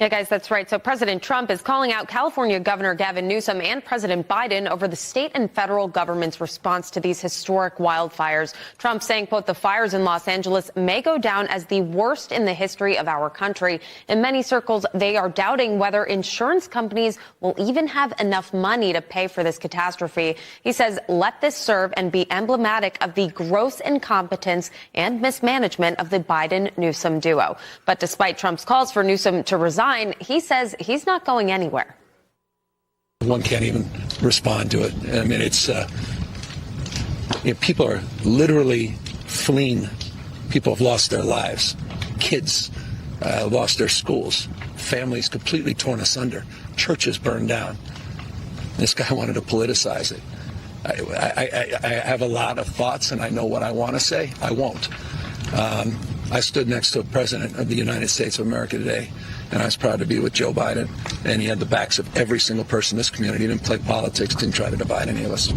Yeah, guys, that's right. So President Trump is calling out California Governor Gavin Newsom and President Biden over the state and federal government's response to these historic wildfires. Trump saying, quote, the fires in Los Angeles may go down as the worst in the history of our country. In many circles, they are doubting whether insurance companies will even have enough money to pay for this catastrophe. He says, let this serve and be emblematic of the gross incompetence and mismanagement of the Biden-Newsom duo. But despite Trump's calls for Newsom to resign, he says he's not going anywhere. One can't even respond to it. I mean, it's people are literally fleeing. People have lost their lives. Kids lost their schools. Families completely torn asunder. Churches burned down. This guy wanted to politicize it. I have a lot of thoughts, and I know what I want to say. I won't. I stood next to a president of the United States of America today, and I was proud to be with Joe Biden, and he had the backs of every single person in this community. He didn't play politics, didn't try to divide any of us.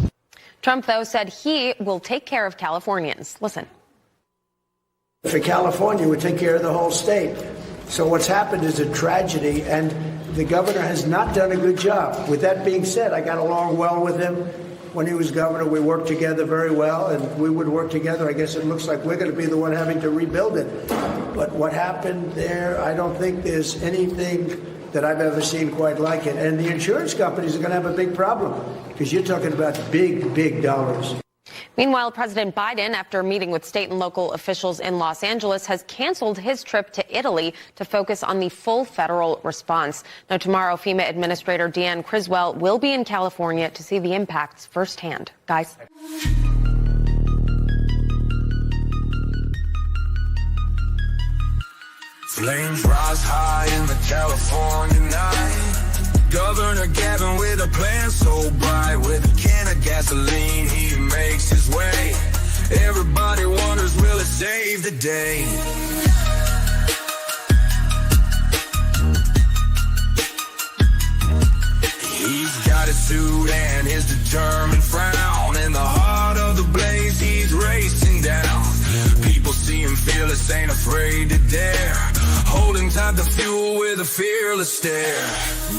Trump, though, said he will take care of Californians. Listen. For California, we take care of the whole state. So what's happened is a tragedy, and the governor has not done a good job. With that being said, I got along well with him. When he was governor, we worked together very well, and we would work together. I guess it looks like we're going to be the one having to rebuild it. But what happened there, I don't think there's anything that I've ever seen quite like it. And the insurance companies are going to have a big problem because you're talking about big, big dollars. Meanwhile, President Biden, after meeting with state and local officials in Los Angeles, has canceled his trip to Italy to focus on the full federal response. Now, tomorrow, FEMA Administrator Deanne Criswell will be in California to see the impacts firsthand. Guys. Flames rise high in the California night. Governor Gavin with a plan so bright. With a can of gasoline, he makes his way. Everybody wonders, will it save the day? He's got his suit and his determined frown. In the heart of the blaze, he's racing down. People see him fearless, ain't afraid to dare. Holding tight the fuel with a fearless stare.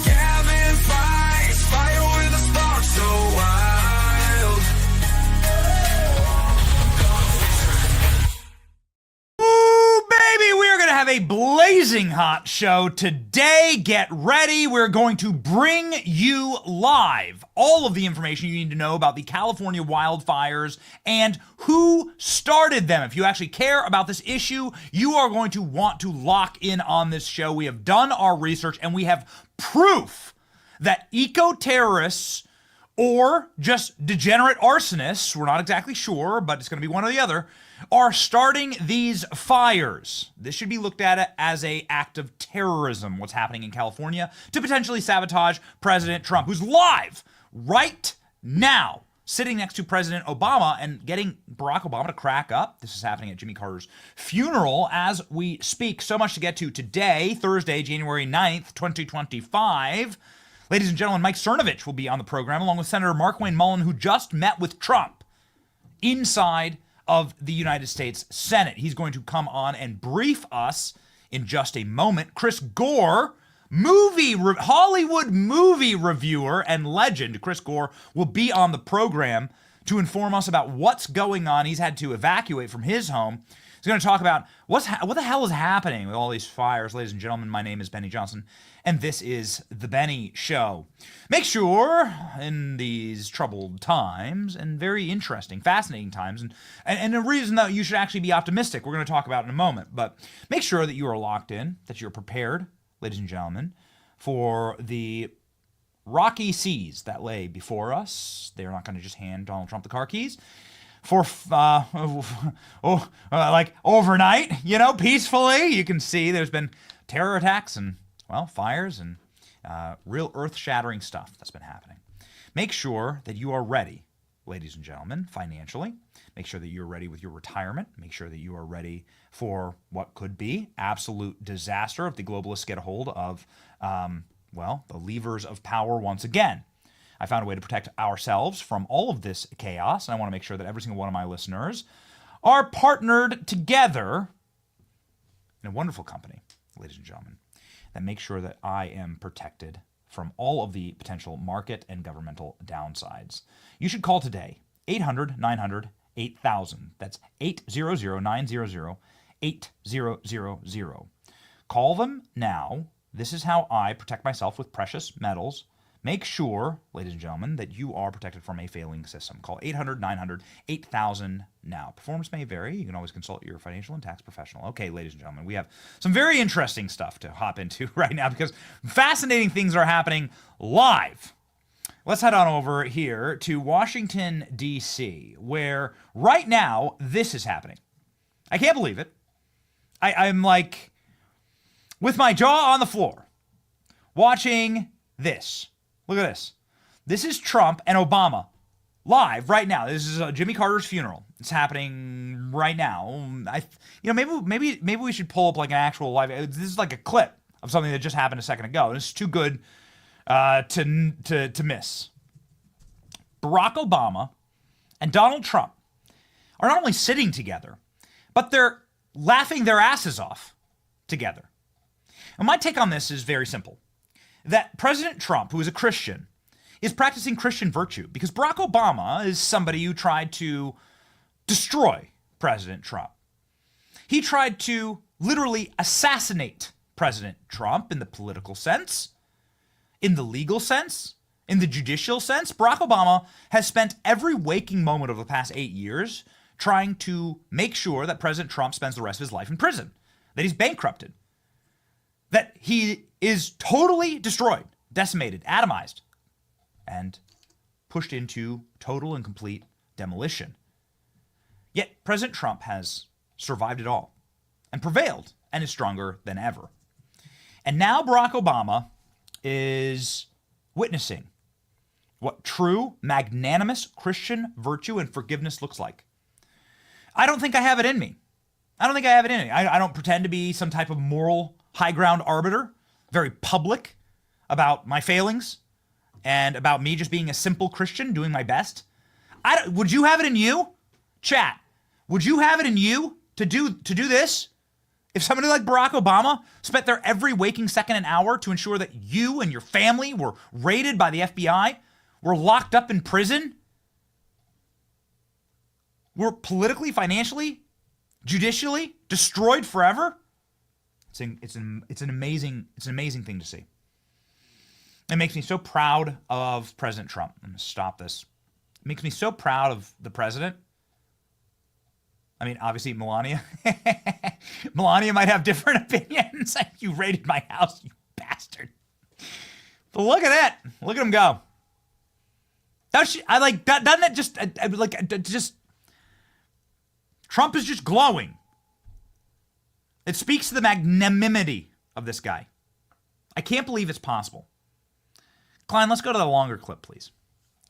Gavin fights fire with a spark so wild. Ooh, baby, we're going to have a blazing hot show today. Get ready. We're going to bring you live all of the information you need to know about the California wildfires and who started them. If you actually care about this issue, you are going to want to lock in on this show. We have done our research and we have proof that eco-terrorists or just degenerate arsonists, we're not exactly sure, but it's going to be one or the other, are starting these fires. This should be looked at as an act of terrorism, what's happening in California, to potentially sabotage President Trump, who's live right now, sitting next to President Obama and getting Barack Obama to crack up. This is happening at Jimmy Carter's funeral as we speak. So much to get to today, Thursday, January 9th, 2025. Ladies and gentlemen, Mike Cernovich will be on the program along with Senator Mullen, who just met with Trump inside of the United States Senate. He's going to come on and brief us in just a moment. Chris Gore, Hollywood movie reviewer and legend, Chris Gore, will be on the program to inform us about what's going on. He's had to evacuate from his home. He's going to talk about what the hell is happening with all these fires. Ladies and gentlemen, my name is Benny Johnson, and this is The Benny Show. Make sure in these troubled times, and very interesting, fascinating times, and a reason that you should actually be optimistic, we're going to talk about in a moment, but make sure that you are locked in, that you're prepared, ladies and gentlemen, for the rocky seas that lay before us. They're not going to just hand Donald Trump the car keys for like overnight, peacefully. You can see there's been terror attacks and, fires and real earth-shattering stuff that's been happening. Make sure that you are ready, ladies and gentlemen, financially. Make sure that you're ready with your retirement. Make sure that you are ready for what could be absolute disaster if the globalists get a hold of, the levers of power once again. I found a way to protect ourselves from all of this chaos, and I want to make sure that every single one of my listeners are partnered together in a wonderful company, ladies and gentlemen. that makes sure that I am protected from all of the potential market and governmental downsides. You should call today, 800-900-8000. That's 800-900-8000. Call them now. This is how I protect myself with precious metals. Make sure, ladies and gentlemen, that you are protected from a failing system. Call 800-900-8000 now. Performance may vary. You can always consult your financial and tax professional. Okay, ladies and gentlemen, we have some very interesting stuff to hop into right now because fascinating things are happening live. Let's head on over here to Washington, D.C., where right now this is happening. I can't believe it. I'm like with my jaw on the floor watching this. Look at this. This is Trump and Obama live right now. This is Jimmy Carter's funeral. It's happening right now. Maybe we should pull up like an actual live. This is like a clip of something that just happened a second ago. And it's too good to miss. Barack Obama and Donald Trump are not only sitting together, but they're laughing their asses off together. And my take on this is very simple. That President Trump, who is a Christian, is practicing Christian virtue because Barack Obama is somebody who tried to destroy President Trump. He tried to literally assassinate President Trump in the political sense, in the legal sense, in the judicial sense. Barack Obama has spent every waking moment of the past 8 years trying to make sure that President Trump spends the rest of his life in prison, that he's bankrupted, that he is totally destroyed, decimated, atomized, and pushed into total and complete demolition. Yet President Trump has survived it all and prevailed and is stronger than ever. And now Barack Obama is witnessing what true, magnanimous Christian virtue and forgiveness looks like. I don't think I have it in me. I don't pretend to be some type of moral high ground arbiter, very public about my failings and about me just being a simple Christian doing my best. Would you have it in you? Chat, would you have it in you to do this? If somebody like Barack Obama spent their every waking second and hour to ensure that you and your family were raided by the FBI, were locked up in prison, were politically, financially, judicially destroyed forever, it's an amazing thing to see. It makes me so proud of President Trump. I'm going to stop this. It makes me so proud of the president. I mean, obviously, Melania. Melania might have different opinions. You raided my house, you bastard. But look at it. Look at him go. Doesn't it just Trump is just glowing. It speaks to the magnanimity of this guy. I can't believe it's possible. Klein, let's go to the longer clip, please.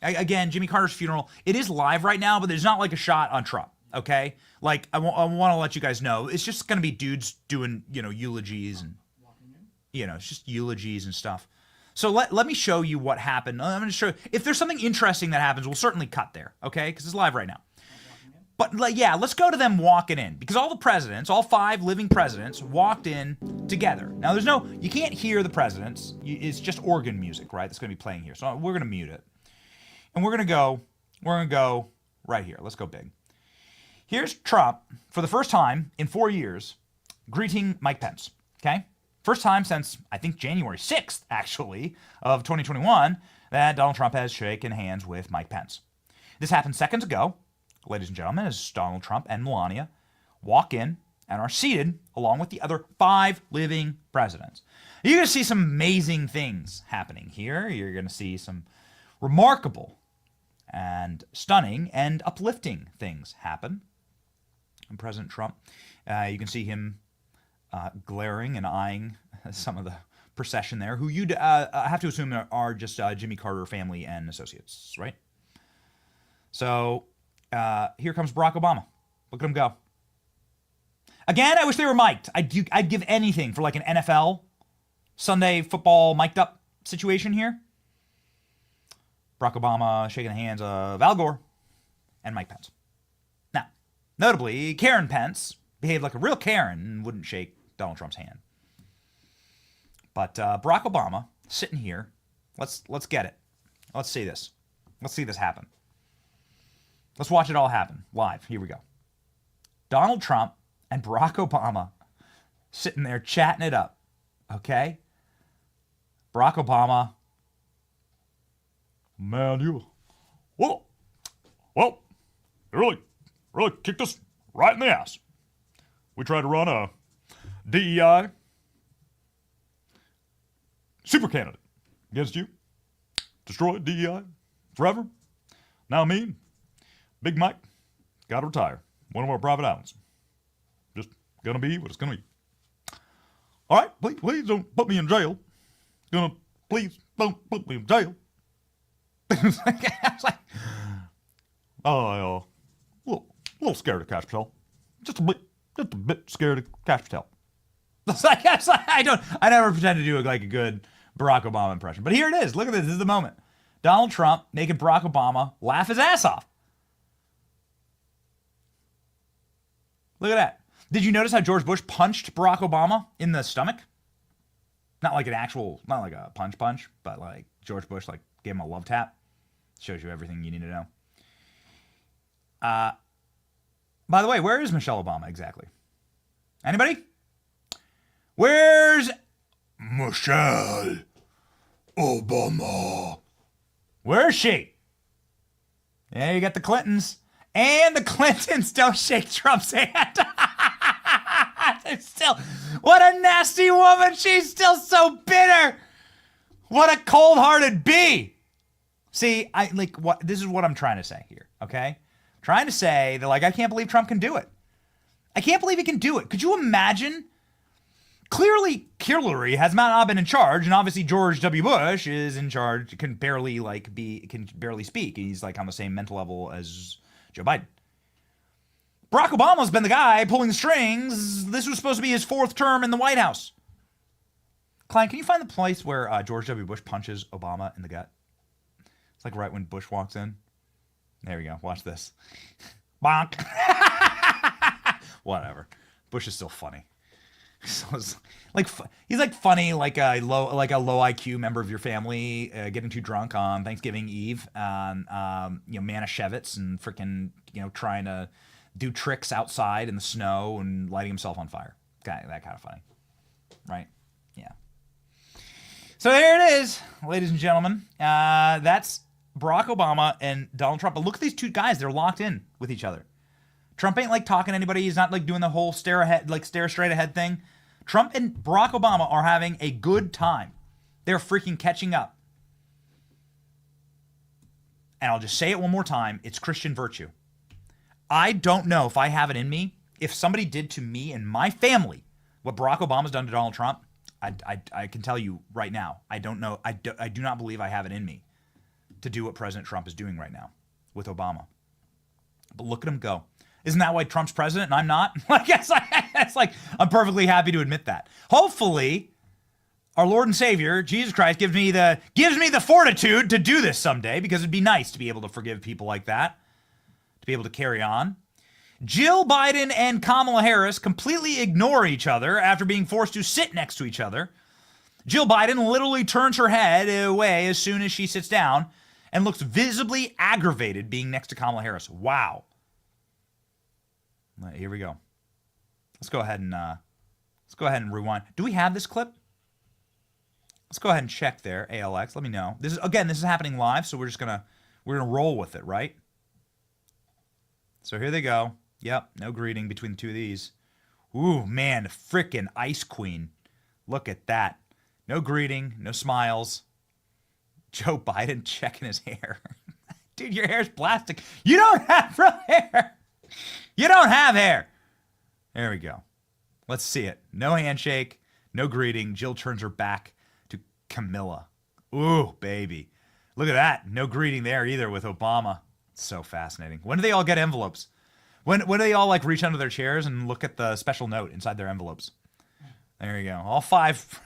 Again, Jimmy Carter's funeral. It is live right now, but there's not like a shot on Trump, okay? Like, I want to let you guys know. It's just going to be dudes doing, eulogies and, it's just eulogies and stuff. So let me show you what happened. I'm going to show you. If there's something interesting that happens, we'll certainly cut there, okay? Because it's live right now. But let's go to them walking in, because all the presidents, all 5 living presidents, walked in together. Now, you can't hear the presidents. It's just organ music, right? That's going to be playing here. So we're going to mute it. And we're going to go right here. Let's go big. Here's Trump, for the first time in 4 years, greeting Mike Pence, okay? First time since, I think, January 6th, actually, of 2021, that Donald Trump has shaken hands with Mike Pence. This happened seconds ago, ladies and gentlemen, as Donald Trump and Melania walk in and are seated along with the other 5 living presidents. You're going to see some amazing things happening here. You're going to see some remarkable and stunning and uplifting things happen. And President Trump, you can see him glaring and eyeing some of the procession there, who you'd have to assume are just Jimmy Carter family and associates, right? So here comes Barack Obama. Look at him go. Again, I wish they were mic'd. I'd give anything for like an NFL Sunday football mic'd up situation here. Barack Obama shaking the hands of Al Gore and Mike Pence. Now, notably, Karen Pence behaved like a real Karen and wouldn't shake Donald Trump's hand. But Barack Obama sitting here. Let's get it. Let's see this. Let's see this happen. Let's watch it all happen live. Here we go. Donald Trump and Barack Obama sitting there chatting it up. Okay? Barack Obama. Man, you... Well, they really kicked us right in the ass. We tried to run a DEI super candidate against you. Destroyed DEI forever. Now me, Big Mike, got to retire. One of our private islands. Just gonna be what it's gonna be. All right, please don't put me in jail. Please don't put me in jail. I was like, a little scared of Cash Patel. Just a bit scared of Cash Patel. I never pretend to do a good Barack Obama impression. But here it is. Look at this. This is the moment. Donald Trump making Barack Obama laugh his ass off. Look at that. Did you notice how George Bush punched Barack Obama in the stomach? Not like a punch, but like George Bush gave him a love tap. Shows you everything you need to know. By the way, where is Michelle Obama exactly? Anybody? Where's Michelle Obama? Where is she? Yeah, you got the Clintons. And the Clintons don't shake Trump's hand. What a nasty woman. She's still so bitter. What a cold-hearted bee. See, this is what I'm trying to say here, okay? Trying to say that, I can't believe Trump can do it. I can't believe he can do it. Could you imagine? Clearly, Hillary has not been in charge, and obviously George W. Bush is in charge, can barely speak. He's on the same mental level as Joe Biden. Barack Obama's been the guy pulling the strings. This was supposed to be his 4th term in the White House. Klein, can you find the place where George W. Bush punches Obama in the gut? It's right when Bush walks in. There we go. Watch this. Bonk. Whatever. Bush is still funny. So he's funny, like a low IQ member of your family getting too drunk on Thanksgiving Eve on Manischewitz and freaking trying to do tricks outside in the snow and lighting himself on fire. That kind of funny, right? Yeah. So there it is, ladies and gentlemen. That's Barack Obama and Donald Trump. But look at these two guys; they're locked in with each other. Trump ain't talking to anybody. He's not doing the whole stare straight ahead thing. Trump and Barack Obama are having a good time. They're freaking catching up. And I'll just say it one more time. It's Christian virtue. I don't know if I have it in me. If somebody did to me and my family what Barack Obama's done to Donald Trump, I can tell you right now, I don't know. I do not believe I have it in me to do what President Trump is doing right now with Obama. But look at him go. Isn't that why Trump's president and I'm not? I'm perfectly happy to admit that. Hopefully, our Lord and Savior, Jesus Christ, gives me the fortitude to do this someday, because it'd be nice to be able to forgive people like that, to be able to carry on. Jill Biden and Kamala Harris completely ignore each other after being forced to sit next to each other. Jill Biden literally turns her head away as soon as she sits down and looks visibly aggravated being next to Kamala Harris. Wow. Here we go. Let's go ahead and rewind. Do we have this clip? Let's go ahead and check there. ALX, let me know. This is happening live, so we're gonna roll with it, right? So here they go. Yep, no greeting between the two of these. Ooh, man, frickin' Ice Queen. Look at that. No greeting, no smiles. Joe Biden checking his hair. Dude, your hair's plastic. You don't have real hair. You don't have hair. There we go. Let's see it. No handshake, no greeting. Jill turns her back to Camilla. Ooh, baby. Look at that. No greeting there either with Obama. It's so fascinating. When do they all get envelopes? When do they all reach under their chairs and look at the special note inside their envelopes? There you go. All 5.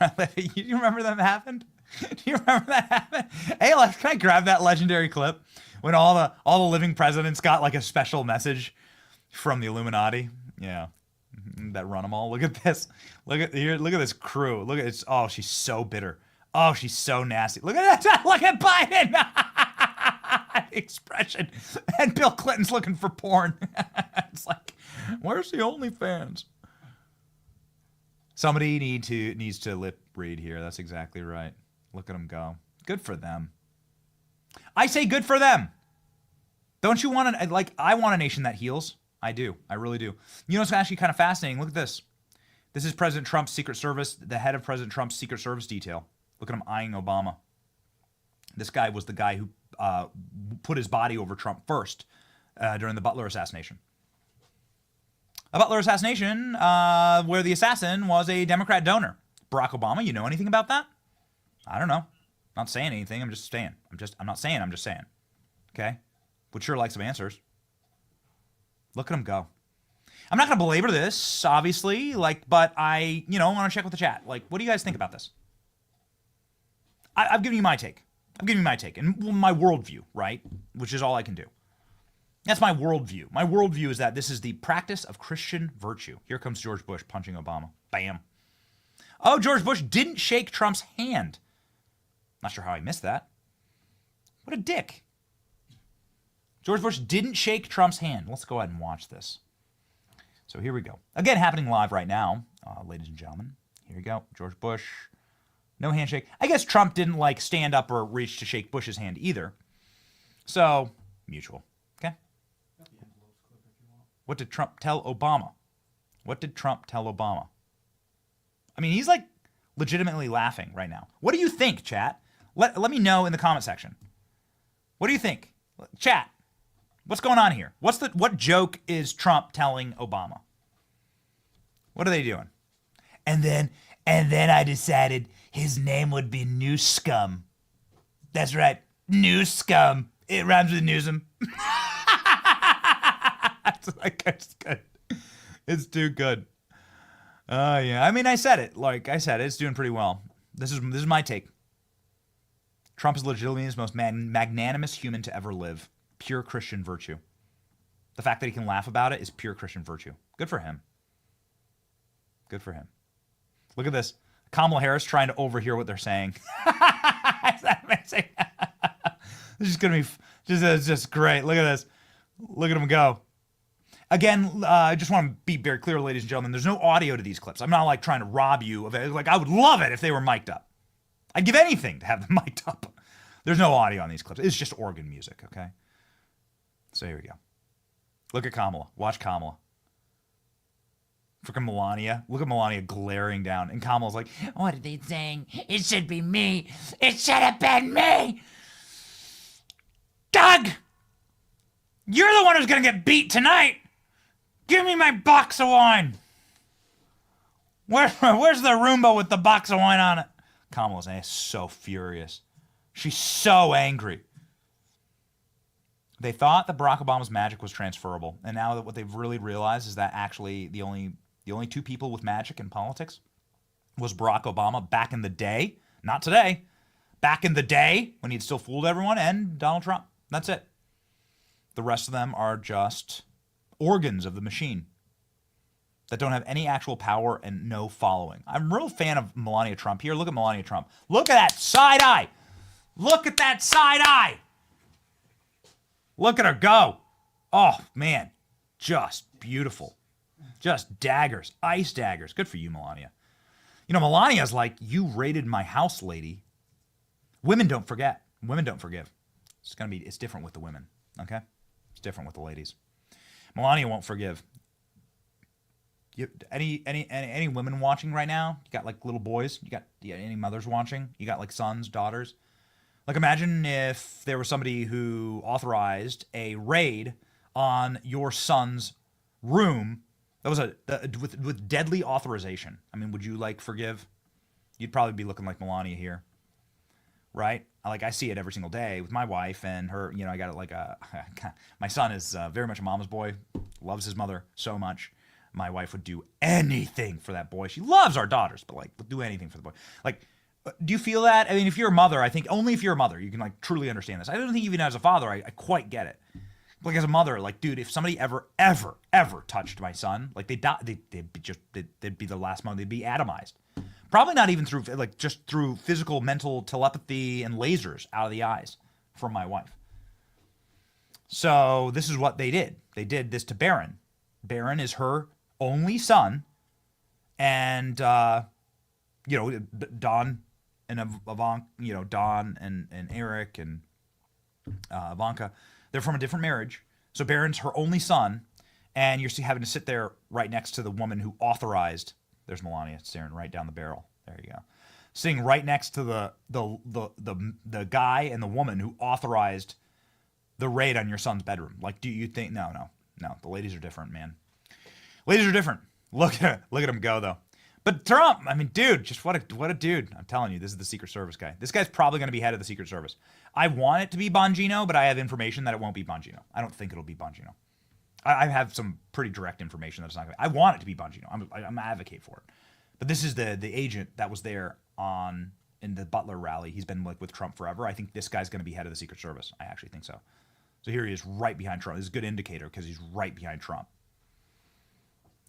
You remember that happened? Do you remember that happened? Hey, can I grab that legendary clip when all the living presidents got a special message from the Illuminati? Yeah. that run them all. Look at this. Look at this crew. Look at this. Oh, she's so bitter. Oh, she's so nasty. Look at that. Look at Biden. Expression. And Bill Clinton's looking for porn. It's like, where's the OnlyFans? Somebody needs to lip read here. That's exactly right. Look at them go. Good for them. I say good for them. Don't you want I want a nation that heals. I do. I really do. You know, it's actually kind of fascinating. Look at this. This is President Trump's Secret Service, the head of President Trump's Secret Service detail. Look at him eyeing Obama. This guy was the guy who put his body over Trump first during the Butler assassination. A Butler assassination where the assassin was a Democrat donor. Barack Obama, you know anything about that? I don't know. Not saying anything. I'm just saying. I'm not saying. I'm just saying. Okay? Would sure like some answers. Look at him go. I'm not going to belabor this, obviously, but I, want to check with the chat. What do you guys think about this? I've given you my take. And my worldview, right? Which is all I can do. That's my worldview. My worldview is that this is the practice of Christian virtue. Here comes George Bush punching Obama. Bam. Oh, George Bush didn't shake Trump's hand. Not sure how I missed that. What a dick. George Bush didn't shake Trump's hand. Let's go ahead and watch this. So here we go. Again, happening live right now, ladies and gentlemen. Here we go. George Bush. No handshake. I guess Trump didn't stand up or reach to shake Bush's hand either. So, mutual. Okay? What did Trump tell Obama? I mean, he's legitimately laughing right now. What do you think, chat? Let me know in the comment section. What do you think? Chat. What's going on here? What joke is Trump telling Obama? What are they doing? And then I decided his name would be New Scum. That's right. New Scum. It rhymes with Newsom. It's good. It's too good. Yeah. I mean, I said it. It's doing pretty well. This is my take. Trump is legitimately the most magnanimous human to ever live. Pure Christian virtue. The fact that he can laugh about it is pure Christian virtue. Good for him. Good for him. Look at this. Kamala Harris trying to overhear what they're saying. Is that amazing? This is going to be just great. Look at this. Look at him go. Again, I just want to be very clear, ladies and gentlemen, there's no audio to these clips. I'm not trying to rob you of it. I would love it if they were mic'd up. I'd give anything to have them mic'd up. There's no audio on these clips. It's just organ music, okay? So here we go. Look at Kamala. Watch Kamala. Freaking Melania. Look at Melania glaring down. And Kamala's like, what are they saying? It should be me. It should have been me. Doug! You're the one who's going to get beat tonight. Give me my box of wine. Where's the Roomba with the box of wine on it? Kamala's so furious. She's so angry. They thought that Barack Obama's magic was transferable. And now what they've really realized is that actually the only two people with magic in politics was Barack Obama back in the day. Not today. Back in the day when he'd still fooled everyone, and Donald Trump. That's it. The rest of them are just organs of the machine that don't have any actual power and no following. I'm a real fan of Melania Trump here. Look at Melania Trump. Look at that side eye. Look at that side eye. Look at her go. Oh, man. Just beautiful. Just daggers. Ice daggers. Good for you, Melania. Melania's like, you raided my house, lady. Women don't forget. Women don't forgive. It's different with the women, okay? It's different with the ladies. Melania won't forgive. Any women watching right now? You got little boys? You got any mothers watching? You got sons, daughters? Imagine if there was somebody who authorized a raid on your son's room that was with deadly authorization. I mean, would you forgive? You'd probably be looking like Melania here, right? I see it every single day with my wife and her. I got my son is very much a mama's boy, loves his mother so much. My wife would do anything for that boy. She loves our daughters, but would do anything for the boy. Do you feel that? I mean, if you're a mother, I think only if you're a mother, you can truly understand this. I don't think even as a father, I quite get it. Like as a mother, like, dude, if somebody ever touched my son, like they'd be the last moment. They'd be atomized. Probably not even through, like, just through physical, mental telepathy and lasers out of the eyes from my wife. So this is what they did. They did this to Barron. Barron is her only son. And, Don and Ivanka, Don and Eric and Ivanka, they're from a different marriage. So Barron's her only son. And you're having to sit there right next to the woman who authorized. There's Melania staring right down the barrel. There you go. Sitting right next to the guy and the woman who authorized the raid on your son's bedroom. Like, do you think? No. The ladies are different, man. Ladies are different. Look at him go, though. But Trump, I mean, dude, just what a dude. I'm telling you, this is the Secret Service guy. This guy's probably going to be head of the Secret Service. I want it to be Bongino, but I have information that it won't be Bongino. I don't think it'll be Bongino. I have some pretty direct information that it's not going to be. I want it to be Bongino. I'm an advocate for it. But this is the agent that was there in the Butler rally. He's been with Trump forever. I think this guy's going to be head of the Secret Service. I actually think so. So here he is right behind Trump. This is a good indicator because he's right behind Trump.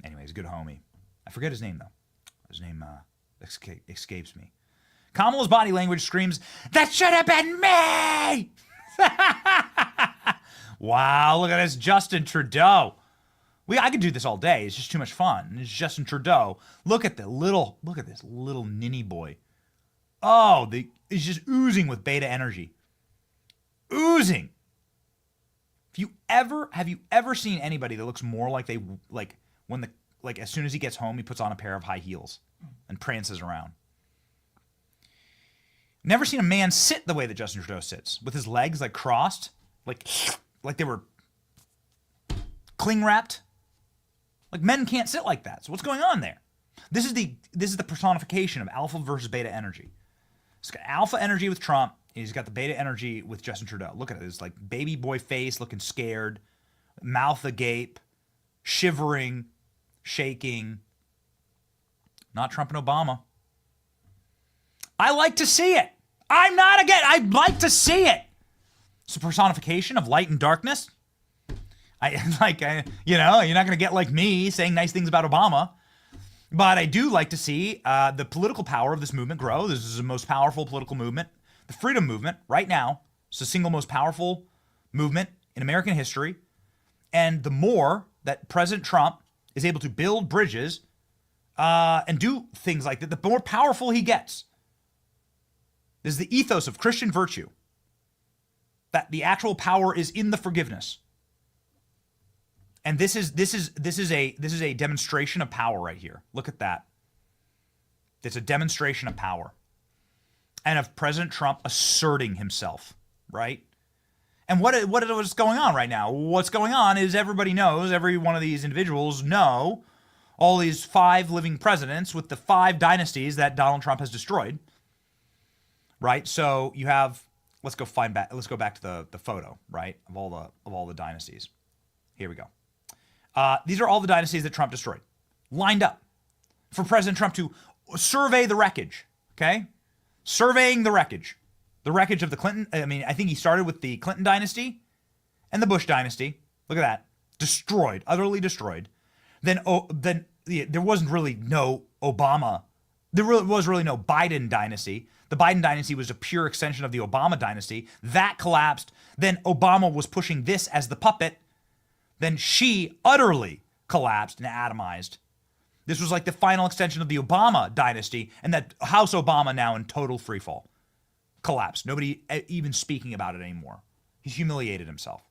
Anyway, he's a good homie. I forget his name, though. His name escapes me. Kamala's body language screams, "That should have been me!" Wow, look at this Justin Trudeau. I could do this all day. It's just too much fun. It's Justin Trudeau. Look at this little ninny boy. Oh, he's just oozing with beta energy. Oozing. Have you ever seen anybody that looks more like as soon as he gets home, he puts on a pair of high heels and prances around? Never seen a man sit the way that Justin Trudeau sits, with his legs like crossed, like they were cling wrapped. Like, men can't sit like that. So what's going on there? This is the personification of alpha versus beta energy. He's got alpha energy with Trump. He's got the beta energy with Justin Trudeau. Look at it. It's like baby boy face, looking scared, mouth agape, shivering, shaking. Not Trump and Obama. I like to see it. I'd like to see it. It's a personification of light and darkness. You're not going to get like me saying nice things about Obama. But I do like to see the political power of this movement grow. This is the most powerful political movement. The freedom movement right now is the single most powerful movement in American history. And the more that President Trump is able to build bridges and do things like that, the more powerful he gets. This is the ethos of Christian virtue. That the actual power is in the forgiveness. And this is a demonstration of power right here. Look at that. It's a demonstration of power. And of President Trump asserting himself, right? And what is going on right now? What's going on is everybody knows, every one of these individuals know all these 5 living presidents with the 5 dynasties that Donald Trump has destroyed, right? So you have, let's go back to the photo, right, of all the dynasties. Here we go. These are all the dynasties that Trump destroyed, lined up for President Trump to survey the wreckage, okay? Surveying the wreckage of the Clinton. I think he started with the Clinton dynasty and the Bush dynasty. Look at that. Destroyed, utterly destroyed. Then there wasn't really no Obama. There was really no Biden dynasty. The Biden dynasty was a pure extension of the Obama dynasty. That collapsed. Then Obama was pushing this as the puppet. Then she utterly collapsed and atomized. This was like the final extension of the Obama dynasty, and that House Obama now in total freefall. Collapsed. Nobody even speaking about it anymore. He's humiliated himself.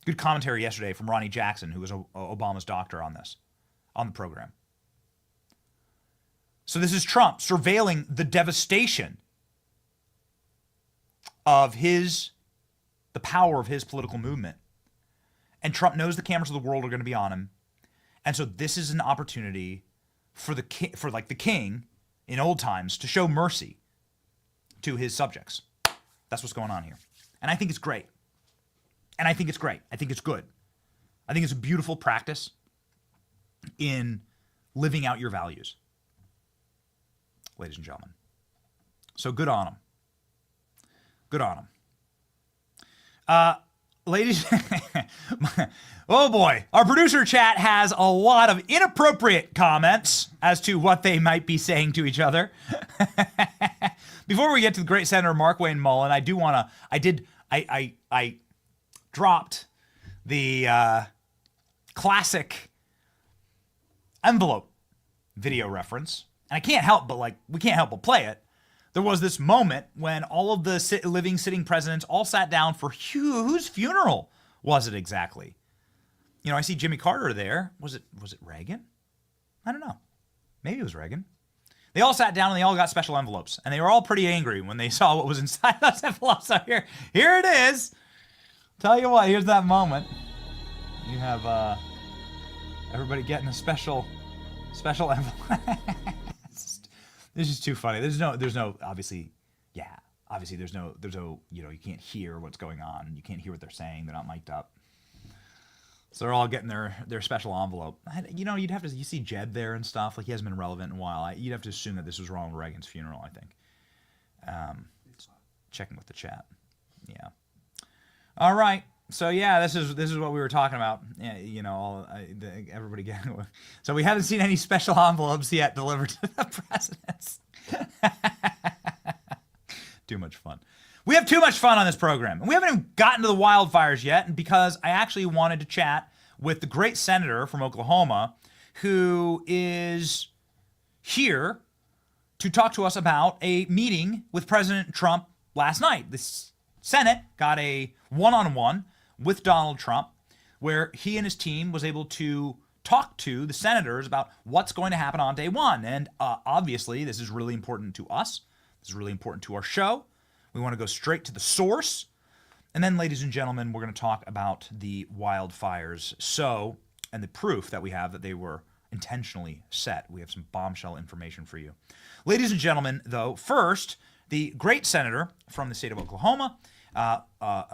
Good commentary yesterday from Ronnie Jackson, who was Obama's doctor on the program. So this is Trump surveilling the devastation of the power of his political movement. And Trump knows the cameras of the world are going to be on him. And so this is an opportunity for the king in old times to show mercy to his subjects. That's what's going on here. And I think it's great. I think it's good. I think it's a beautiful practice in living out your values, ladies and gentlemen. So good on him. Good on him. ladies, oh boy, our producer chat has a lot of inappropriate comments as to what they might be saying to each other. Before we get to the great Senator Markwayne Mullen, I do want to, I dropped the classic envelope video reference, and I can't help but we can't help but play it. There was this moment when all of the sitting presidents all sat down for whose funeral was it exactly? I see Jimmy Carter there. Was it Reagan? I don't know. Maybe it was Reagan. They all sat down and they all got special envelopes, and they were all pretty angry when they saw what was inside those envelopes. So here it is. Tell you what, here's that moment. You have everybody getting a special envelope. This is too funny. There's no obviously there's no you can't hear what's going on. You can't hear what they're saying. They're not mic'd up. So they're all getting their special envelope. You'd have to, you see Jed there and stuff. Like, he hasn't been relevant in a while. You'd have to assume that this was Ronald Reagan's funeral, I think. Checking with the chat. Yeah. All right. So yeah, this is what we were talking about. Everybody getting. So we haven't seen any special envelopes yet delivered to the presidents. Too much fun. We have too much fun on this program, and we haven't even gotten to the wildfires yet. And because I actually wanted to chat with the great senator from Oklahoma, who is here to talk to us about a meeting with President Trump last night. The Senate got a one-on-one with Donald Trump, where he and his team was able to talk to the senators about what's going to happen on day one. And obviously, this is really important to us. This is really important to our show. We want to go straight to the source. And then, ladies and gentlemen, we're going to talk about the wildfires. And the proof that we have that they were intentionally set. We have some bombshell information for you. Ladies and gentlemen, though, first, the great senator from the state of Oklahoma, a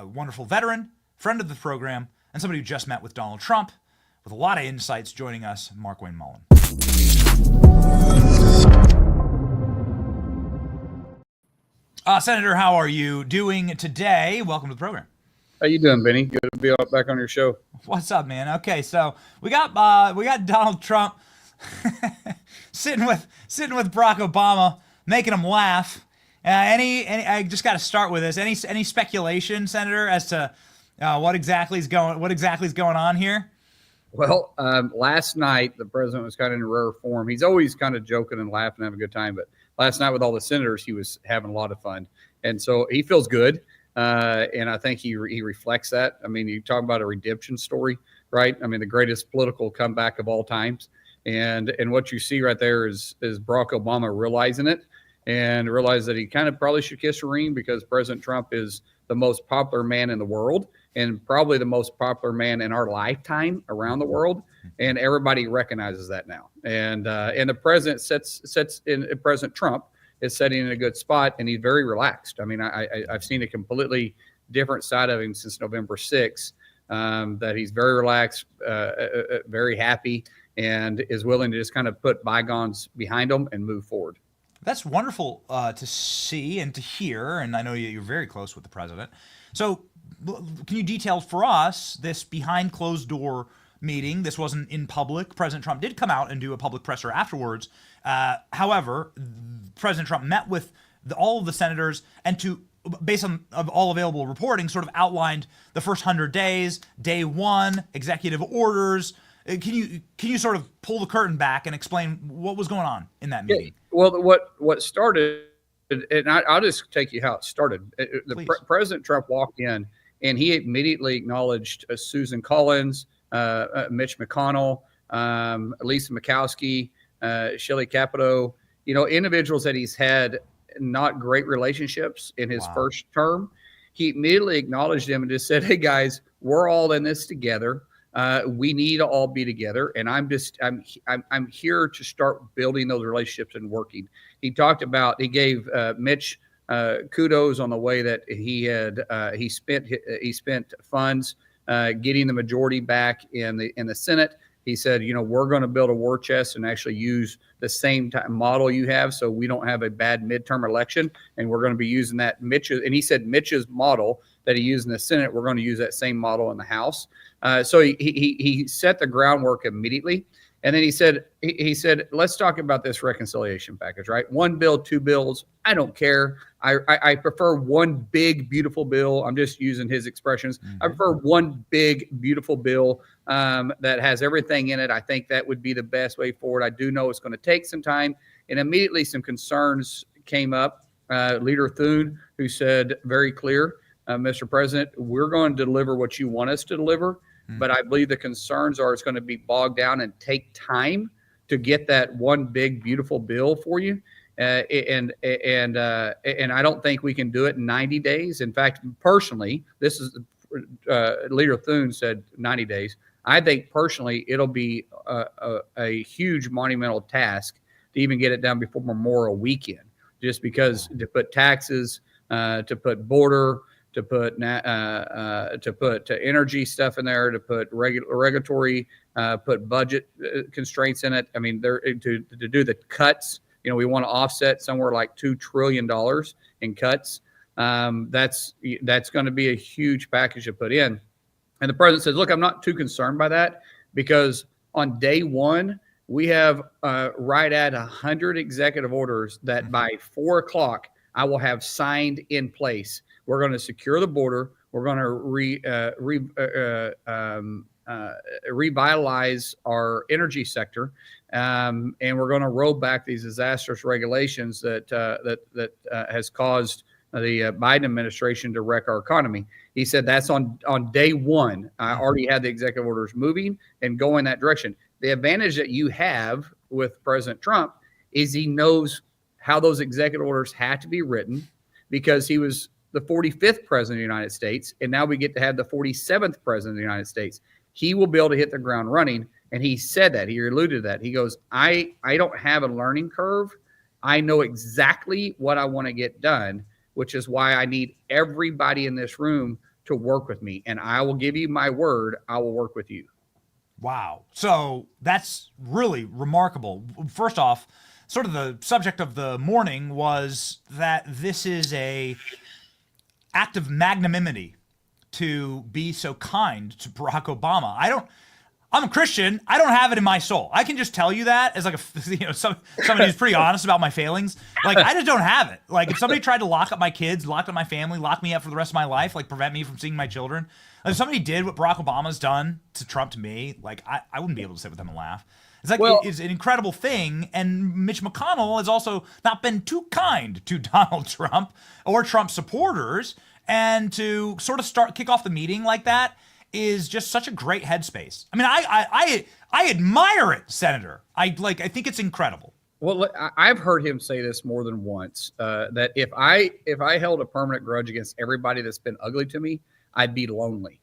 wonderful veteran, friend of the program, and somebody who just met with Donald Trump with a lot of insights, joining us, Markwayne Mullen. Senator, how are you doing today? Welcome to the program. How you doing, Benny? Good to be back on your show. What's up, man? Okay, so we got Donald Trump sitting with Barack Obama, making him laugh. I just got to start with this. Any speculation, Senator, as to what exactly is going on here? Well, last night the president was kind of in rare form. He's always kind of joking and laughing, having a good time, but last night with all the senators, he was having a lot of fun, and so he feels good. And I think he reflects that. I mean, you talk about a redemption story, right? I mean, the greatest political comeback of all times, and what you see right there is Barack Obama realizing it and realize that he kind of probably should kiss a ring, because President Trump is the most popular man in the world, and probably the most popular man in our lifetime around the world, and everybody recognizes that now. And the president President Trump is sitting in a good spot, and he's very relaxed. I mean, I've seen a completely different side of him since November 6th, that he's very relaxed, very happy, and is willing to just kind of put bygones behind him and move forward. That's wonderful to see and to hear, and I know you're very close with the president. So can you detail for us this behind closed door meeting? This wasn't in public. President Trump did come out and do a public presser afterwards. However, President Trump met with all of the senators, and based on all available reporting, sort of outlined the first 100 days, day one, executive orders. Can you sort of pull the curtain back and explain what was going on in that meeting? Yeah. Well, what started, and I'll just take you how it started. President Trump walked in, and he immediately acknowledged Susan Collins, Mitch McConnell, Lisa Murkowski, Shelley Capito, individuals that he's had not great relationships in his first term. He immediately acknowledged them and just said, "Hey guys, we're all in this together. We need to all be together, and I'm here to start building those relationships and working." He gave Mitch kudos on the way that he spent funds getting the majority back in the Senate. He said, we're going to build a war chest and actually use the same model you have, so we don't have a bad midterm election, and we're going to be using that Mitch's. And he said Mitch's model that he used in the Senate, we're going to use that same model in the House. So he set the groundwork immediately. And then he said, let's talk about this reconciliation package, right? One bill, two bills, I don't care. I prefer one big, beautiful bill. I'm just using his expressions. Mm-hmm. I prefer one big, beautiful bill that has everything in it. I think that would be the best way forward. I do know it's going to take some time. And immediately some concerns came up. Leader Thune, who said very clear, Mr. President, we're going to deliver what you want us to deliver. But I believe the concerns are it's going to be bogged down and take time to get that one big, beautiful bill for you. And I don't think we can do it in 90 days. In fact, personally, this is Leader Thune said 90 days. I think personally it'll be a huge monumental task to even get it done before Memorial Weekend, just because to put taxes, to put border, to put energy stuff in there, to put regulatory, put budget constraints in it. I mean, to do the cuts. We want to offset somewhere like $2 trillion in cuts. That's going to be a huge package to put in. And the president says, "Look, I'm not too concerned by that because on day one we have right at 100 executive orders that by 4 o'clock I will have signed in place." We're going to secure the border. We're going to revitalize our energy sector, and we're going to roll back these disastrous regulations that has caused the Biden administration to wreck our economy. He said that's on day one. I already had the executive orders moving and going that direction. The advantage that you have with President Trump is he knows how those executive orders had to be written because he was the 45th president of the United States, and now we get to have the 47th president of the United States. He will be able to hit the ground running, and he said that. He alluded to that. He goes, I don't have a learning curve. I know exactly what I want to get done, which is why I need everybody in this room to work with me, and I will give you my word, I will work with you. Wow. So that's really remarkable. First off, sort of the subject of the morning was that this is a act of magnanimity to be so kind to Barack Obama. I'm a Christian. I don't have it in my soul. I can just tell you that as like somebody who's pretty honest about my failings. Like I just don't have it. Like if somebody tried to lock up my kids, lock up my family, lock me up for the rest of my life, like prevent me from seeing my children. If somebody did what Barack Obama's done to Trump to me, like I wouldn't be able to sit with them and laugh. It's like it's an incredible thing, and Mitch McConnell has also not been too kind to Donald Trump or Trump supporters, and to sort of kick off the meeting like that is just such a great headspace. I mean, I admire it, Senator. I think it's incredible. Well, I've heard him say this more than once that if I held a permanent grudge against everybody that's been ugly to me, I'd be lonely.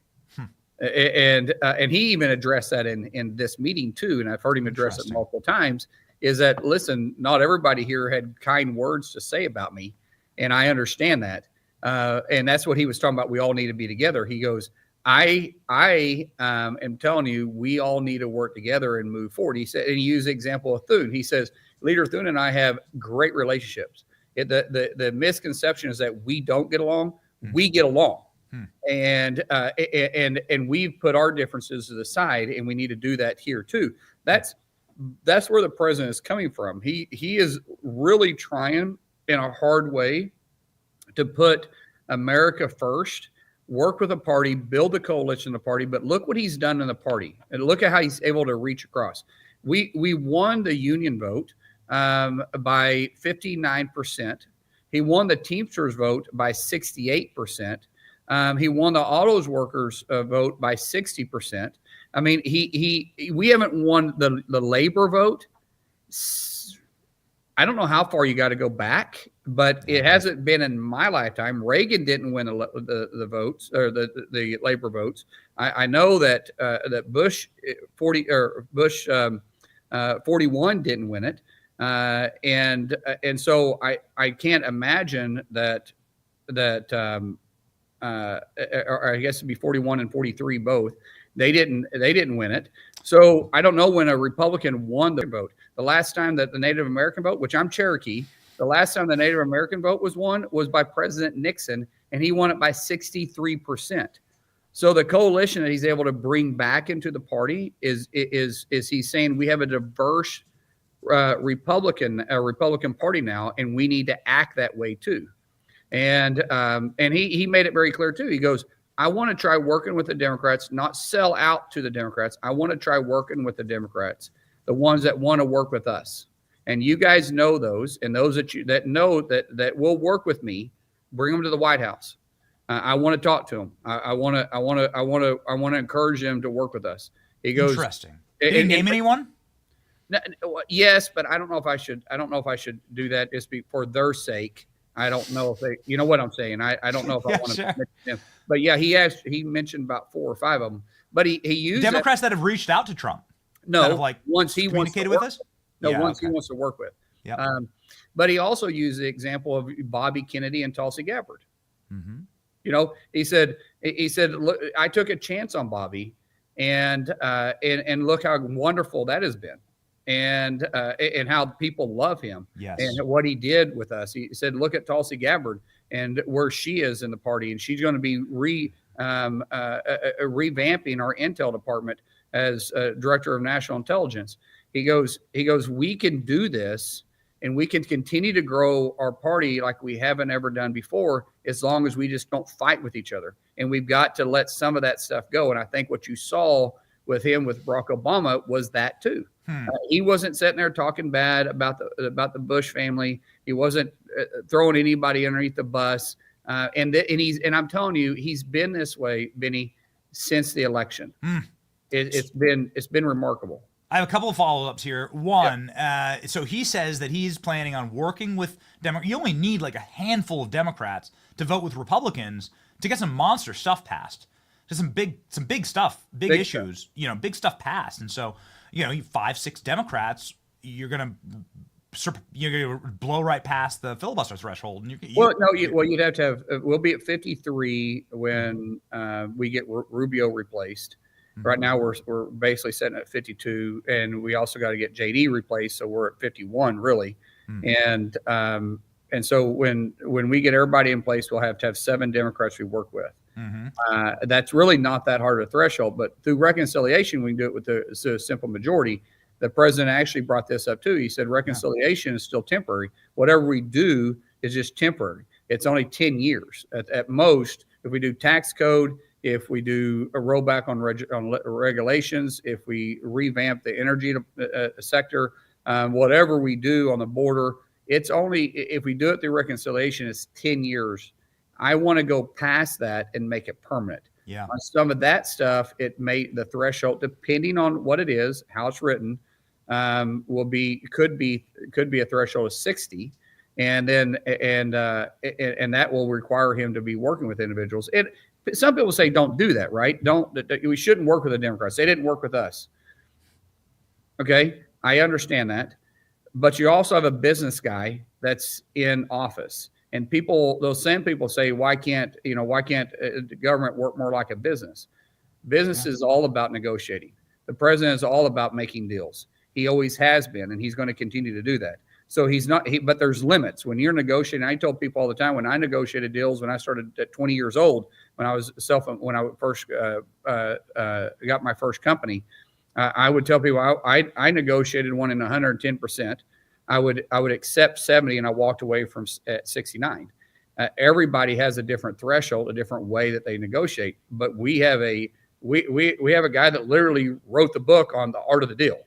And he even addressed that in this meeting too, and I've heard him address it multiple times, is that, listen, not everybody here had kind words to say about me, and I understand that. And that's what he was talking about. We all need to be together. He goes, I am telling you, we all need to work together and move forward. He said, and he used the example of Thune. He says, Leader Thune and I have great relationships. The misconception is that we don't get along. We get along. And we've put our differences to the side, and we need to do that here too. That's where the president is coming from. He is really trying in a hard way to put America first, work with a party, build a coalition of the party. But look what he's done in the party, and look at how he's able to reach across. We won the union vote by 59%. He won the Teamsters vote by 68%. He won the autos workers vote by 60%. I mean, we haven't won the labor vote. I don't know how far you got to go back, but it hasn't been in my lifetime. Reagan didn't win the votes or the labor votes. I know that Bush 41 didn't win it, and so I can't imagine that. Or I guess it'd be 41 and 43 both. They didn't win it. So I don't know when a Republican won the vote. The last time that the Native American vote, which I'm Cherokee, the last time the Native American vote was won was by President Nixon, and he won it by 63%. So the coalition that he's able to bring back into the party is he's saying we have a diverse Republican Party now, and we need to act that way too. And he made it very clear too. He goes, I want to try working with the Democrats, not sell out to the Democrats. I want to try working with the Democrats, the ones that want to work with us. And you guys know those, and those that know that will work with me, bring them to the White House. I want to talk to them. I want to encourage them to work with us. He goes, interesting. Did he name anyone? Yes, but I don't know if I should. I don't know if I should do that just for their sake. I don't know if they, you know what I'm saying. I don't know if I want to mention them. But yeah, he mentioned about 4 or 5 of them. But he used Democrats that have reached out to Trump. No, that have, like, once he communicated with us. No, once he wants to work with. Yeah. But he also used the example of Bobby Kennedy and Tulsi Gabbard. Mm-hmm. You know, he said, look, I took a chance on Bobby, and look how wonderful that has been. And how people love him. Yes. And what he did with us. He said, look at Tulsi Gabbard and where she is in the party, and she's going to be revamping our intel department as director of national intelligence. He goes, we can do this, and we can continue to grow our party like we haven't ever done before, as long as we just don't fight with each other. And we've got to let some of that stuff go. And I think what you saw with him with Barack Obama was that too. He wasn't sitting there talking bad about the Bush family. He wasn't throwing anybody underneath the bus. And I'm telling you, he's been this way, Benny, since the election. It's been remarkable. I have a couple of follow-ups here. One, so he says that he's planning on working with Democrats. You only need like a handful of Democrats to vote with Republicans to get some monster stuff passed. Just some big stuff, big issues, stuff. Big stuff passed. And so, 5, 6 Democrats, you're gonna blow right past the filibuster threshold. And you'd have to have. We'll be at 53 when we get Rubio replaced. Mm-hmm. Right now, we're basically sitting at 52, and we also got to get JD replaced, so we're at 51 really. Mm-hmm. And so when we get everybody in place, we'll have to have 7 Democrats we work with. Mm-hmm. That's really not that hard a threshold, but through reconciliation, we can do it with a simple majority. The president actually brought this up too. He said reconciliation is still temporary. Whatever we do is just temporary. It's only 10 years at most. If we do tax code, if we do a rollback on regulations, if we revamp the energy sector, whatever we do on the border, it's only if we do it through reconciliation, it's 10 years. I want to go past that and make it permanent. Yeah. On some of that stuff, it may the threshold, depending on what it is, how it's written, could be a threshold of 60, and then and that will require him to be working with individuals. Some people say don't do that, right? We shouldn't work with the Democrats. They didn't work with us. Okay, I understand that, but you also have a business guy that's in office. And those same people say, why can't the government work more like a business? Business is all about negotiating. The president is all about making deals. He always has been, and he's going to continue to do that. So but there's limits when you're negotiating. I told people all the time when I negotiated deals when I started at 20 years old, when I first got my first company, I would tell people I negotiated one in 110%. I would accept 70, and I walked away at 69. Everybody has a different threshold, a different way that they negotiate. But we have a guy that literally wrote the book on the art of the deal,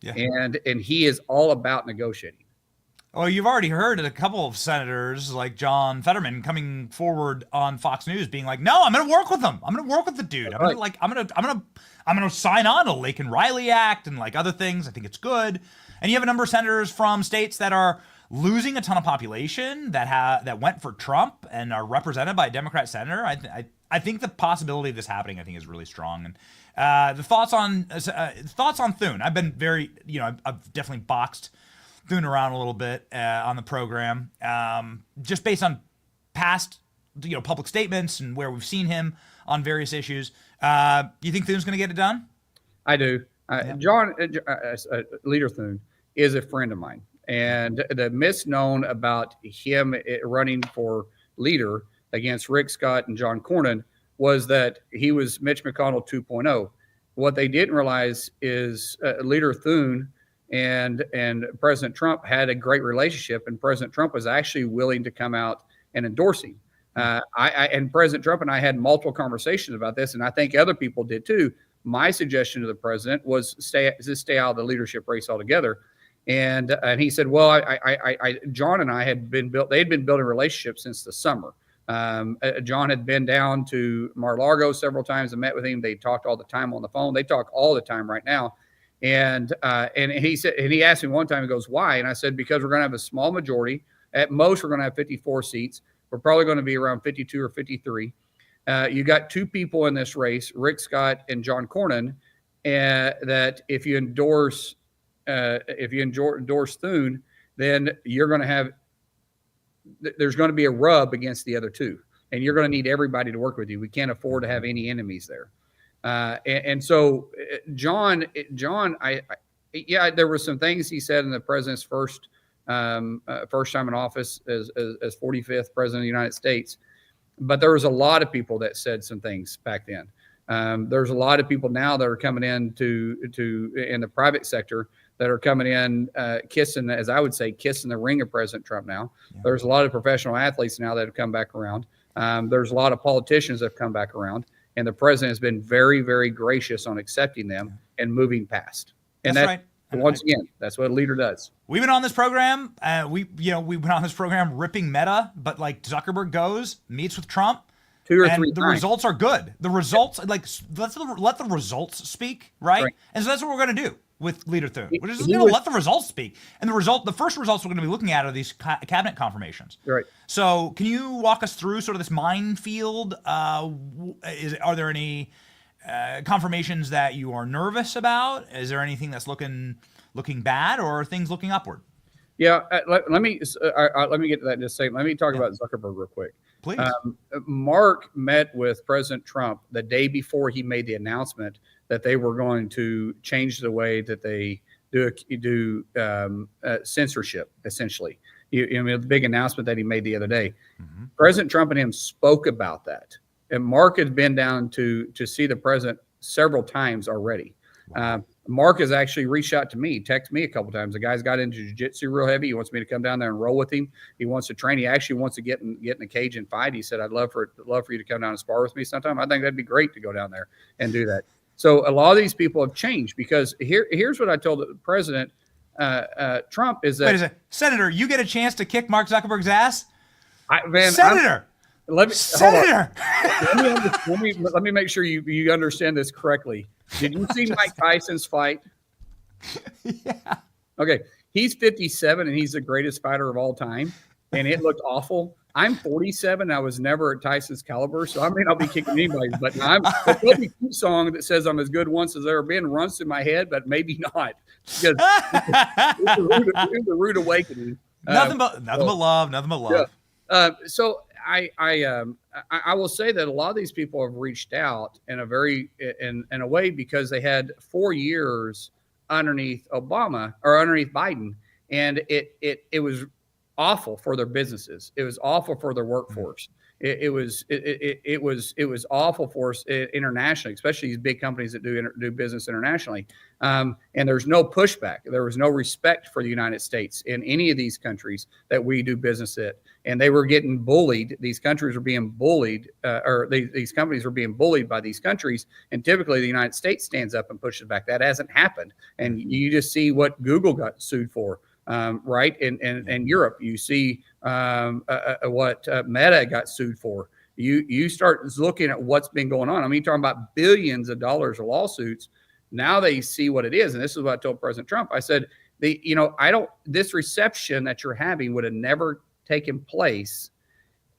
and he is all about negotiating. Well, you've already heard a couple of senators like John Fetterman coming forward on Fox News, being like, "No, I'm going to work with him. I'm going to work with the dude. I'm going to sign on to Lake and Riley Act and like other things. I think it's good." And you have a number of senators from states that are losing a ton of population that went for Trump and are represented by a Democrat senator. I think the possibility of this happening, I think, is really strong. And the thoughts on Thune. I've been I've definitely boxed Thune around a little bit on the program, just based on past public statements and where we've seen him on various issues. You think Thune's going to get it done? I do. John Leader Thune is a friend of mine, and the misnown about him running for leader against Rick Scott and John Cornyn was that he was Mitch McConnell 2.0. What they didn't realize is Leader Thune and President Trump had a great relationship, and President Trump was actually willing to come out and endorse him. And President Trump and I had multiple conversations about this, and I think other people did too. My suggestion to the president was stay out of the leadership race altogether. And he said, well, John and I they'd been building relationships since the summer. John had been down to Mar-a-Lago several times and met with him. They talked all the time on the phone. They talk all the time right now. And he said, and he asked me one time, he goes, why? And I said, because we're going to have a small majority. At most, we're going to have 54 seats. We're probably going to be around 52 or 53. You got two people in this race, Rick Scott and John Cornyn, that if you endorse Thune, then you're going to have, there's going to be a rub against the other two, and you're going to need everybody to work with you. We can't afford to have any enemies there. And so John, there were some things he said in the president's first time in office as 45th president of the United States. But there was a lot of people that said some things back then. There's a lot of people now that are coming in in the private sector that are coming in, kissing the ring of President Trump now. Yeah. There's a lot of professional athletes now that have come back around. There's a lot of politicians that have come back around, and the president has been very, very gracious on accepting them and moving past. And that's right. Once again, that's what a leader does. We've been on this program. We've been on this program ripping Meta, but like Zuckerberg goes, meets with Trump, 2 or 3 times. The results are good. The results, let the results speak, right? And so that's what we're going to do with Leader Thune. We're just going to let the results speak. And the first results we're going to be looking at are these cabinet confirmations. Right. So can you walk us through sort of this minefield? Are there any confirmations that you are nervous about? Is there anything that's looking bad, or are things looking upward? Yeah, let me get to that in just a second. Let me talk about Zuckerberg real quick. Please. Mark met with President Trump the day before he made the announcement that they were going to change the way that they do censorship, essentially. The big announcement that he made the other day. Mm-hmm. President Trump and him spoke about that. And Mark has been down to see the president several times already. Wow. Mark has actually reached out to me, texted me a couple times. The guy's got into jiu-jitsu real heavy. He wants me to come down there and roll with him. He wants to train. He actually wants to get in a cage and fight. He said, I'd love for you to come down and spar with me sometime. I think that'd be great to go down there and do that. So a lot of these people have changed, because here's what I told the president Trump is that— Wait a second. Senator, you get a chance to kick Mark Zuckerberg's ass? Senator! Senator! Let me make sure you understand this correctly. Did you see Mike Tyson's fight? Yeah. Okay. He's 57 and he's the greatest fighter of all time. And it looked awful. I'm 47. I was never at Tyson's caliber, so I may not be kicking anybody. But the Toby Keith song that says I'm as good once as ever been runs through my head, but maybe not. Because it's a rude awakening. Nothing but love. Nothing but love. Yeah. So I will say that a lot of these people have reached out in a way because they had 4 years underneath Obama or underneath Biden, and it was awful for their businesses. It was awful for their workforce. It was awful for us internationally, especially these big companies that do business internationally. And there's no pushback. There was no respect for the United States in any of these countries that we do business at. And they were getting bullied. These countries were being bullied, these companies were being bullied by these countries. And typically the United States stands up and pushes back. That hasn't happened. And you just see what Google got sued for. Right. And Europe, you see what Meta got sued for. You start looking at what's been going on. I mean, you're talking about billions of dollars of lawsuits. Now they see what it is. And this is what I told President Trump. I said, this reception that you're having would have never taken place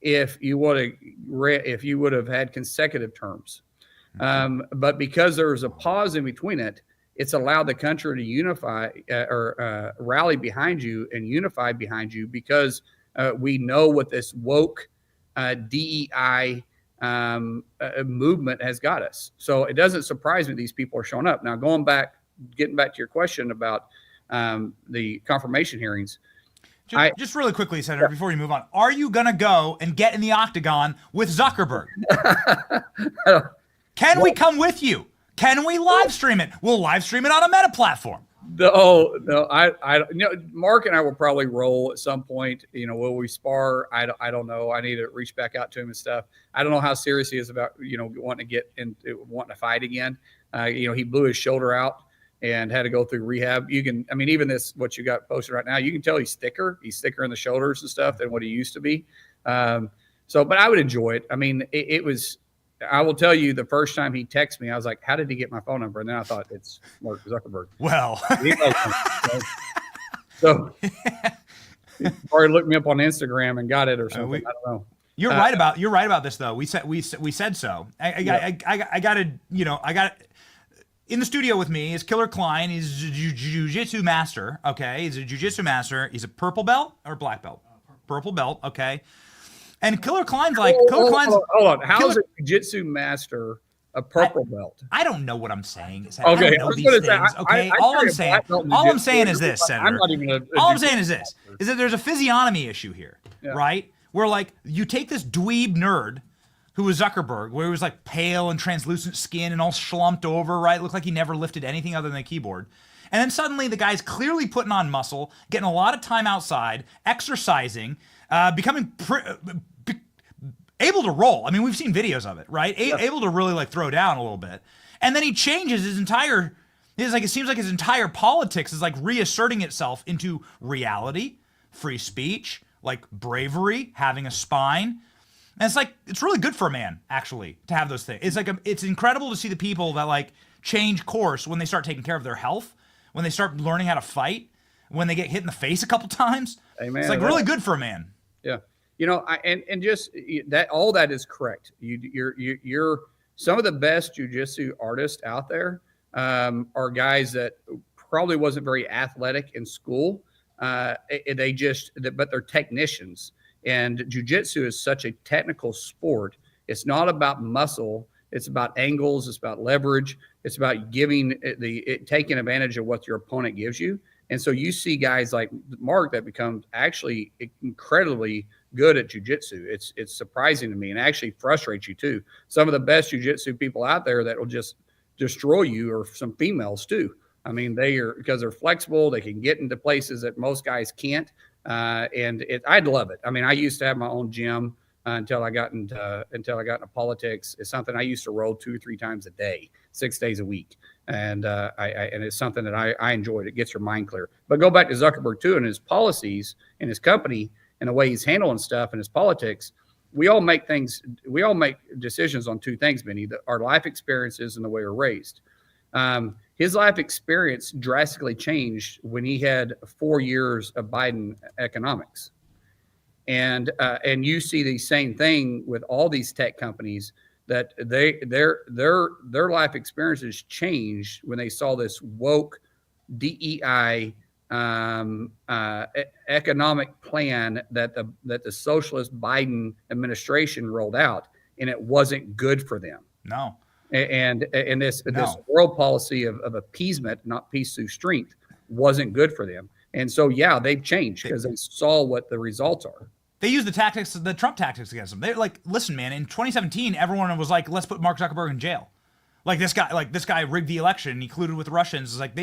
if you would have had consecutive terms. But because there was a pause in between it, it's allowed the country to unify or rally behind you and unify behind you, because we know what this woke DEI movement has got us. So it doesn't surprise me these people are showing up. Now, getting back to your question about the confirmation hearings. Just really quickly, Senator, before you move on, are you going to go and get in the octagon with Zuckerberg? Can we come with you? Can we live stream it? We'll live stream it on a Meta platform. No, Mark and I will probably roll at some point. Will we spar? I don't know. I need to reach back out to him and stuff. I don't know how serious he is about, wanting to fight again. He blew his shoulder out and had to go through rehab. Even what you got posted right now, you can tell he's thicker. He's thicker in the shoulders and stuff than what he used to be. But I would enjoy it. It was, I will tell you, the first time he texted me, I was like, how did he get my phone number? And then I thought, it's Mark Zuckerberg. Well, so he probably looked me up on Instagram and got it or something. I don't know. You're right about this though. We said so. I got in the studio with me is Killer Klein. He's a jiu-jitsu master. Okay, he's a jiu-jitsu master. He's a purple belt or black belt? Purple belt. Okay. And Killer Klein's like, hold on. How is a jiu-jitsu master a purple belt? I don't know what I'm saying. Okay, I don't know these things. Okay, all I'm saying is this, Senator. All I'm saying is this: is that there's a physiognomy issue here, right? Where like you take this dweeb nerd who was Zuckerberg, where he was like pale and translucent skin and all slumped over, right? Looked like he never lifted anything other than a keyboard. And then suddenly the guy's clearly putting on muscle, getting a lot of time outside, exercising, becoming able to roll. We've seen videos of it, right? Able to really like throw down a little bit. And then he changes it seems like his entire politics is like reasserting itself into reality, free speech, like bravery, having a spine. And it's really good for a man, actually, to have those things. It's incredible to see the people that like change course when they start taking care of their health, when they start learning how to fight, when they get hit in the face a couple times. Amen. It's like really good for a man. Yeah. And just that, all that is correct. You're some of the best jiu-jitsu artists out there are guys that probably wasn't very athletic in school. But they're technicians. And jiu-jitsu is such a technical sport. It's not about muscle. It's about angles. It's about leverage. It's about taking advantage of what your opponent gives you. And so you see guys like Mark that become actually incredibly good at jiu-jitsu. It's surprising to me and actually frustrates you too. Some of the best jiu-jitsu people out there that will just destroy you are some females too. Because they're flexible, they can get into places that most guys can't. I'd love it. I used to have my own gym until I got into politics. It's something I used to roll 2 or 3 times a day, 6 days a week. And it's something that I enjoyed. It gets your mind clear. But go back to Zuckerberg too, and his policies and his company and the way he's handling stuff and his politics. We all make decisions on 2 things, Benny: our life experiences and the way we're raised. His life experience drastically changed when he had 4 years of Biden economics. And you see the same thing with all these tech companies, that their life experiences changed when they saw this woke DEI economic plan that the socialist Biden administration rolled out, and it wasn't good for them. No. And this world policy of appeasement, not peace through strength, wasn't good for them. And so, they've changed because they saw what the results are. They used the Trump tactics against them. They're like, listen, man, in 2017, everyone was like, let's put Mark Zuckerberg in jail. This guy rigged the election. He colluded with the Russians. It's like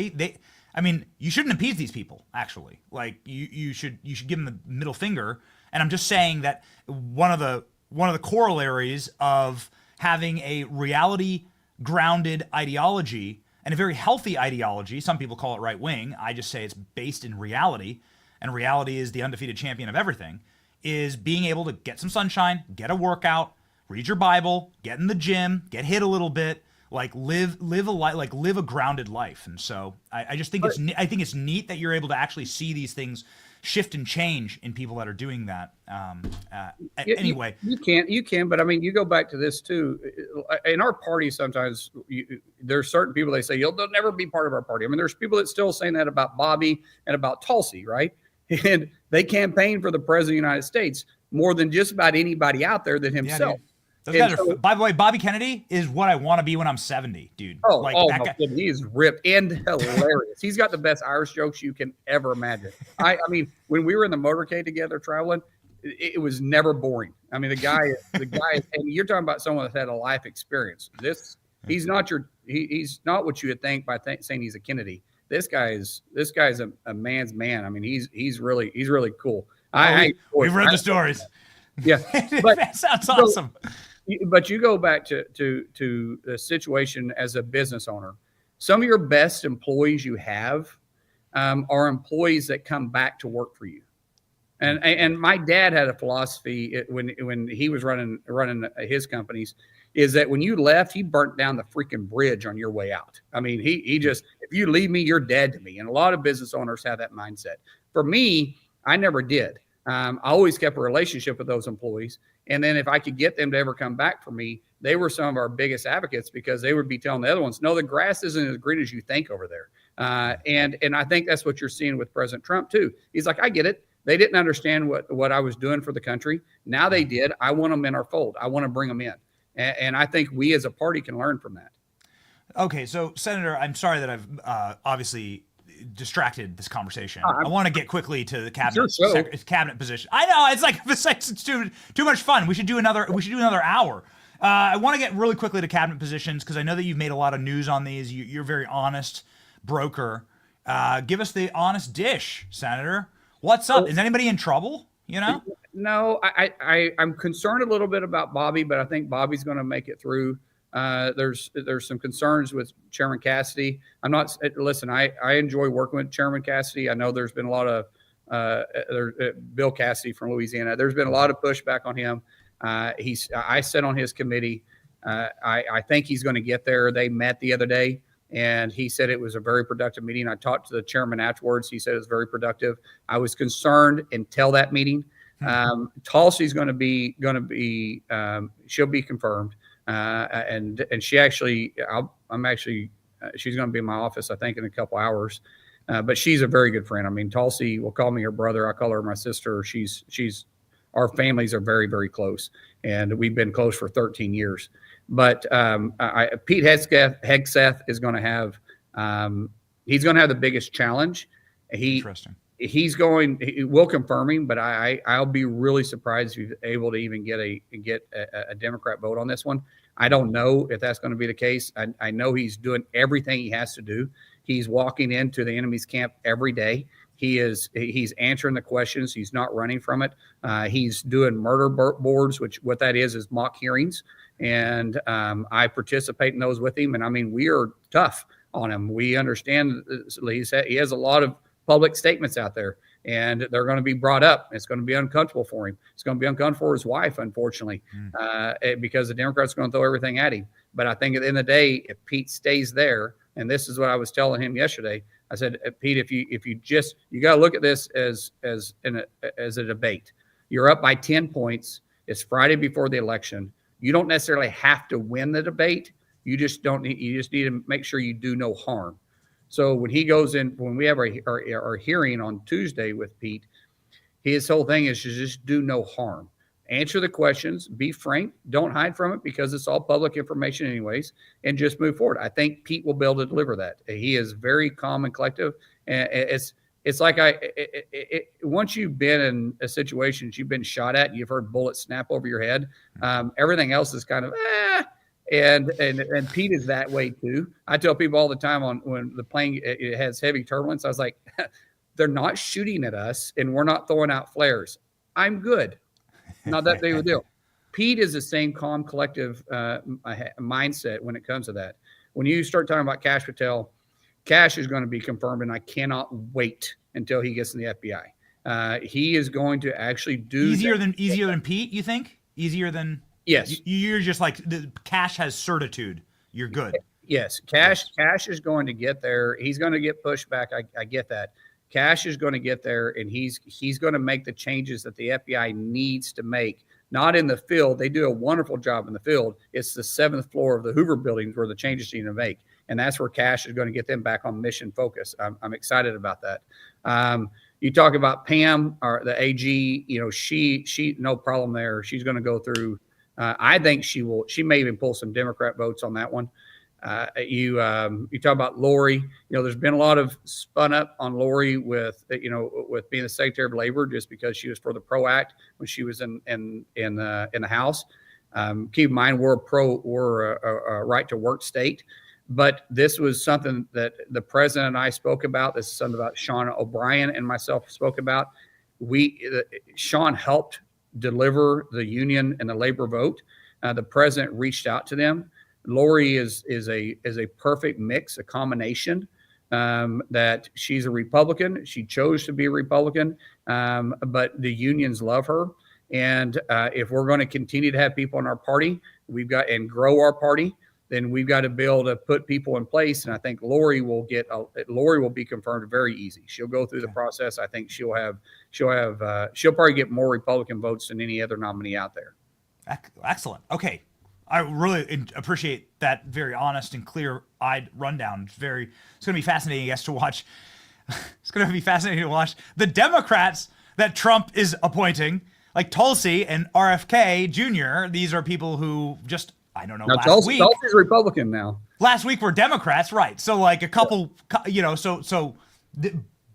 you shouldn't appease these people, actually. Like you should give them the middle finger. And I'm just saying that one of the corollaries of having a reality-grounded ideology, and a very healthy ideology, some people call it right-wing, I just say it's based in reality, and reality is the undefeated champion of everything, is being able to get some sunshine, get a workout, read your Bible, get in the gym, get hit a little bit, live a grounded life. And so I just think it's neat that you're able to actually see these things shift and change in people that are doing that. Anyway, you can, but you go back to this too. In our party, sometimes there's certain people, they say they'll never be part of our party. There's people that still saying that about Bobby and about Tulsi, right? And they campaign for the president of the United States more than just about anybody out there than himself. Those guys are, by the way, Bobby Kennedy is what I want to be when I'm 70, dude. Oh, that guy. he is ripped and hilarious. He's got the best Irish jokes you can ever imagine. I mean, when we were in the motorcade together traveling, it was never boring. I mean, the guy, and you're talking about someone that's had a life experience. He's not what you would think by saying he's a Kennedy. This guy's a man's man. I mean, he's really cool. We've read the stories. Yeah, but that sounds awesome. But you go back to the situation as a business owner. Some of your best employees you have are employees that come back to work for you. And my dad had a philosophy when he was running his companies, is that when you left, he burnt down the freaking bridge on your way out. I mean, he just, if you leave me, you're dead to me. And a lot of business owners have that mindset. For me, I never did. I always kept a relationship with those employees. And then if I could get them to ever come back for me, they were some of our biggest advocates, because they would be telling the other ones, no, the grass isn't as green as you think over there. And I think that's what you're seeing with President Trump too. He's like, I get it. They didn't understand what I was doing for the country. Now they did. I want them in our fold. I want to bring them in. And I think we as a party can learn from that. Okay. So Senator, I'm sorry that I've obviously distracted this conversation. I want to get quickly to the cabinet position. I know it's too much fun. We should do another hour. I want to get really quickly to cabinet positions, because I know that you've made a lot of news on these. You're a very honest broker. Give us the honest dish, Senator. What's up? Is anybody in trouble? No, I'm concerned a little bit about Bobby, but I think Bobby's going to make it through. There's some concerns with Chairman Cassidy. I enjoy working with Chairman Cassidy. I know there's been a lot of Bill Cassidy from Louisiana. There's been a lot of pushback on him. I sit on his committee. I think he's going to get there. They met the other day, and he said it was a very productive meeting. I talked to the chairman afterwards. He said it was very productive. I was concerned until that meeting. Tulsi's going to be she'll be confirmed. And she actually, she's going to be in my office, I think, in a couple hours. But she's a very good friend. I mean, Tulsi will call me her brother. I call her my sister. Our families are very, very close, and we've been close for 13 years. But Pete Hegseth is going to have, he's going to have the biggest challenge. Interesting. We'll confirm him, but I'll be really surprised if he's able to even get a Democrat vote on this one. I don't know if that's going to be the case. I know he's doing everything he has to do. He's walking into the enemy's camp every day. He's answering the questions. He's not running from it. He's doing murder boards, which what that is mock hearings. And I participate in those with him. And I mean, we are tough on him. We understand he has a lot of public statements out there, and they're going to be brought up. It's going to be uncomfortable for him. It's going to be uncomfortable for his wife, unfortunately, because the Democrats are going to throw everything at him. But I think at the end of the day, if Pete stays there, and this is what I was telling him yesterday, I said, Pete, if you got to look at this as a debate. You're up by 10 points. It's Friday before the election. You don't necessarily have to win the debate. You just need to make sure you do no harm. So when he goes in, when we have our hearing on Tuesday with Pete, his whole thing is to just do no harm. Answer the questions, be frank, don't hide from it, because it's all public information anyways, and just move forward. I think Pete will be able to deliver that. He is very calm and collective. And it's like once you've been in a situation, you've been shot at, you've heard bullets snap over your head. Everything else is kind of And Pete is that way too. I tell people all the time when the plane it has heavy turbulence, I was like, they're not shooting at us and we're not throwing out flares. I'm good. Not that big of a deal. Pete is the same calm, collective mindset when it comes to that. When you start talking about Kash Patel, Kash is going to be confirmed, and I cannot wait until he gets in the FBI. He is going to actually do easier than Pete. You think easier than? Yes. You're just like the Kash has certitude. You're good. Yes. Kash is going to get there. He's going to get pushed back. I get that. Kash is going to get there, and he's going to make the changes that the FBI needs to make. Not in the field. They do a wonderful job in the field. It's the 7th floor of the Hoover buildings where the changes need to make. And that's where Kash is going to get them back on mission focus. I'm excited about that. You talk about Pam, or the AG, she no problem there. She's going to go through I think she will. She may even pull some Democrat votes on that one. You talk about Lori. There's been a lot of spun up on Lori with with being the Secretary of Labor just because she was for the PRO Act when she was in the House. Keep in mind we're a right to work state, but this was something that the president and I spoke about. This is something about Sean O'Brien and myself spoke about. Sean helped deliver the union and the labor vote. The president reached out to them. Lori is a perfect mix, a combination. That she's a Republican. She chose to be a Republican, but the unions love her. And if we're going to continue to have people in our party, and grow our party, then we've got to be able to put people in place. And I think Lori will be confirmed very easy. She'll go through the process. I think she'll probably get more Republican votes than any other nominee out there. Excellent. Okay. I really appreciate that very honest and clear-eyed rundown. It's going to be fascinating, I guess, to watch. It's going to be fascinating to watch the Democrats that Trump is appointing, like Tulsi and RFK Jr. These are people who just, I don't know, now, Tulsi's Republican now. Last week were Democrats, right? So like a couple,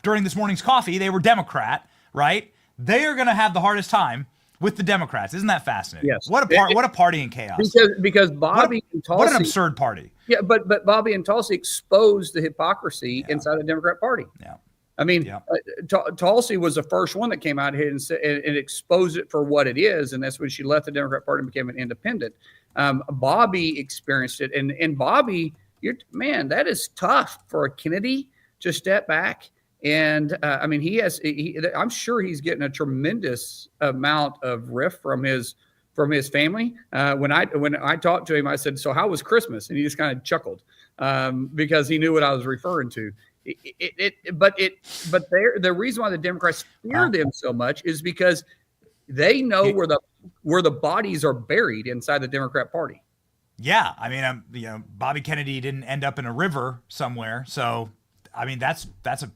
during this morning's coffee, they were Democrat, right? They are going to have the hardest time with the Democrats. Isn't that fascinating? Yes. What a party in chaos. Because Bobby and Tulsi. What an absurd party. Yeah, but Bobby and Tulsi exposed the hypocrisy inside the Democrat Party. Yeah. I mean, Tulsi was the first one that came out here and exposed it for what it is, and that's when she left the Democrat Party and became an independent. Bobby experienced it, and Bobby, that is tough for a Kennedy to step back. And I mean, I'm sure he's getting a tremendous amount of riff from his family. When I talked to him, I said, "So how was Christmas?" And he just kind of chuckled because he knew what I was referring to. But the reason why the Democrats fear them so much is because they know where the bodies are buried inside the Democrat Party. Yeah, I mean, Bobby Kennedy didn't end up in a river somewhere, so I mean that's a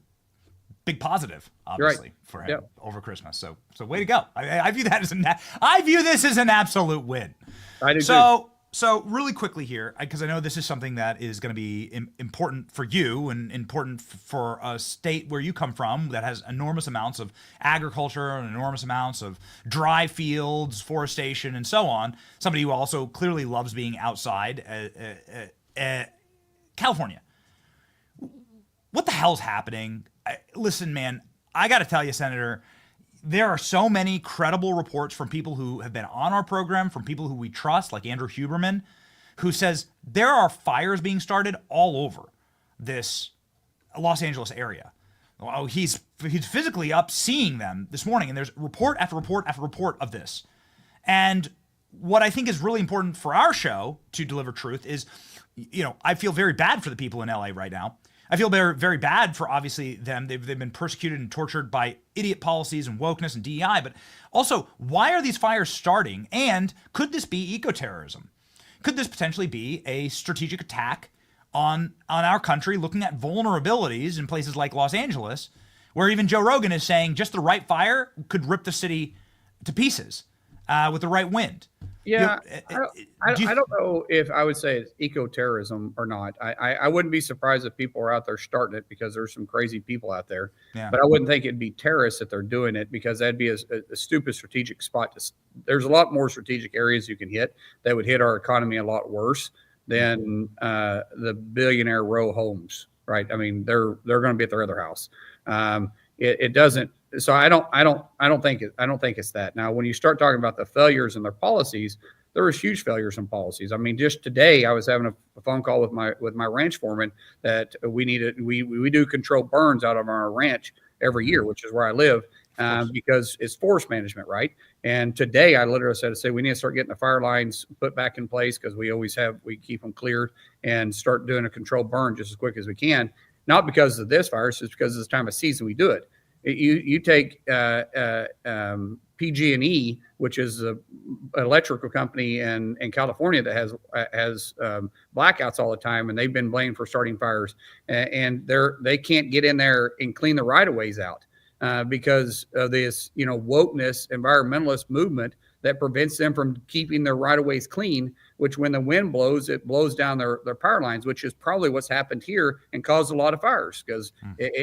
big positive, obviously, for him over Christmas. So way to go. I view that I view this as an absolute win. I do too. So really quickly here, because I know this is something that is going to be important for you and important for a state where you come from that has enormous amounts of agriculture and enormous amounts of dry fields, forestation, and so on. Somebody who also clearly loves being outside, California. What the hell's happening? Listen, man, I got to tell you, Senator, there are so many credible reports from people who have been on our program, from people who we trust, like Andrew Huberman, who says there are fires being started all over this Los Angeles area. Oh, he's physically up seeing them this morning, and there's report after report after report of this. And what I think is really important for our show to deliver truth is, I feel very bad for the people in LA right now. I feel very, very bad for, obviously, them. They've been persecuted and tortured by idiot policies and wokeness and DEI. But also, why are these fires starting? And could this be ecoterrorism? Could this potentially be a strategic attack on our country, looking at vulnerabilities in places like Los Angeles, where even Joe Rogan is saying just the right fire could rip the city to pieces with the right wind? Yeah, I don't know if I would say it's eco-terrorism or not. I wouldn't be surprised if people are out there starting it because there's some crazy people out there. Yeah. But I wouldn't think it'd be terrorists if they're doing it because that'd be a stupid strategic spot. There's a lot more strategic areas you can hit that would hit our economy a lot worse than the billionaire row homes, right? I mean, they're going to be at their other house. It doesn't. So I don't think it's that. Now, when you start talking about the failures in their policies, there was huge failures in policies. I mean, just today I was having a phone call with my ranch foreman that we do controlled burns out of our ranch every year, which is where I live, because it's forest management, right? And today I literally said, we need to start getting the fire lines put back in place because we keep them cleared and start doing a controlled burn just as quick as we can. Not because of this virus, it's because of this time of season we do it. You take PG&E, which is an electrical company in California that has blackouts all the time, and they've been blamed for starting fires, and they can't get in there and clean the right of ways out because of this wokeness environmentalist movement that prevents them from keeping their right-of-ways clean, which when the wind blows, it blows down their power lines, which is probably what's happened here and caused a lot of fires.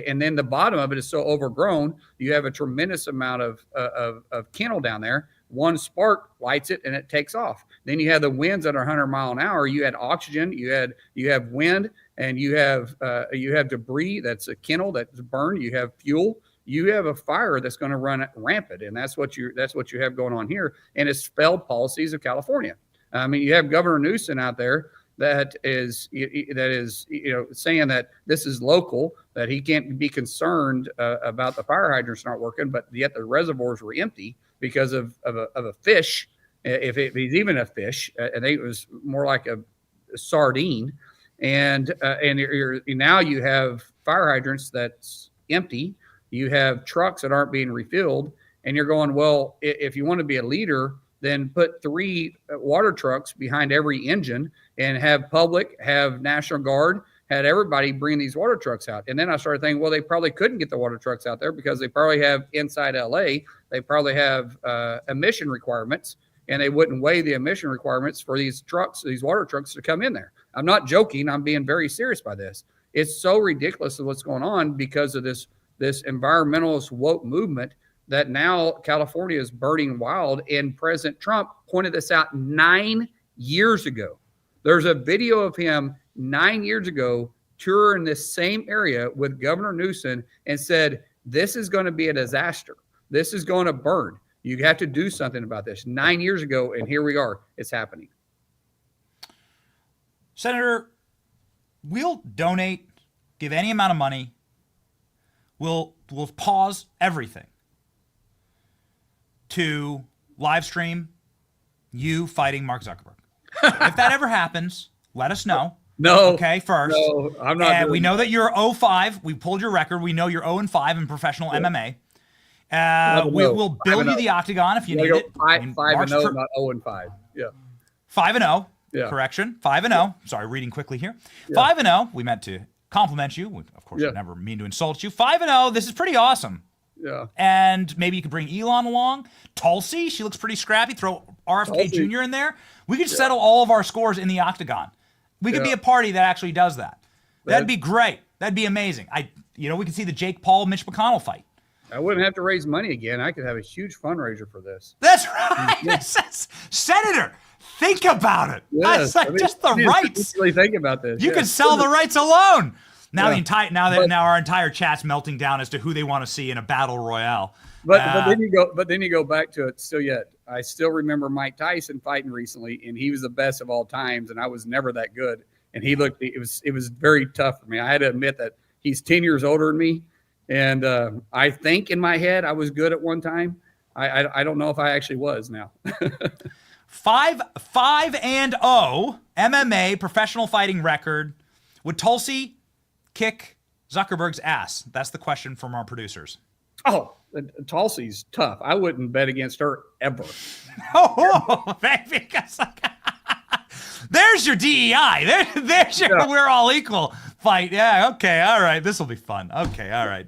And then the bottom of it is so overgrown, you have a tremendous amount of kennel down there. One spark lights it and it takes off. Then you have the winds that are 100 mile an hour. You had oxygen, you have wind, and you have debris that's a kennel that's burned. You have fuel. You have a fire that's going to run rampant, and that's what you have going on here. And it's failed policies of California. I mean, you have Governor Newsom out there that is saying that this is local, that he can't be concerned about the fire hydrants not working, but yet the reservoirs were empty because of a fish, if he's even a fish. I think it was more like a sardine, and now you have fire hydrants that's empty. You have trucks that aren't being refilled, and you're going, well, if you want to be a leader, then put 3 water trucks behind every engine and have National Guard, had everybody bring these water trucks out. And then I started thinking, well, they probably couldn't get the water trucks out there because they probably have inside LA, they probably have emission requirements, and they wouldn't weigh the emission requirements for these water trucks to come in there. I'm not joking. I'm being very serious by this. It's so ridiculous of what's going on because of this environmentalist woke movement that now California is burning wild, and President Trump pointed this out 9 years ago. There's a video of him 9 years ago touring this same area with Governor Newsom and said, this is going to be a disaster. This is going to burn. You have to do something about this 9 years ago, and here we are. It's happening. Senator, we'll donate, give any amount of money. We'll pause everything to live stream you fighting Mark Zuckerberg. If that ever happens, let us know. No. Okay, first. No, I'm not. And we know that you're 0-5. We pulled your record. We know you're 0-5 in professional MMA. We'll build you the octagon if you need it. 5-0, not 0-5. Yeah. 5-0. Yeah. Correction. 5-0. Sorry, reading quickly here. 5-0. We meant to compliment you. Of course, we never mean to insult you. 5-0. This is pretty awesome. Yeah. And maybe you could bring Elon along. Tulsi, she looks pretty scrappy. Throw RFK Jr. in there. We could settle all of our scores in the octagon. We could be a party that actually does that. That'd be great. That'd be amazing. We could see the Jake Paul, Mitch McConnell fight. I wouldn't have to raise money again. I could have a huge fundraiser for this. That's right. Senator, think about it. Yes. Just the rights. Really think about this. You could sell the rights alone. Now our entire chat's melting down as to who they want to see in a battle royale. But then you go back to it. Still yet, I still remember Mike Tyson fighting recently, and he was the best of all times, and I was never that good. And he looked. It was very tough for me. I had to admit that he's 10 years older than me, and I think in my head I was good at one time. I don't know if I actually was now. 5-0 MMA professional fighting record. Would Tulsi kick Zuckerberg's ass? That's the question from our producers. Oh, Tulsi's tough. I wouldn't bet against her ever. Oh, baby. There's your DEI. There's your we're all equal fight. Yeah, okay, all right. This will be fun. Okay, all right.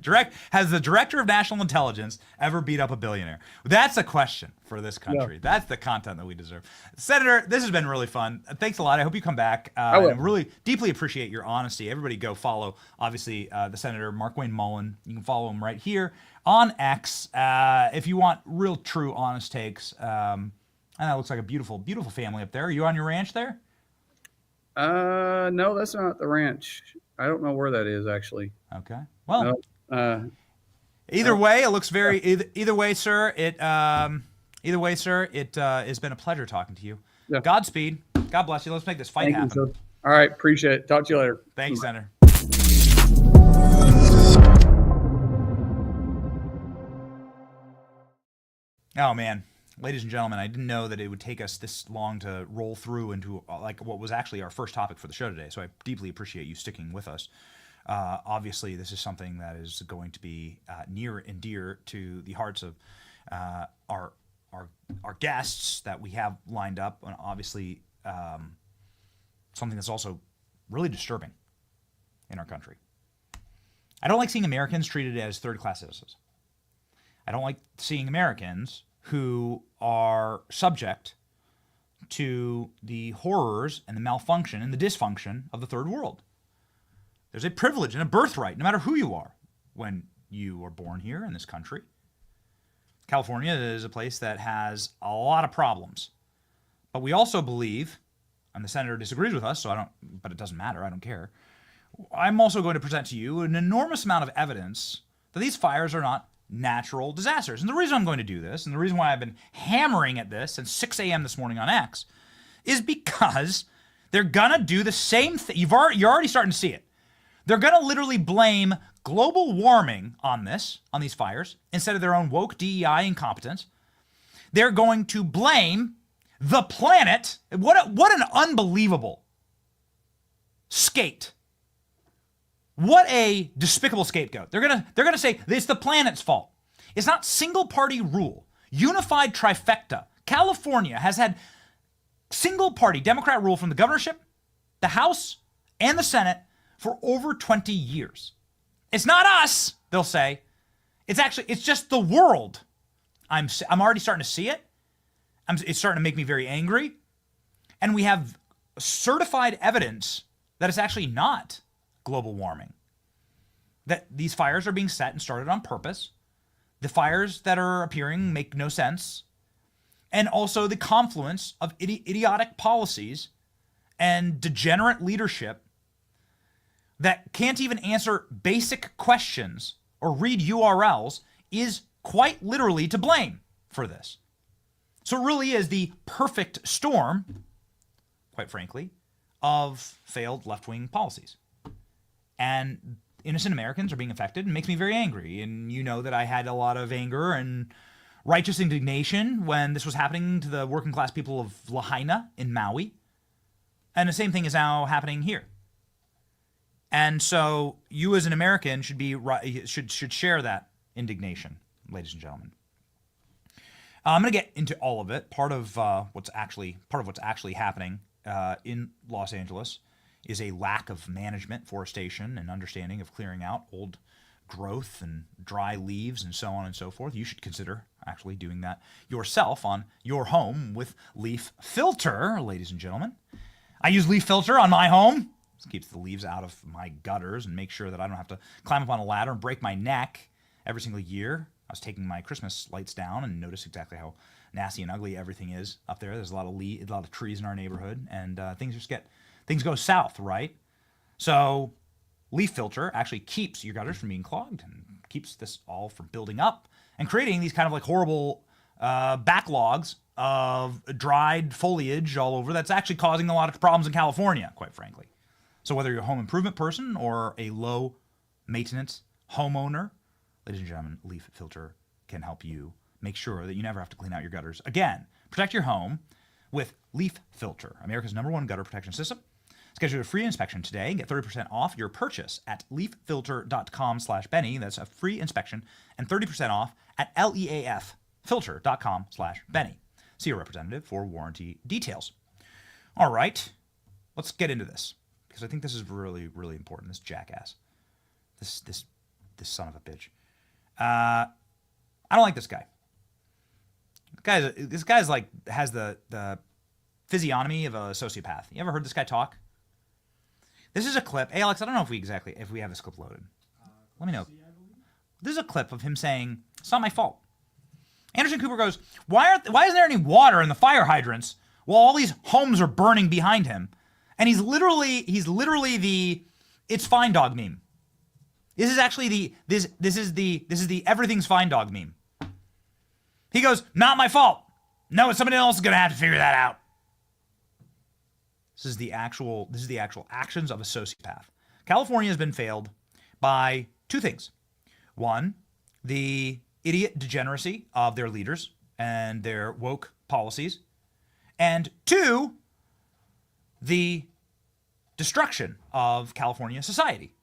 Has the director of national intelligence ever beat up a billionaire? That's a question for this country. Yeah. That's the content that we deserve. Senator, this has been really fun. Thanks a lot. I hope you come back. I really deeply appreciate your honesty. Everybody go follow, obviously, the Senator Mark Wayne Mullen. You can follow him right here on X if you want real, true, honest takes. And that looks like a beautiful, beautiful family up there. Are you on your ranch there? No, that's not the ranch. I don't know where that is actually. Okay. Well, either way, it looks very. Either way, sir. It has been a pleasure talking to you. Yeah. Godspeed. God bless you. Let's make this fight happen. You, all right. Appreciate it. Talk to you later. Thanks, Senator. Oh man. Ladies and gentlemen, I didn't know that it would take us this long to roll through into like what was actually our first topic for the show today. So I deeply appreciate you sticking with us. Obviously, this is something that is going to be near and dear to the hearts of our guests that we have lined up, and obviously something that's also really disturbing in our country. I don't like seeing Americans treated as third-class citizens. I don't like seeing Americans who are subject to the horrors and the malfunction and the dysfunction of the third world. There's a privilege and a birthright, no matter who you are, when you are born here in this country. California is a place that has a lot of problems. But we also believe, and the senator disagrees with us, but it doesn't matter, I don't care. I'm also going to present to you an enormous amount of evidence that these fires are not natural disasters. And the reason I'm going to do this, and the reason why I've been hammering at this since 6 a.m. this morning on X, is because they're going to do the same thing. You're already starting to see it. They're going to literally blame global warming on these fires, instead of their own woke DEI incompetence. They're going to blame the planet. What an unbelievable skate. What a despicable scapegoat. They're gonna say it's the planet's fault. It's not single party rule. Unified trifecta. California has had single party Democrat rule from the governorship, the House, and the Senate for over 20 years. It's not us, they'll say. It's just the world. I'm already starting to see it. It's starting to make me very angry. And we have certified evidence that it's actually not global warming. That these fires are being set and started on purpose. The fires that are appearing make no sense. And also the confluence of idiotic policies and degenerate leadership that can't even answer basic questions or read URLs is quite literally to blame for this. So it really is the perfect storm, quite frankly, of failed left-wing policies. And innocent Americans are being affected and makes me very angry. And you know that I had a lot of anger and righteous indignation when this was happening to the working class people of Lahaina in Maui. And the same thing is now happening here. And so you as an American should share that indignation, ladies and gentlemen. I'm going to get into all of it. Part of what's actually happening in Los Angeles is a lack of management, forestation, and understanding of clearing out old growth and dry leaves and so on and so forth. You should consider actually doing that yourself on your home with Leaf Filter, ladies and gentlemen. I use Leaf Filter on my home. This keeps the leaves out of my gutters and make sure that I don't have to climb up on a ladder and break my neck every single year. I was taking my Christmas lights down and noticed exactly how nasty and ugly everything is up there. There's a lot of trees in our neighborhood, and things go south, right? So Leaf Filter actually keeps your gutters from being clogged and keeps this all from building up and creating these kind of like horrible backlogs of dried foliage all over that's actually causing a lot of problems in California, quite frankly. So whether you're a home improvement person or a low maintenance homeowner, ladies and gentlemen, Leaf Filter can help you make sure that you never have to clean out your gutters again. Protect your home with Leaf Filter, America's #1 gutter protection system. Schedule a free inspection today and get 30% off your purchase at leaffilter.com/Benny. That's a free inspection and 30% off at leaffilter.com/Benny. See your representative for warranty details. All right, let's get into this because I think this is really, really important. This jackass, this son of a bitch. I don't like this guy. This guy's like has the physiognomy of a sociopath. You ever heard this guy talk? This is a clip. Hey, Alex, I don't know if we have this clip loaded. Let me know. This is a clip of him saying, "It's not my fault." Anderson Cooper goes, "Why isn't there any water in the fire hydrants while all these homes are burning behind him?" And he's literally the "it's fine dog" meme. This is actually this is the everything's fine dog meme. He goes, "Not my fault. No, somebody else is gonna have to figure that out." This is the actual actions of a sociopath. California has been failed by two things. One, the idiot degeneracy of their leaders and their woke policies. And two, the destruction of California society,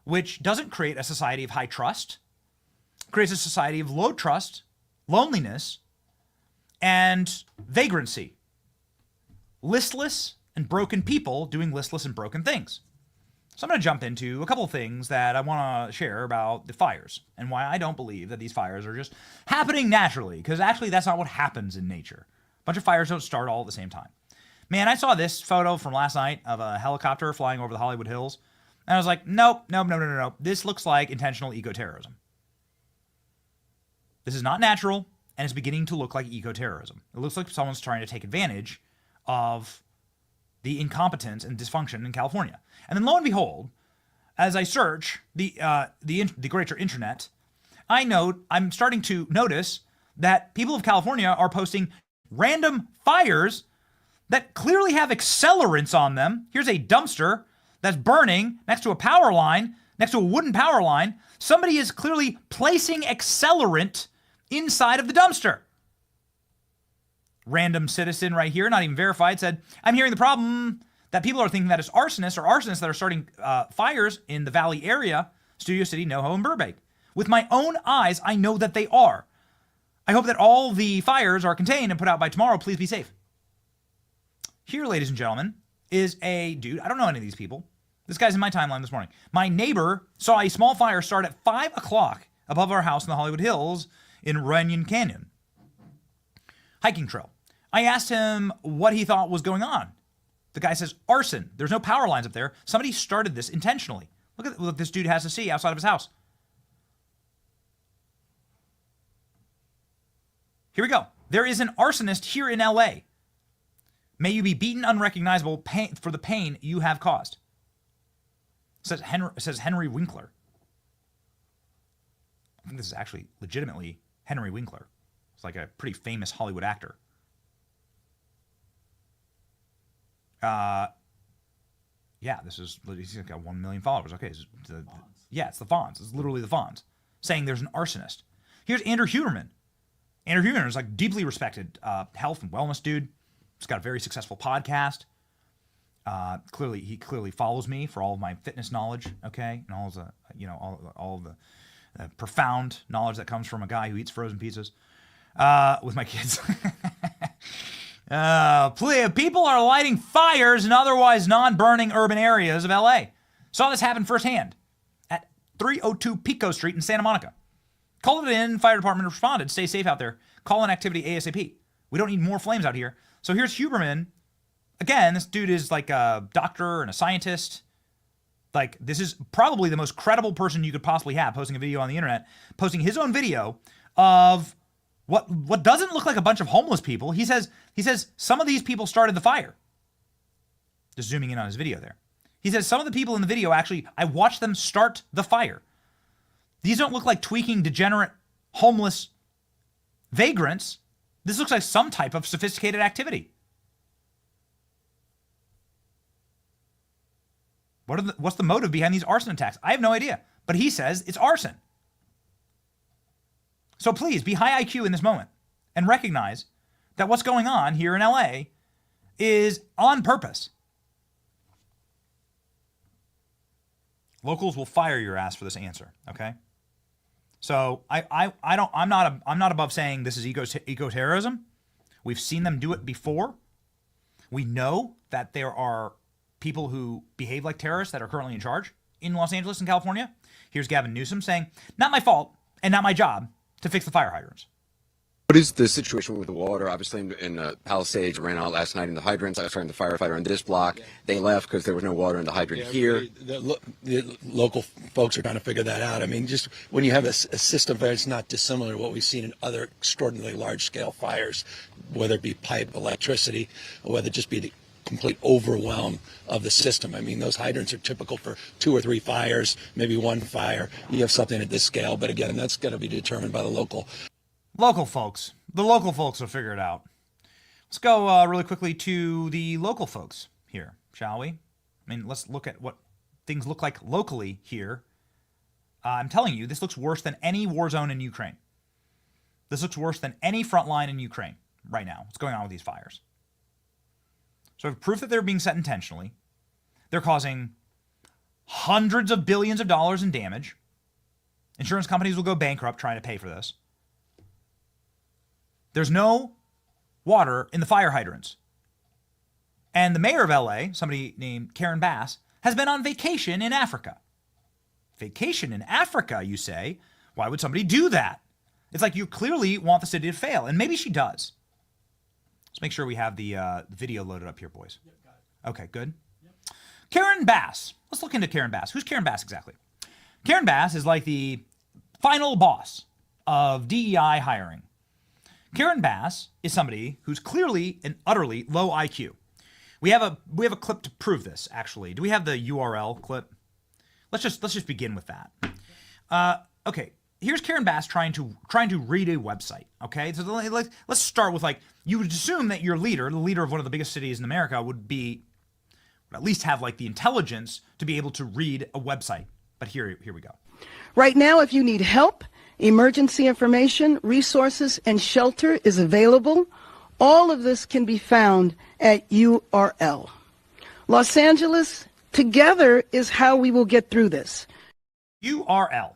which doesn't create a society of high trust, creates a society of low trust, loneliness, and vagrancy. Listless and broken people doing listless and broken things. So I'm going to jump into a couple of things that I want to share about the fires and why I don't believe that these fires are just happening naturally, because actually that's not what happens in nature. A bunch of fires don't start all at the same time. Man, I saw this photo from last night of a helicopter flying over the Hollywood Hills, and I was like, nope. This looks like intentional eco-terrorism. This is not natural, and it's beginning to look like eco-terrorism. It looks like someone's trying to take advantage of the incompetence and dysfunction in California. And then lo and behold, as I search the greater internet, I'm starting to notice that people of California are posting random fires that clearly have accelerants on them. Here's a dumpster that's burning next to a power line, next to a wooden power line. Somebody is clearly placing accelerant inside of the dumpster. Random citizen right here, not even verified, said, I'm hearing the problem that people are thinking that it's arsonists that are starting fires in the Valley area, Studio City, NoHo, and Burbank. With my own eyes, I know that they are. I hope that all the fires are contained and put out by tomorrow. Please be safe. Here, ladies and gentlemen, is a dude. I don't know any of these people. This guy's in my timeline this morning. My neighbor saw a small fire start at 5 o'clock above our house in the Hollywood Hills in Runyon Canyon hiking trail. I asked him what he thought was going on. The guy says, arson. There's no power lines up there. Somebody started this intentionally. Look at what this dude has to see outside of his house. Here we go. There is an arsonist here in LA. May you be beaten unrecognizable for the pain you have caused. Says Henry Winkler. I think this is actually legitimately Henry Winkler. It's like a pretty famous Hollywood actor. Yeah, he's got 1 million followers. Okay, it's the Fonz. It's literally the Fonz saying there's an arsonist. Here's Andrew Huberman. Andrew Huberman is like deeply respected health and wellness dude. He's got a very successful podcast. He clearly follows me for all of my fitness knowledge. Okay, and all of the profound knowledge that comes from a guy who eats frozen pizzas with my kids. People are lighting fires in otherwise non-burning urban areas of LA. Saw this happen firsthand at 302 Pico Street in Santa Monica. Called it in, fire department responded. Stay safe out there. Call in activity ASAP. We don't need more flames out here. So here's Huberman. Again, this dude is like a doctor and a scientist. Like, this is probably the most credible person you could possibly have posting a video on the internet, posting his own video of what doesn't look like a bunch of homeless people. He says some of these people started the fire. Just zooming in on his video there. He says some of the people in the video, actually, I watched them start the fire. These don't look like tweaking, degenerate, homeless vagrants. This looks like some type of sophisticated activity. What's the motive behind these arson attacks? I have no idea. But he says it's arson. So please be high IQ in this moment and recognize that what's going on here in LA is on purpose. Locals will fire your ass for this answer, okay? So I'm not above saying this is eco-terrorism. We've seen them do it before. We know that there are people who behave like terrorists that are currently in charge in Los Angeles and California. Here's Gavin Newsom saying, not my fault and not my job to fix the fire hydrants. What is the situation with the water? Obviously, in Palisades, ran out last night in the hydrants. I was trying the firefighter on this block. They left because there was no water in the hydrant here. The local folks are trying to figure that out. I mean, just when you have a system that's not dissimilar to what we've seen in other extraordinarily large-scale fires, whether it be pipe, electricity, or whether it just be the complete overwhelm of the system. I mean, those hydrants are typical for 2 or 3 fires, maybe 1 fire. You have something at this scale, but again, that's going to be determined by the local folks. The local folks will figure it out. Let's go really quickly to the local folks here, shall we? I mean, let's look at what things look like locally here. I'm telling you, this looks worse than any war zone in Ukraine. This looks worse than any front line in Ukraine right now. What's going on with these fires? So I have proof that they're being set intentionally. They're causing hundreds of billions of dollars in damage. Insurance companies will go bankrupt trying to pay for this. There's no water in the fire hydrants. And the mayor of LA, somebody named Karen Bass, has been on vacation in Africa. Vacation in Africa, you say? Why would somebody do that? It's like you clearly want the city to fail, and maybe she does. Let's make sure we have the video loaded up here, boys. Yep, got it. Okay, good. Yep. Karen Bass. Let's look into Karen Bass. Who's Karen Bass exactly? Karen Bass is like the final boss of DEI hiring. Karen Bass is somebody who's clearly and utterly low IQ. We have a clip to prove this, actually. Do we have the URL clip? Let's just begin with that. Okay, here's Karen Bass trying to read a website. Okay, so let's start with, like, you would assume that your leader, the leader of one of the biggest cities in America, would at least have like the intelligence to be able to read a website. But here we go. Right now, if you need help, emergency information, resources, and shelter is available. All of this can be found at URL. Los Angeles, together is how we will get through this. URL.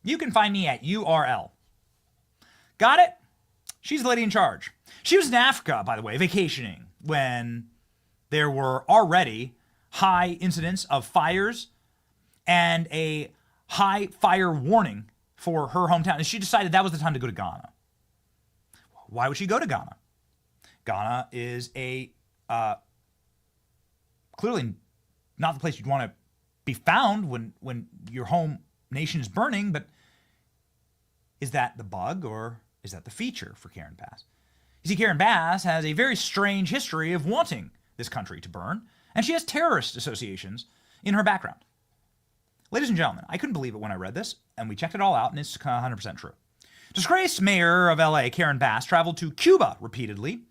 You can find me at URL. Got it? She's the lady in charge. She was in Africa, by the way, vacationing, when there were already high incidents of fires and a high fire warning for her hometown. And she decided that was the time to go to Ghana. Why would she go to Ghana? Ghana is clearly not the place you'd want to be found when your home nation is burning, but is that the bug or is that the feature for Karen Bass? You see, Karen Bass has a very strange history of wanting this country to burn, and she has terrorist associations in her background. Ladies and gentlemen, I couldn't believe it when I read this, and we checked it all out, and it's 100% true. Disgraced mayor of LA, Karen Bass, traveled to Cuba repeatedly,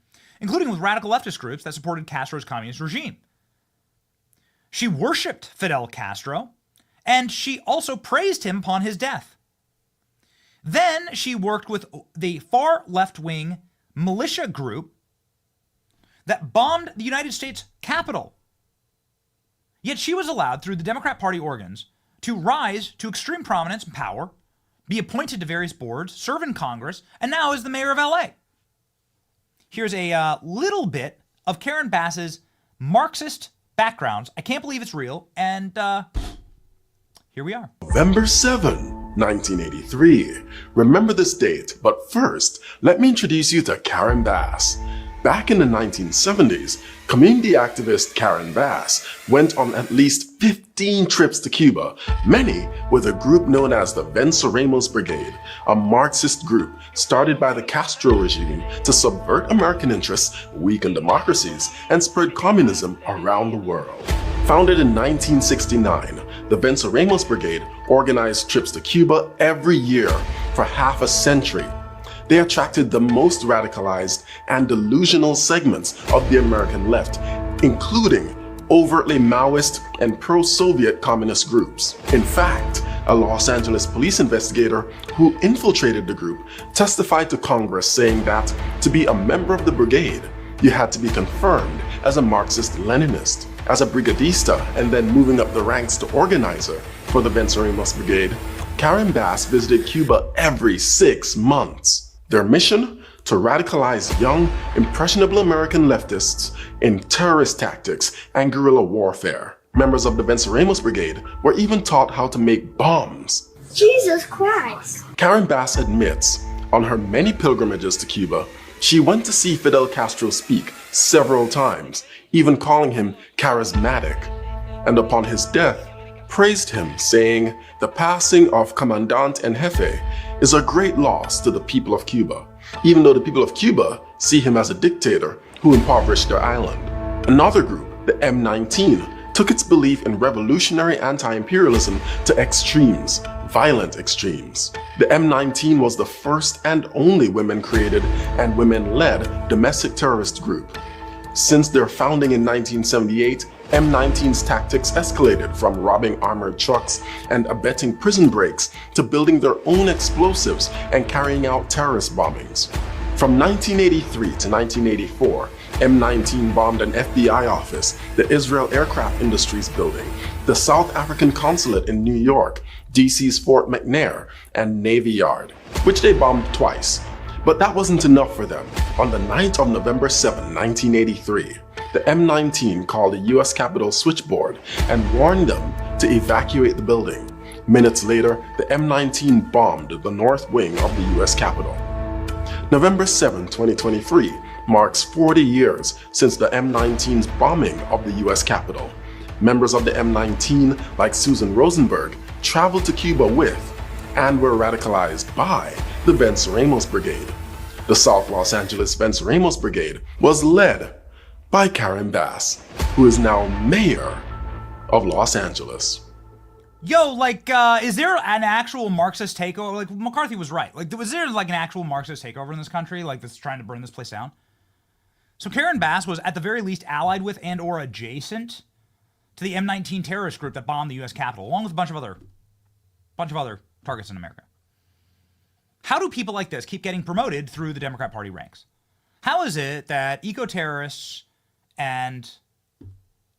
including with radical leftist groups that supported Castro's communist regime. She worshipped Fidel Castro, and she also praised him upon his death. Then she worked with the far left-wing militia group that bombed the United States Capitol. Yet she was allowed, through the Democrat Party organs, to rise to extreme prominence and power, be appointed to various boards, serve in Congress, and now is the mayor of LA. Here's a little bit of Karen Bass's Marxist backgrounds. I can't believe it's real, and here we are. November 7, 1983. Remember this date, but first, let me introduce you to Karen Bass. Back in the 1970s, community activist Karen Bass went on at least 15 trips to Cuba, many with a group known as the Venceremos Brigade, a Marxist group started by the Castro regime to subvert American interests, weaken democracies, and spread communism around the world. Founded in 1969, the Venceremos Brigade organized trips to Cuba every year for half a century. They attracted the most radicalized and delusional segments of the American left, including overtly Maoist and pro-Soviet communist groups. In fact, a Los Angeles police investigator who infiltrated the group testified to Congress saying that to be a member of the brigade, you had to be confirmed as a Marxist-Leninist, as a brigadista, and then moving up the ranks to organizer for the Venceremos Brigade. Karen Bass visited Cuba every 6 months. Their mission? To radicalize young, impressionable American leftists in terrorist tactics and guerrilla warfare. Members of the Venceremos Brigade were even taught how to make bombs. Jesus Christ! Karen Bass admits, on her many pilgrimages to Cuba, she went to see Fidel Castro speak several times, even calling him charismatic, and upon his death, praised him, saying, "The passing of Commandant en Jefe is a great loss to the people of Cuba, even though the people of Cuba see him as a dictator who impoverished their island." Another group, the M19, took its belief in revolutionary anti-imperialism to extremes, violent extremes. The M19 was the first and only women-created and women-led domestic terrorist group. Since their founding in 1978, M19's tactics escalated from robbing armored trucks and abetting prison breaks to building their own explosives and carrying out terrorist bombings. From 1983 to 1984, M19 bombed an FBI office, the Israel Aircraft Industries building, the South African consulate in New York, DC's Fort McNair, and Navy Yard, which they bombed twice. But that wasn't enough for them. On the night of November 7, 1983, the M19 called the US Capitol switchboard and warned them to evacuate the building. Minutes later, the M19 bombed the north wing of the US Capitol. November 7, 2023 marks 40 years since the M19's bombing of the US Capitol. Members of the M19, like Susan Rosenberg, traveled to Cuba with and were radicalized by the Venceremos Brigade. The South Los Angeles Venceremos Brigade was led by Karen Bass, who is now mayor of Los Angeles. Yo, like, is there an actual Marxist takeover? Like, McCarthy was right. Like, was there, like, an actual Marxist takeover in this country, like, that's trying to burn this place down? So Karen Bass was, at the very least, allied with and or adjacent to the M19 terrorist group that bombed the U.S. Capitol, along with a bunch of other targets in America. How do people like this keep getting promoted through the Democrat Party ranks? How is it that eco-terrorists and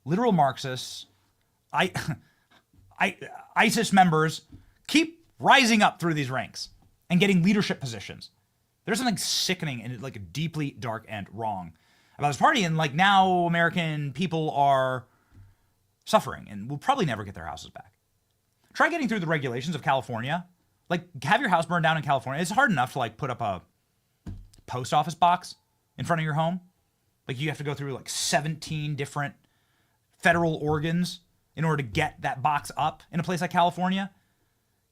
literal Marxists, ISIS members keep rising up through these ranks and getting leadership positions? There's something sickening and like deeply dark and wrong about this party. And like now American people are suffering and will probably never get their houses back. Try getting through the regulations of California. Like have your house burned down in California. It's hard enough to like put up a post office box in front of your home. Like you have to go through like 17 different federal organs in order to get that box up in a place like California.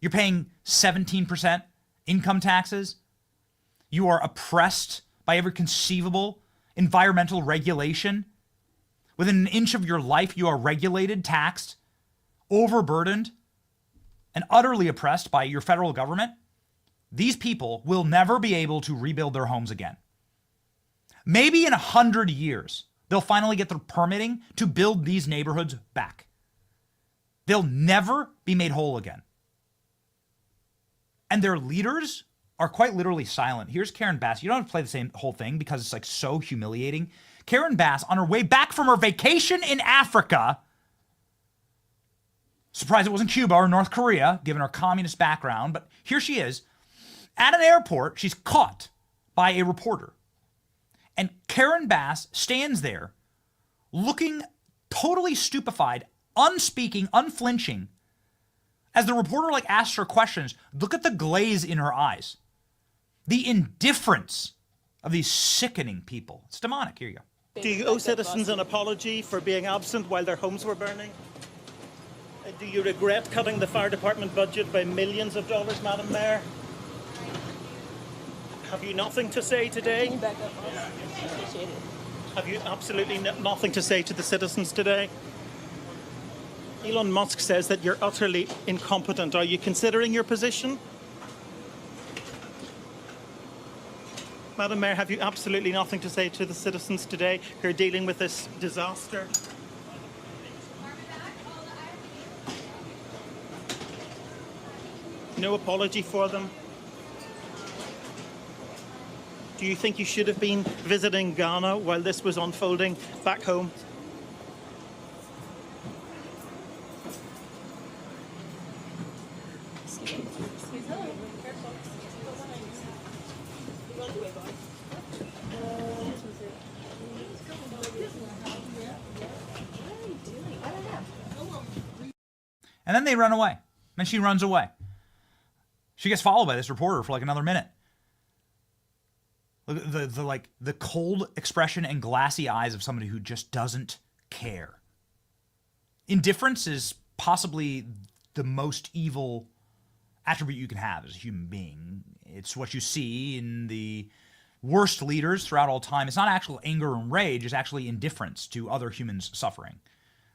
You're paying 17% income taxes. You are oppressed by every conceivable environmental regulation. Within an inch of your life, you are regulated, taxed, overburdened, and utterly oppressed by your federal government. These people will never be able to rebuild their homes again. Maybe in 100 years, they'll finally get the permitting to build these neighborhoods back. They'll never be made whole again. And their leaders are quite literally silent. Here's Karen Bass. You don't have to play the same whole thing because it's like so humiliating. Karen Bass, on her way back from her vacation in Africa, surprised it wasn't Cuba or North Korea, given her communist background, but here she is. At an airport, she's caught by a reporter. And Karen Bass stands there looking totally stupefied, unspeaking, unflinching. As the reporter like asks her questions, look at the glaze in her eyes. The indifference of these sickening people. It's demonic. Here you go. Do you owe citizens an apology for being absent while their homes were burning? Do you regret cutting the fire department budget by millions of dollars, Madam Mayor? Have you nothing to say today? Can you back up? Appreciate it. Have you absolutely nothing to say to the citizens today? Elon Musk says that you're utterly incompetent. Are you considering your position? Madam Mayor, have you absolutely nothing to say to the citizens today who are dealing with this disaster? No apology for them? Do you think you should have been visiting Ghana while this was unfolding back home? And then they run away. And she runs away. She gets followed by this reporter for like another minute. The cold expression and glassy eyes of somebody who just doesn't care. Indifference is possibly the most evil attribute you can have as a human being. It's what you see in the worst leaders throughout all time. It's not actual anger and rage, it's actually indifference to other humans suffering.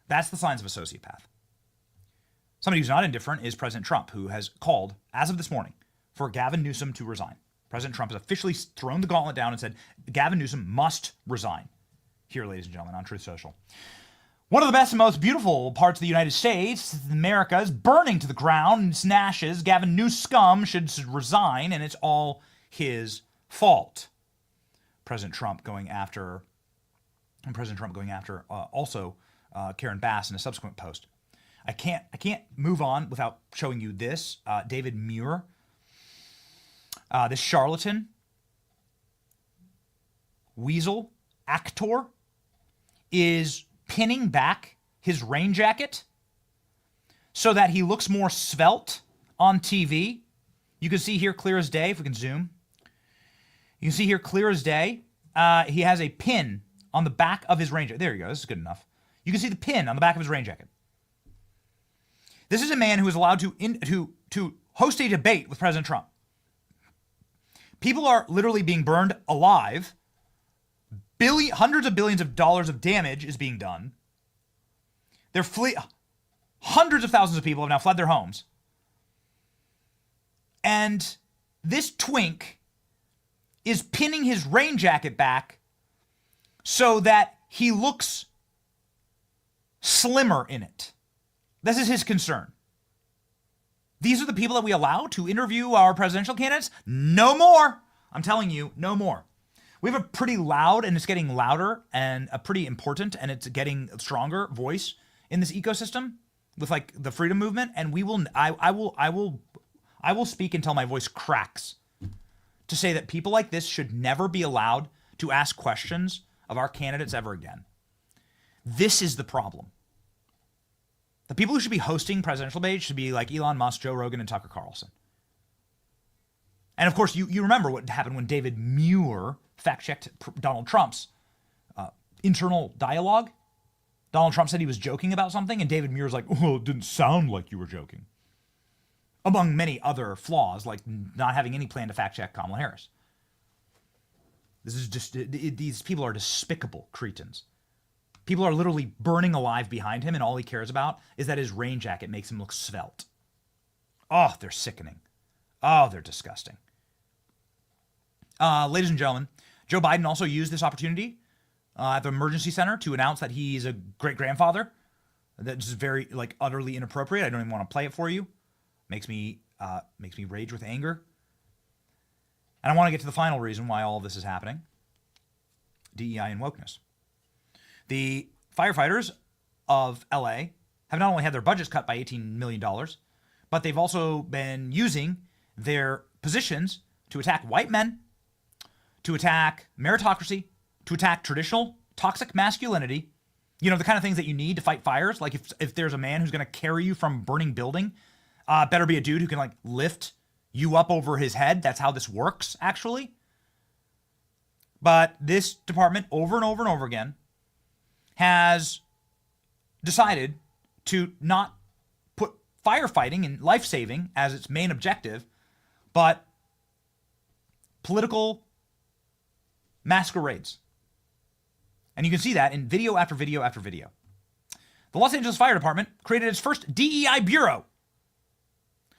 That's the signs of a sociopath. Somebody who's not indifferent is President Trump, who has called, as of this morning, for Gavin Newsom to resign. President Trump has officially thrown the gauntlet down and said, Gavin Newsom must resign. Here, ladies and gentlemen, on Truth Social. One of the best and most beautiful parts of the United States, America, is burning to the ground in its ashes. Gavin Newsom should resign, and it's all his fault. President Trump going after also Karen Bass in a subsequent post. I can't move on without showing you this. David Muir, this charlatan, weasel actor is pinning back his rain jacket so that he looks more svelte on TV. You can see here clear as day, if we can zoom. You can see here clear as day. He has a pin on the back of his rain jacket. There you go. This is good enough. You can see the pin on the back of his rain jacket. This is a man who is allowed to host a debate with President Trump. People are literally being burned alive. Hundreds of billions of dollars of damage is being done. Hundreds of thousands of people have now fled their homes. And this twink is pinning his rain jacket back so that he looks slimmer in it. This is his concern. These are the people that we allow to interview our presidential candidates? No more. I'm telling you, no more. We have a pretty loud, and it's getting louder, and a pretty important, and it's getting stronger voice in this ecosystem with like the freedom movement. And I will speak until my voice cracks to say that people like this should never be allowed to ask questions of our candidates ever again. This is the problem. The people who should be hosting presidential debates should be like Elon Musk, Joe Rogan, and Tucker Carlson. And of course, you remember what happened when David Muir fact-checked Donald Trump's internal dialogue. Donald Trump said he was joking about something, and David Muir's like, "Oh, it didn't sound like you were joking." Among many other flaws, like not having any plan to fact-check Kamala Harris. This is just, these people are despicable cretins. People are literally burning alive behind him, and all he cares about is that his rain jacket makes him look svelte. Oh, they're sickening. Oh, they're disgusting. Ladies and gentlemen, Joe Biden also used this opportunity at the emergency center to announce that he's a great-grandfather. That's very, like, utterly inappropriate. I don't even want to play it for you. Makes me rage with anger. And I want to get to the final reason why all of this is happening. DEI and wokeness. The firefighters of LA have not only had their budgets cut by $18 million, but they've also been using their positions to attack white men, to attack meritocracy, to attack traditional toxic masculinity. You know, the kind of things that you need to fight fires. Like if there's a man who's going to carry you from a burning building, better be a dude who can like lift you up over his head. That's how this works, actually. But this department over and over and over again has decided to not put firefighting and life-saving as its main objective, but political masquerades. And you can see that in video after video after video. The Los Angeles Fire Department created its first DEI bureau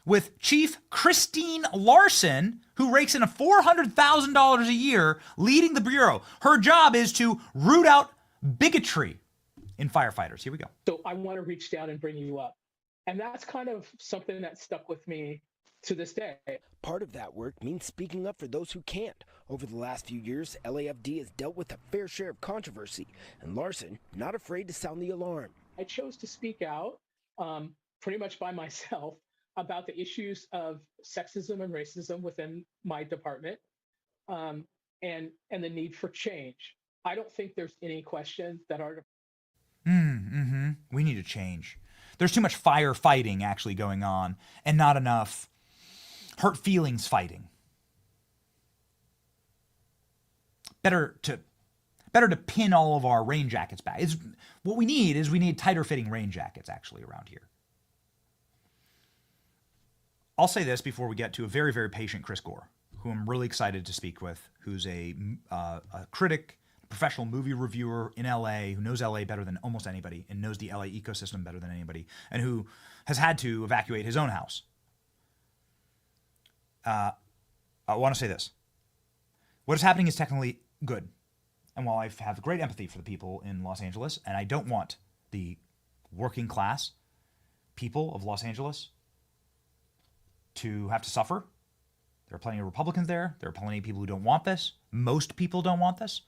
with Chief Christine Larson, who rakes in $400,000 a year leading the bureau. Her job is to root out bigotry in firefighters. Here we go. So I want to reach down and bring you up. And that's kind of something that stuck with me to this day. Part of that work means speaking up for those who can't. Over the last few years, LAFD has dealt with a fair share of controversy, and Larson not afraid to sound the alarm. I chose to speak out pretty much by myself about the issues of sexism and racism within my department and the need for change. I don't think there's any question that our We need to change. There's too much firefighting actually going on and not enough hurt feelings fighting. Better to pin all of our rain jackets back. What we need tighter fitting rain jackets actually around here. I'll say this before we get to a very, very patient Chris Gore, who I'm really excited to speak with, who's a critic, professional movie reviewer in LA, who knows LA better than almost anybody and knows the LA ecosystem better than anybody, and who has had to evacuate his own house. I want to say this. What is happening is technically good. And while I have great empathy for the people in Los Angeles, and I don't want the working class people of Los Angeles to have to suffer, there are plenty of Republicans there. There are plenty of people who don't want this. Most people don't want this.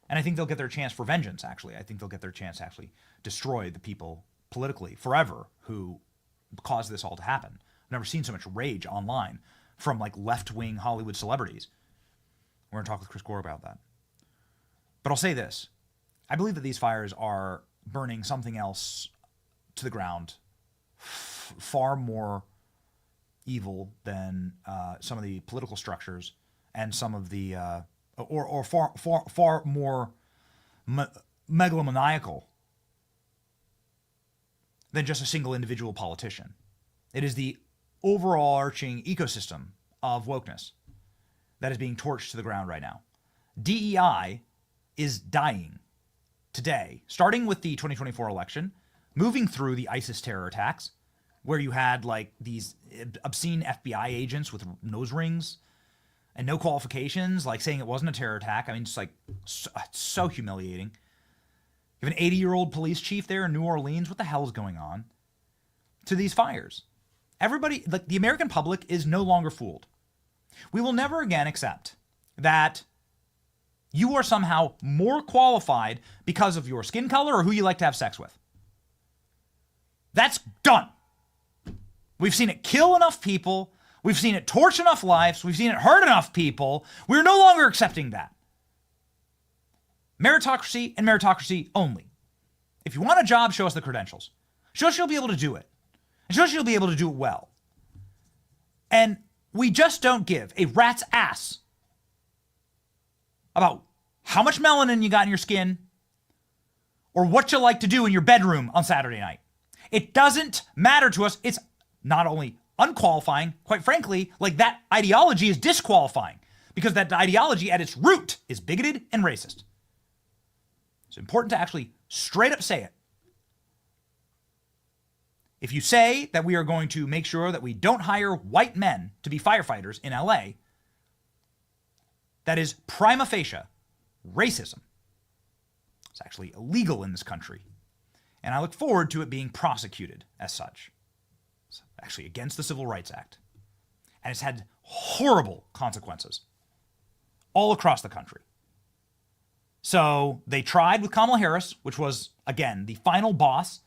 And I think they'll get their chance for vengeance, actually. I think they'll get their chance to actually destroy the people politically forever who caused this all to happen. I've never seen so much rage online from like left-wing Hollywood celebrities. We're going to talk with Chris Gore about that. But I'll say this. I believe that these fires are burning something else to the ground far more evil than some of the political structures and some of the or far more megalomaniacal than just a single individual politician. It is the overarching ecosystem of wokeness that is being torched to the ground right now. DEI is dying today, starting with the 2024 election, moving through the ISIS terror attacks, where you had like these obscene FBI agents with nose rings and no qualifications, like saying it wasn't a terror attack. I mean, just like so humiliating. You have an 80-year-old police chief there in New Orleans. What the hell is going on? To these fires. Everybody, like the American public is no longer fooled. We will never again accept that you are somehow more qualified because of your skin color or who you like to have sex with. That's done. We've seen it kill enough people. We've seen it torch enough lives. We've seen it hurt enough people. We're no longer accepting that. Meritocracy and meritocracy only. If you want a job, show us the credentials. Show us you'll be able to do it. And show us you'll be able to do it well. And we just don't give a rat's ass about how much melanin you got in your skin or what you like to do in your bedroom on Saturday night. It doesn't matter to us. It's not only unqualifying, quite frankly, like that ideology is disqualifying because that ideology at its root is bigoted and racist. It's important to actually straight up say it. If you say that we are going to make sure that we don't hire white men to be firefighters in LA, that is prima facie racism. It's actually illegal in this country. And I look forward to it being prosecuted as such. It's actually against the Civil Rights Act. And it's had horrible consequences all across the country. So they tried with Kamala Harris, which was, again, the final boss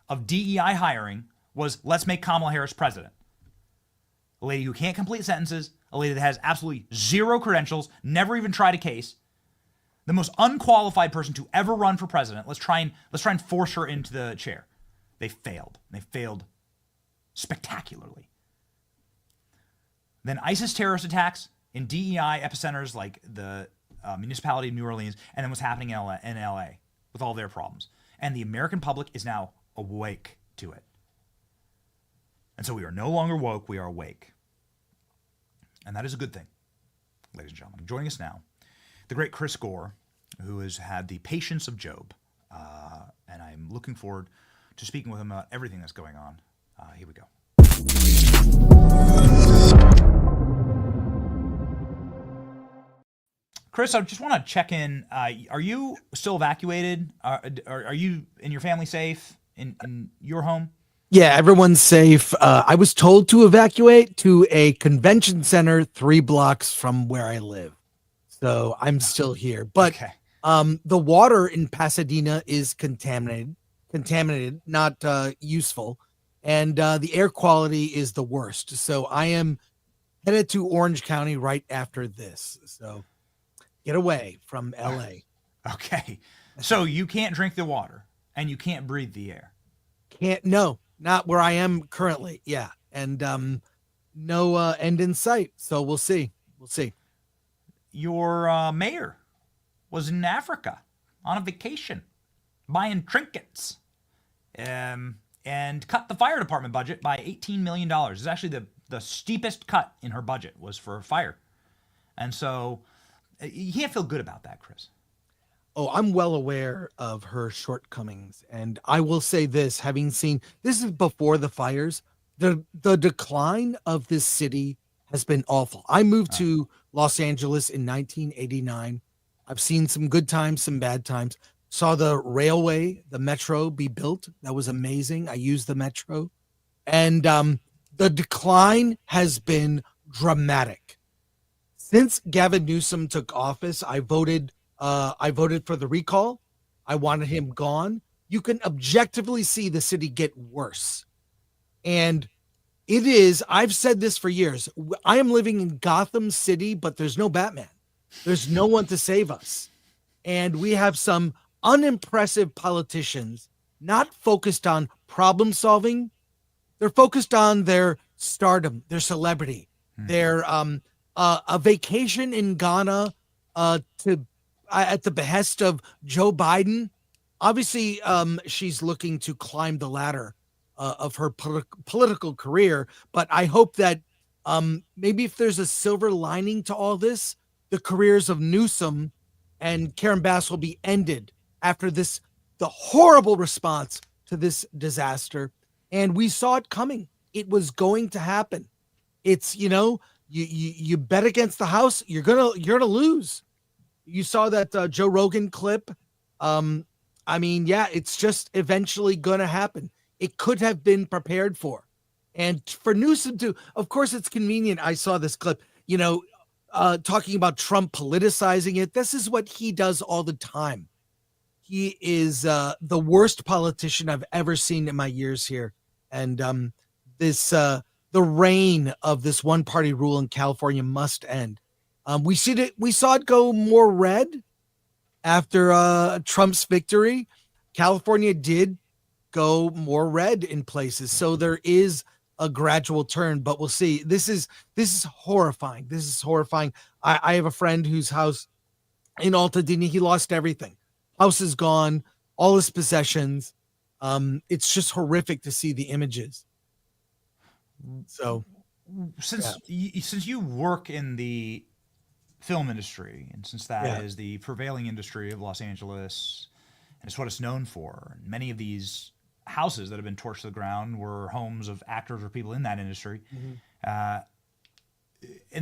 of DEI hiring, was let's make Kamala Harris president. A lady who can't complete sentences, a lady that has absolutely zero credentials, never even tried a case, the most unqualified person to ever run for president. Let's try and force her into the chair. They failed. They failed spectacularly. Then ISIS terrorist attacks in DEI epicenters like the municipality of New Orleans, and then what's happening in LA with all their problems. And the American public is now awake to it. And so we are no longer woke, we are awake. And that is a good thing, ladies and gentlemen. Joining us now, the great Chris Gore, who has had the patience of Job. And I'm looking forward to speaking with him about everything that's going on. Here we go. Chris, I just want to check in. Are you still evacuated? Are you and your family safe in your home? Yeah, everyone's safe. I was told to evacuate to a convention center 3 blocks from where I live. So I'm still here. But okay. The water in Pasadena is contaminated, not useful. And the air quality is the worst. So I am headed to Orange County right after this. So get away from LA. Okay. So you can't drink the water and you can't breathe the air. No, not where I am currently. Yeah. And no end in sight. So we'll see. Your mayor was in Africa on a vacation buying trinkets and cut the fire department budget by $18 million. It's actually the steepest cut in her budget was for fire. And so you can't feel good about that, Chris. Oh, I'm well aware of her shortcomings. And I will say this, having seen, this is before the fires, the decline of this city has been awful. I moved to Los Angeles in 1989. I've seen some good times, some bad times. Saw the railway, the metro be built. That was amazing. I used the metro. And the decline has been dramatic. Since Gavin Newsom took office, I voted for the recall. I wanted him gone. You can objectively see the city get worse. And it is, I've said this for years. I am living in Gotham City, but there's no Batman. There's no one to save us. And we have some unimpressive politicians not focused on problem solving. They're focused on their stardom, their celebrity, their a vacation in Ghana to at the behest of Joe Biden. Obviously, she's looking to climb the ladder of her political career, but I hope that maybe if there's a silver lining to all this, the careers of Newsom and Karen Bass will be ended after the horrible response to this disaster. And we saw it coming. It was going to happen. It's, you bet against the house, you're gonna lose. You saw that Joe Rogan clip. It's just eventually gonna happen. It could have been prepared for. And for Newsom to, of course, it's convenient. I saw this clip, talking about Trump politicizing it. This is what he does all the time. He is the worst politician I've ever seen in my years here. And the reign of this one-party rule in California must end. We saw it go more red after Trump's victory. California did go more red in places. So there is a gradual turn, but we'll see. This is horrifying. This is horrifying. I have a friend whose house in Altadena, he lost everything. House is gone, all his possessions. It's just horrific to see the images. So since you work in the film industry, and since that is the prevailing industry of Los Angeles, and it's what it's known for, and many of these houses that have been torched to the ground were homes of actors or people in that industry. And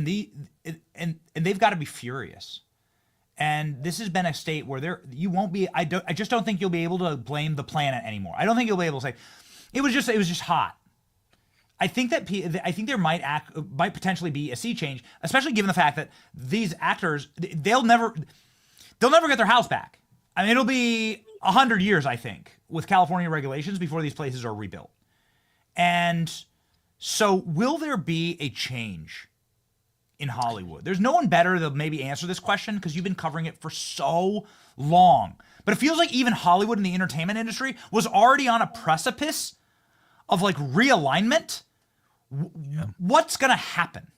they've got to be furious. And this has been a state where you won't be. I just don't think you'll be able to blame the planet anymore. I don't think you'll be able to say it was just hot. I think there might potentially be a sea change, especially given the fact that these actors, they'll never get their house back. I mean, it'll be 100 years, I think, with California regulations before these places are rebuilt. And so will there be a change in Hollywood? There's no one better to maybe answer this question because you've been covering it for so long. But it feels like even Hollywood and the entertainment industry was already on a precipice of like realignment. What's going to happen?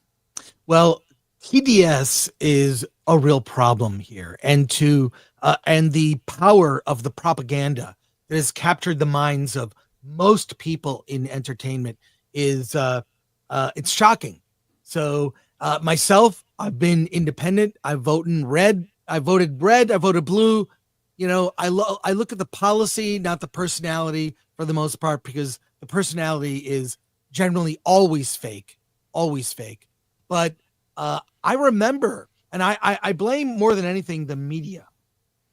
Well, TDS is a real problem here, and the power of the propaganda that has captured the minds of most people in entertainment is it's shocking. So myself, I've been independent. I voted red. I voted blue. I look at the policy, not the personality for the most part, because the personality is generally always fake. But I remember, and I blame more than anything the media,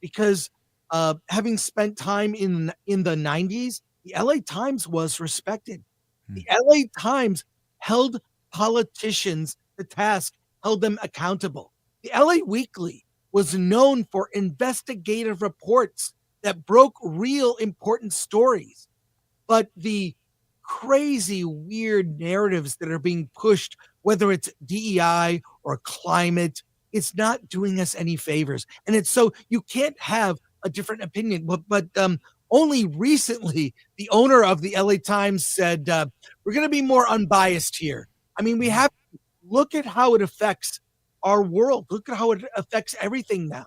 because having spent time in the 90s, the LA Times was respected. The LA Times held politicians to task, held them accountable. The LA Weekly was known for investigative reports that broke real important stories. But the crazy, weird narratives that are being pushed, whether it's DEI or climate, it's not doing us any favors. And it's so you can't have a different opinion. But only recently, the owner of the LA Times said, we're going to be more unbiased here. I mean, we have to look at how it affects our world. Look at how it affects everything now.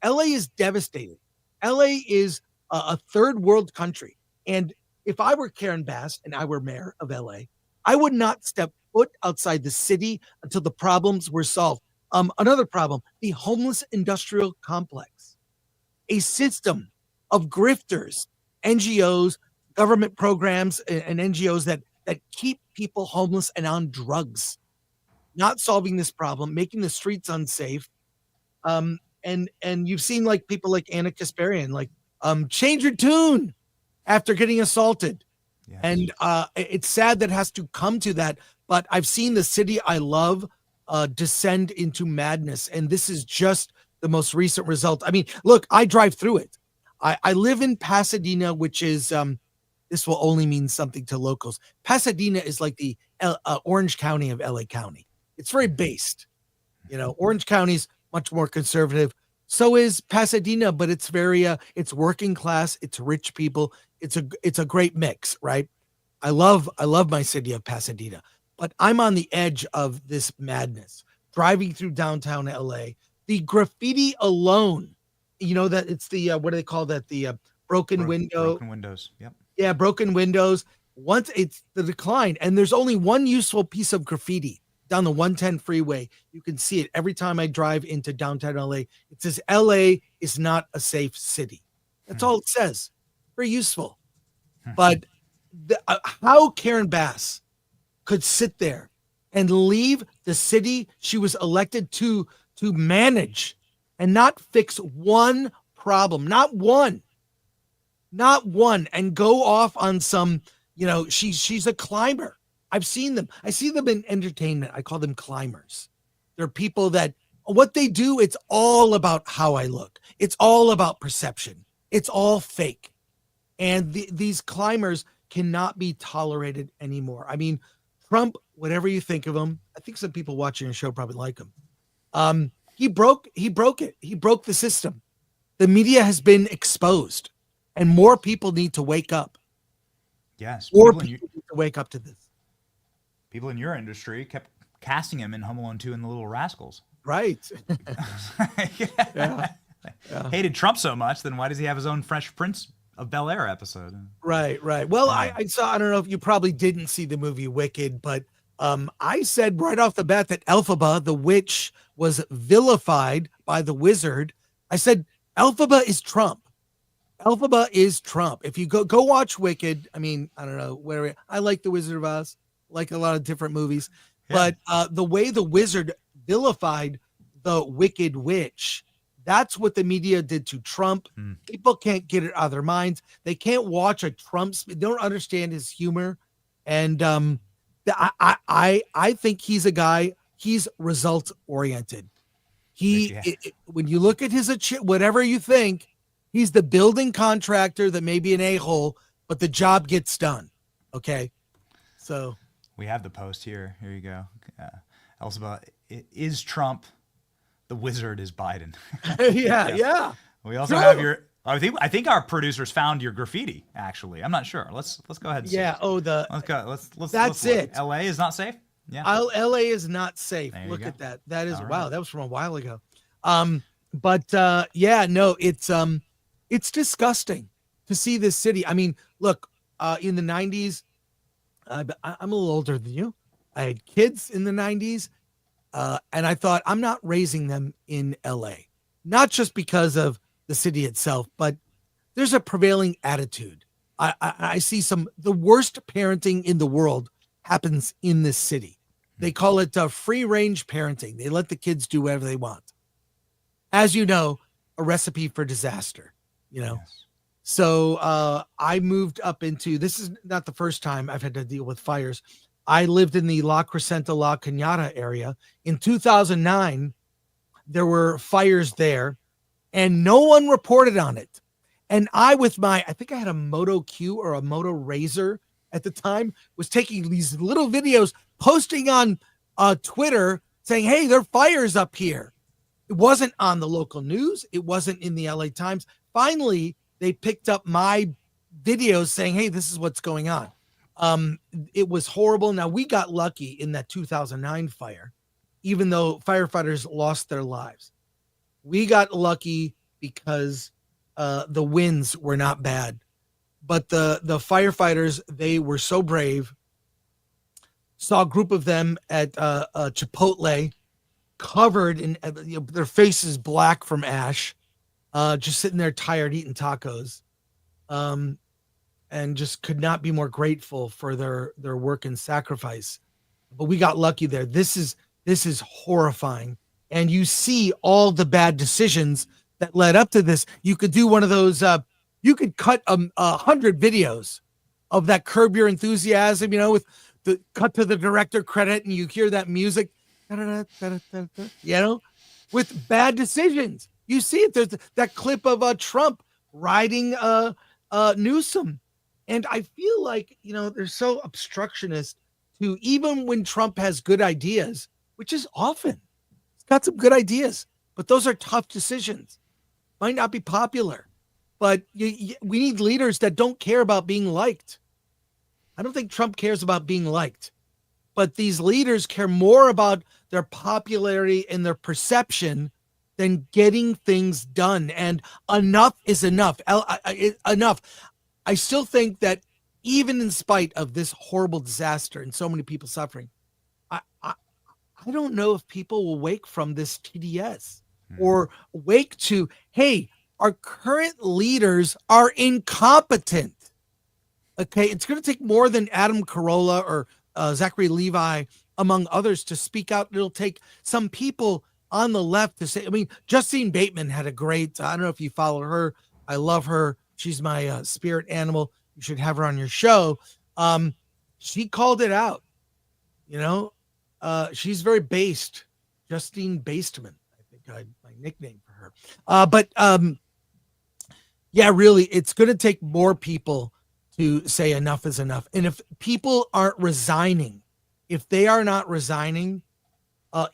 LA is devastated. LA is a third world country. And if I were Karen Bass and I were mayor of LA, I would not step foot outside the city until the problems were solved. Another problem, the homeless industrial complex, a system of grifters, NGOs, government programs, and NGOs that keep people homeless and on drugs, not solving this problem, making the streets unsafe. And you've seen like people like Anna Kasparian, change your tune after getting assaulted. Yes. And it's sad that it has to come to that. But I've seen the city I love descend into madness. And this is just the most recent result. I mean, look, I drive through it. I live in Pasadena, which is, this will only mean something to locals. Pasadena is like the Orange County of LA County. It's very based. Orange County is much more conservative. So is Pasadena, but it's very it's working class, it's rich people. It's a great mix, right? I love my city of Pasadena, but I'm on the edge of this madness. Driving through downtown LA, the graffiti alone, that it's the what do they call that? The broken Broken windows. Yep. Yeah, broken windows. Once it's the decline, and there's only one useful piece of graffiti down the 110 freeway. You can see it every time I drive into downtown LA. It says LA is not a safe city. That's all it says. Very useful. But how Karen Bass could sit there and leave the city she was elected to manage and not fix one problem, not one, and go off on some, she's a climber. I've seen them. I see them in entertainment. I call them climbers. They're people that what they do, it's all about how I look. It's all about perception. It's all fake. And these climbers cannot be tolerated anymore. I mean, Trump, whatever you think of him, I think some people watching your show probably like him. He broke it. He broke the system. The media has been exposed, and more people need to wake up. Yes. More people need to wake up to this. People in your industry kept casting him in Home Alone 2 and The Little Rascals. Right. Yeah. Hated Trump so much, then why does he have his own Fresh Prince of Bel-Air episode? Right. Well, I don't know if you probably didn't see the movie Wicked, but I said right off the bat that Elphaba, the witch, was vilified by the wizard. I said, Elphaba is Trump. Elphaba is Trump. If you go watch Wicked, I mean, I don't know, I like The Wizard of Oz, like a lot of different movies, but the way the wizard vilified the wicked witch, that's what the media did to Trump. People can't get it out of their minds. They can't watch a Trump. They don't understand his humor. And I think he's a guy, he's results oriented. When you look at his, whatever you think, he's the building contractor that may be an a-hole, but the job gets done. Okay. So we have the post here. Here you go. Elphaba is Trump. The wizard is Biden. Yeah. We also have your. I think our producers found your graffiti. Actually, I'm not sure. Let's go ahead and see. Let's go. Let's. That's it. LA is not safe. Yeah. LA is not safe. Look at that. That is wow. That was from a while ago. It's disgusting to see this city. I mean, look, in the 90s, I'm a little older than you. I had kids in the 90s, and I thought, I'm not raising them in LA, not just because of the city itself, but there's a prevailing attitude. I see the worst parenting in the world happens in this city. They call it free range parenting. They let the kids do whatever they want. As you know, a recipe for disaster, Yes. So I moved up into, this is not the first time I've had to deal with fires. I lived in the La Crescenta, La Cañada area. In 2009, there were fires there, and no one reported on it. And I think I had a Moto Q or a Moto Razor at the time, was taking these little videos, posting on Twitter saying, hey, there are fires up here. It wasn't on the local news. It wasn't in the LA Times. Finally, they picked up my videos saying, hey, this is what's going on. It was horrible. Now, we got lucky in that 2009 fire, even though firefighters lost their lives. We got lucky because the winds were not bad. But the firefighters, they were so brave. Saw a group of them at Chipotle, covered in their faces black from ash, just sitting there tired, eating tacos, and just could not be more grateful for their work and sacrifice. But we got lucky there. This is horrifying. And you see all the bad decisions that led up to this. You could do one of those, you could cut 100 videos of that Curb Your Enthusiasm, with the cut to the director credit, and you hear that music, with bad decisions. You see it. There's that clip of Trump riding Newsom. And I feel like, they're so obstructionist to, even when Trump has good ideas, which is often, he's got some good ideas, but those are tough decisions. Might not be popular, but we need leaders that don't care about being liked. I don't think Trump cares about being liked, but these leaders care more about their popularity and their perception than getting things done. And enough is enough. Enough. I still think that even in spite of this horrible disaster and so many people suffering, I don't know if people will wake from this TDS or wake to, hey, our current leaders are incompetent. Okay, it's going to take more than Adam Carolla or Zachary Levi, among others, to speak out. It'll take some people on the left to say, I mean, Justine Bateman had a great, I don't know if you follow her. I love her. She's my spirit animal. You should have her on your show. She called it out. You know, she's very based. Justine Basteman, I think my nickname for her. But yeah, really, it's going to take more people to say enough is enough. And if people aren't resigning, if they are not resigning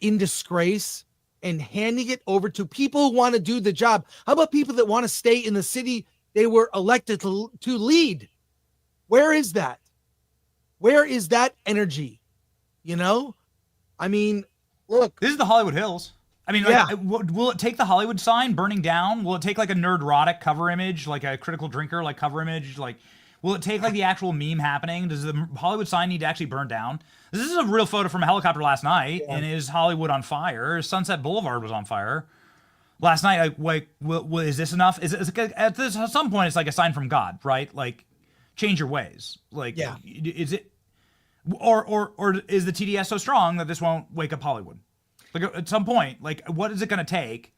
in disgrace and handing it over to people who want to do the job, how about people that want to stay in the city they were elected to lead? Where is that? Where is that energy? You know, I mean, look, this is the Hollywood Hills. I mean, yeah. like, will it take the Hollywood sign burning down? Will it take like a nerdrotic cover image, like a critical drinker, like cover image? Like, will it take like the actual meme happening? Does the Hollywood sign need to actually burn down? This is a real photo from a helicopter last night, and is Hollywood on fire? Sunset Boulevard was on fire last night. Like, is this enough? At some point, it's like a sign from God, right? Like, change your ways. Like, yeah. Is it, or is the TDS so strong that this won't wake up Hollywood? Like, at some point, like, what is it going to take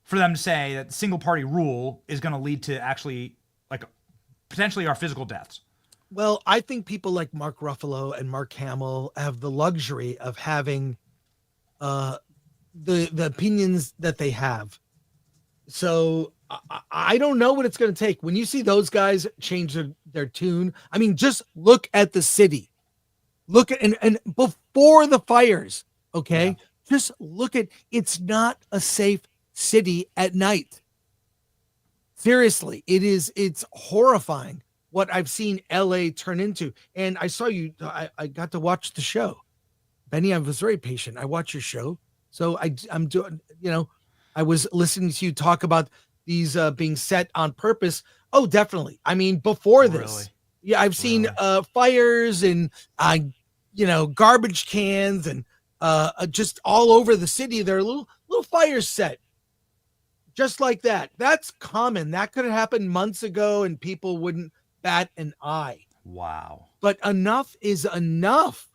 for them to say that single party rule is going to lead to actually, like, potentially our physical deaths? Well, I think people like Mark Ruffalo and Mark Hamill have the luxury of having the opinions that they have. So I don't know what it's going to take. When you see those guys change their tune, I mean, just look at the city. Look at, and before the fires, okay? Yeah. Just look at, it's not a safe city at night. Seriously, it's horrifying what I've seen LA turn into. And I saw you, I got to watch the show. Benny, I was very patient. I watched your show. So I'm doing, you know, I was listening to you talk about these being set on purpose. Oh, definitely. I mean, before this, really? Yeah, I've seen fires and, you know, garbage cans and just all over the city. There are little fires set just like that. That's common. That could have happened months ago and people wouldn't bat an eye. Wow. But enough is enough.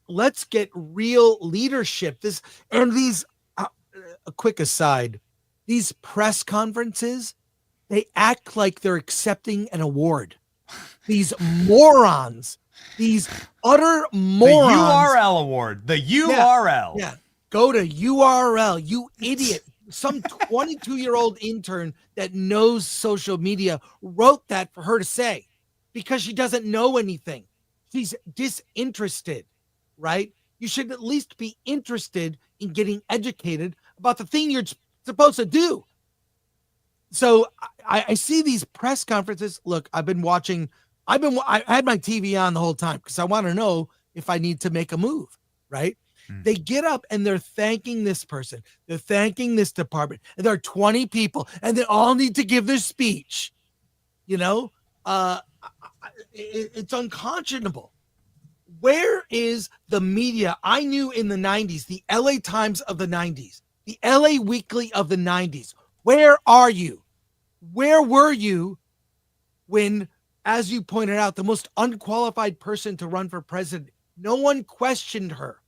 Let's get real leadership. These, a quick aside, these press conferences, they act like they're accepting an award. These morons, these utter morons. The URL award, the URL. Yeah. Go to URL, you idiot. Some 22-year-old intern that knows social media wrote that for her to say because she doesn't know anything. She's disinterested, right? You should at least be interested in getting educated about the thing you're supposed to do. So I see these press conferences. Look, I had my TV on the whole time because I want to know if I need to make a move, right? They get up and they're thanking this person. They're thanking this department. And there are 20 people and they all need to give their speech. You know, it's unconscionable. Where is the media? I knew in the 90s, the LA Times of the 90s, the LA Weekly of the 90s. Where are you? Where were you when, as you pointed out, the most unqualified person to run for president, no one questioned her?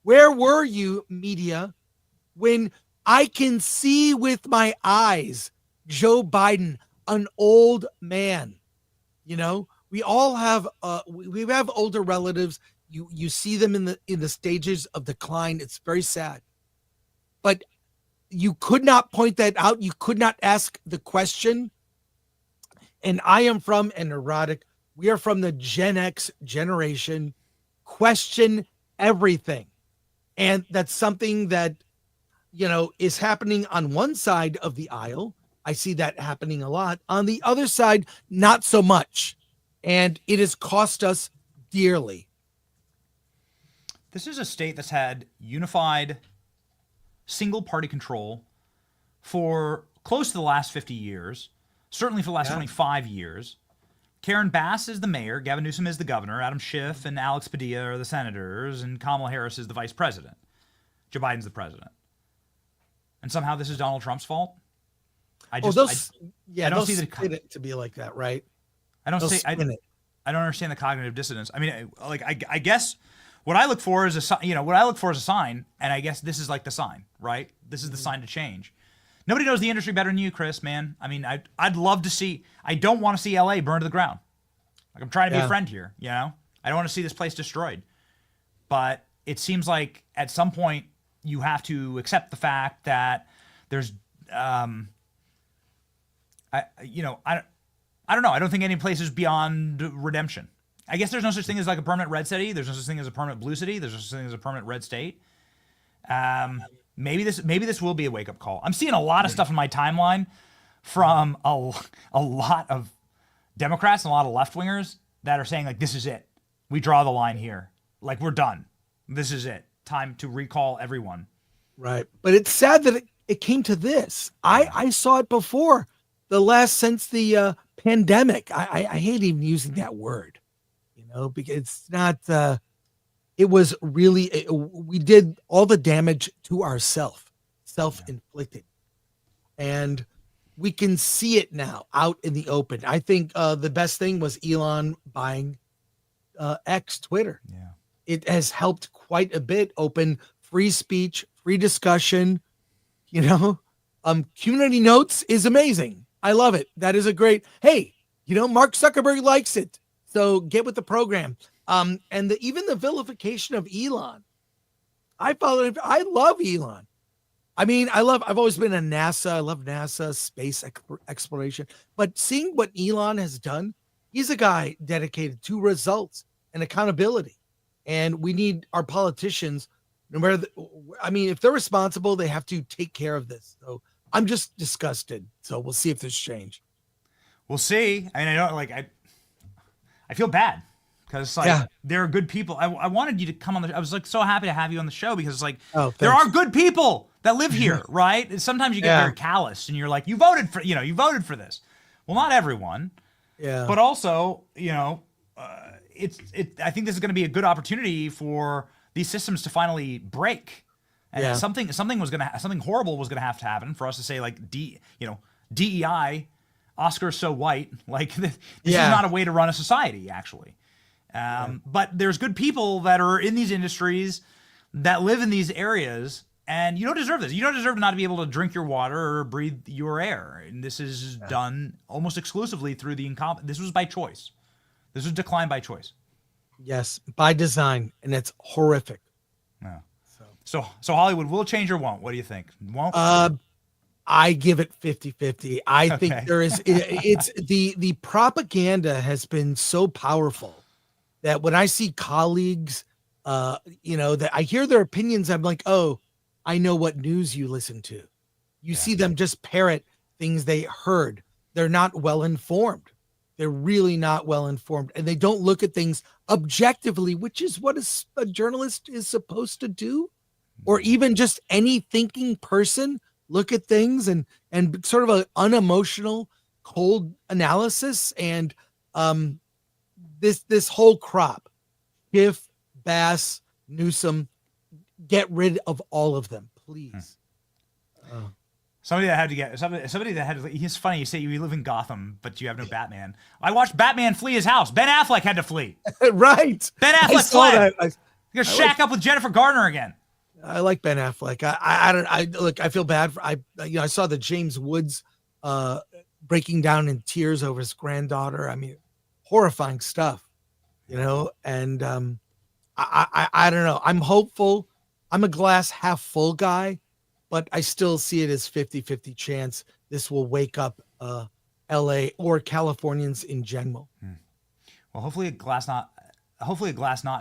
Where were you, media, when I can see with my eyes Joe Biden, an old man? You know, we all have we have older relatives. You see them in the stages of decline. It's very sad. But you could not point that out. You could not ask the question. And I am from an neurotic. We are from the Gen X generation. Question everything. And that's something that, is happening on one side of the aisle. I see that happening a lot. On the other side, not so much. And it has cost us dearly. This is a state that's had unified single party control for close to the last 50 years, certainly for the last 25 years. Karen Bass is the mayor, Gavin Newsom is the governor, Adam Schiff and Alex Padilla are the senators, and Kamala Harris is the vice president. Joe Biden's the president. And somehow this is Donald Trump's fault? I don't see it to be like that, right? I don't understand the cognitive dissonance. I mean, I guess what I look for is a sign, and I guess this is like the sign, right? This is the sign to change. Nobody knows the industry better than you, Chris, man. I mean, I'd love to see, I don't want to see LA burned to the ground. Like, I'm trying to be a friend here, I don't want to see this place destroyed. But it seems like at some point you have to accept the fact that there's, I don't know. I don't think any place is beyond redemption. I guess there's no such thing as like a permanent red city. There's no such thing as a permanent blue city. There's no such thing as a permanent red state. Maybe this will be a wake-up call. I'm seeing a lot of stuff in my timeline from a lot of Democrats and a lot of left-wingers that are saying, like, this is it. We draw the line here. Like, we're done. This is it. Time to recall everyone. Right. But it's sad that it came to this. I saw it before since the pandemic. I hate even using that word, because it's not, it was really, we did all the damage to ourselves, self-inflicted. And we can see it now out in the open. I think the best thing was Elon buying X, Twitter. Yeah. It has helped quite a bit open free speech, free discussion. Community notes is amazing. I love it. That is a great, hey, Mark Zuckerberg likes it. So get with the program. And even the vilification of Elon. I love Elon. I mean, I've always been a NASA. I love NASA, space exploration. But seeing what Elon has done, he's a guy dedicated to results and accountability. And we need our politicians, if they're responsible, they have to take care of this. So I'm just disgusted. So we'll see if there's change. We'll see. I mean, I feel bad. Because there are good people. I wanted you to come on I was so happy to have you on the show because there are good people that live here, right? And sometimes you get very callous and you're like, you voted for this. Well, not everyone. Yeah. But also, I think this is going to be a good opportunity for these systems to finally break. And something horrible was going to have to happen for us to say DEI, Oscar's so white. Like this is not a way to run a society, actually. But there's good people that are in these industries that live in these areas, and you don't deserve this. You don't deserve not to be able to drink your water or breathe your air. And this is done almost exclusively through the this was by choice. This was decline by choice. Yes, by design, and it's horrific. Yeah. So Hollywood will change or won't? What do you think? Won't? I give it 50-50. I think there is, it's the propaganda has been so powerful that when I see colleagues, that I hear their opinions, I'm like, oh, I know what news you listen to. You see them just parrot things they heard. They're not well informed. They're really not well informed, and they don't look at things objectively, which is what a journalist is supposed to do, or even just any thinking person look at things and sort of an unemotional, cold analysis. And this whole crop, Schiff, Bass, Newsom, get rid of all of them, please. Somebody that had to, it's funny, you say you live in Gotham, but you have no Batman. I watched Batman flee his house. Ben Affleck had to flee. Right. Ben Affleck fled. You're going to shack up with Jennifer Garner again. I like Ben Affleck. I feel bad for, I saw the James Woods breaking down in tears over his granddaughter. I mean, horrifying stuff, and I don't know. I'm hopeful. I'm a glass half full guy, but I still see it as 50-50 chance this will wake up LA or Californians in general. Well, hopefully a glass not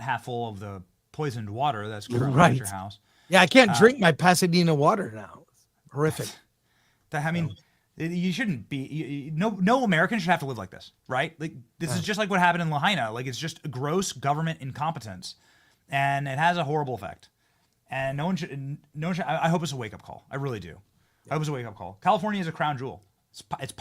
half full of the poisoned water that's currently at your house. Yeah, I can't drink my Pasadena water now. It's horrific. I mean, you shouldn't be. No American should have to live like this, right? Like this is just like what happened in Lahaina. Like it's just gross government incompetence, and it has a horrible effect. And no one should. I hope it's a wake up call. I really do. I hope it's a wake up call. California is a crown jewel. It's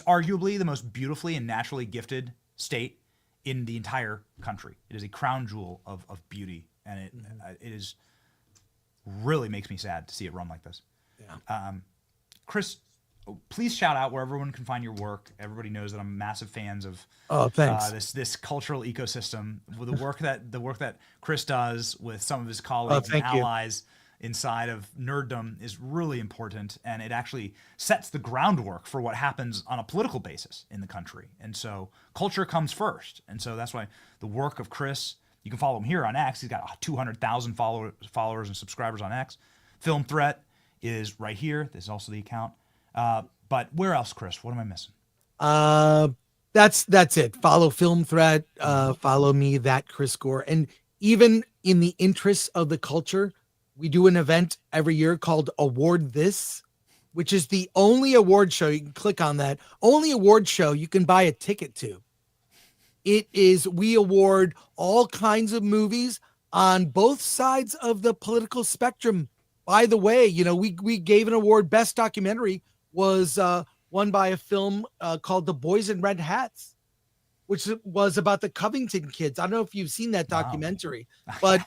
arguably the most beautifully and naturally gifted state in the entire country. It is a crown jewel of beauty, and it is really makes me sad to see it run like this. Yeah. Chris, please shout out where everyone can find your work. Everybody knows that I'm massive fans of this cultural ecosystem. With the work that Chris does with some of his colleagues and allies inside of nerddom is really important, and it actually sets the groundwork for what happens on a political basis in the country. And so culture comes first. And so that's why the work of Chris, you can follow him here on X. He's got 200,000 followers and subscribers on X. Film Threat is right here. This is also the account. But where else, Chris? What am I missing? That's it. Follow Film Threat. Follow me, that Chris Gore. And even in the interests of the culture, we do an event every year called Award This, which is the only award show. You can click on that. Only award show you can buy a ticket to. We award all kinds of movies on both sides of the political spectrum. By the way, we gave an award. Best documentary was won by a film called The Boys in Red Hats, which was about the Covington kids. I don't know if you've seen that documentary, but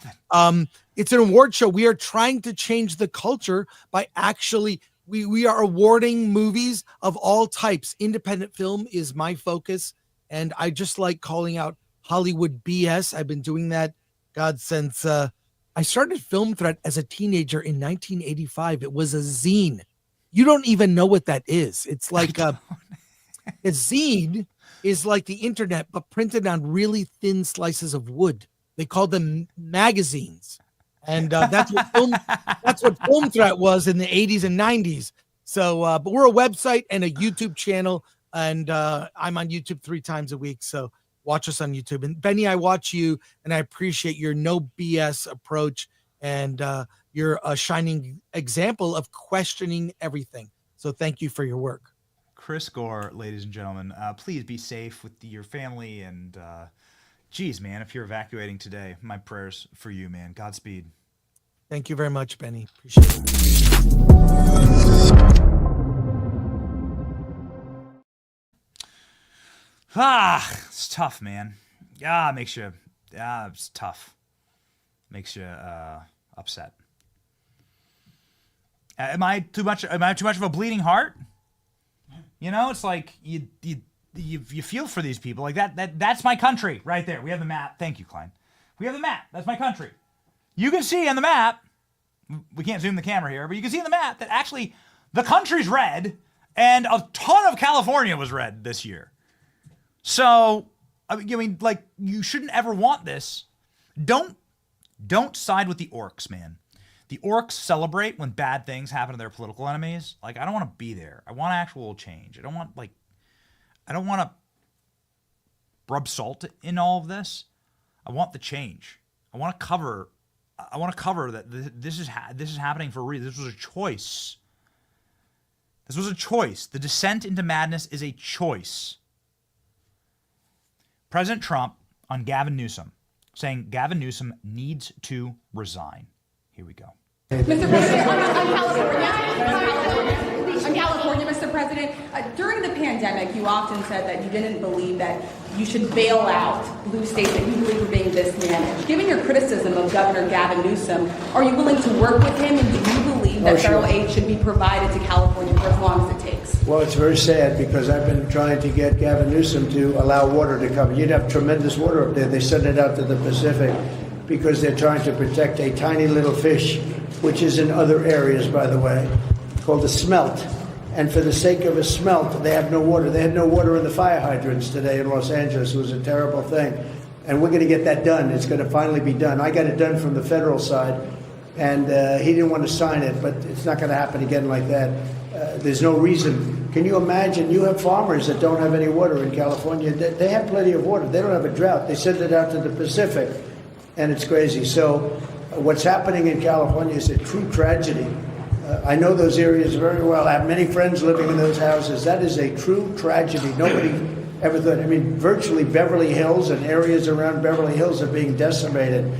it's an award show. We are trying to change the culture by actually, we are awarding movies of all types. Independent film is my focus. And I just like calling out Hollywood BS. I've been doing that, God, since I started Film Threat as a teenager in 1985. It was a zine. You don't even know what that is. It's like a zine is like the internet, but printed on really thin slices of wood. They call them magazines. And that's what Film Threat was in the 80s and 90s. So, but we're a website and a YouTube channel. And I'm on YouTube 3 times a week. So watch us on YouTube. And Benny, I watch you and I appreciate your no BS approach. And you're a shining example of questioning everything. So thank you for your work. Chris Gore, ladies and gentlemen, please be safe with your family. And geez, man, if you're evacuating today, my prayers for you, man. Godspeed. Thank you very much, Benny. Appreciate it. It's tough, man. It's tough. Makes you upset. Am I too much of a bleeding heart? It's like you feel for these people. Like that's my country right there. We have the map. Thank you, Klein. We have the map. That's my country. You can see on the map. We can't zoom the camera here, but you can see on the map that actually the country's red, and a ton of California was red this year. So, I mean, like, you shouldn't ever want this. Don't side with the orcs, man. The orcs celebrate when bad things happen to their political enemies. Like, I don't want to be there. I want actual change. I don't want to rub salt in all of this. I want the change. I want to cover that this is happening for a reason. This was a choice. This was a choice. The descent into madness is a choice. President Trump on Gavin Newsom, saying Gavin Newsom needs to resign. Here we go. Mr. President, on California, Mr. President, during the pandemic, you often said that you didn't believe that you should bail out blue states that you believe were being mismanaged. Given your criticism of Governor Gavin Newsom, are you willing to work with him, and do you believe that federal aid should be provided to California for as long as it takes? Well, it's very sad because I've been trying to get Gavin Newsom to allow water to come. You'd have tremendous water up there. They send it out to the Pacific because they're trying to protect a tiny little fish, which is in other areas, by the way, called a smelt. And for the sake of a smelt, they have no water. They had no water in the fire hydrants today in Los Angeles. It was a terrible thing. And we're going to get that done. It's going to finally be done. I got it done from the federal side, and he didn't want to sign it, but it's not going to happen again like that. There's no reason. Can you imagine? You have farmers that don't have any water in California. They have plenty of water. They don't have a drought. They send it out to the Pacific, and it's crazy. So What's happening in California is a true tragedy. I know those areas very well. I have many friends living in those houses. That is a true tragedy. Nobody ever thought. I mean, virtually Beverly Hills and areas around Beverly Hills are being decimated.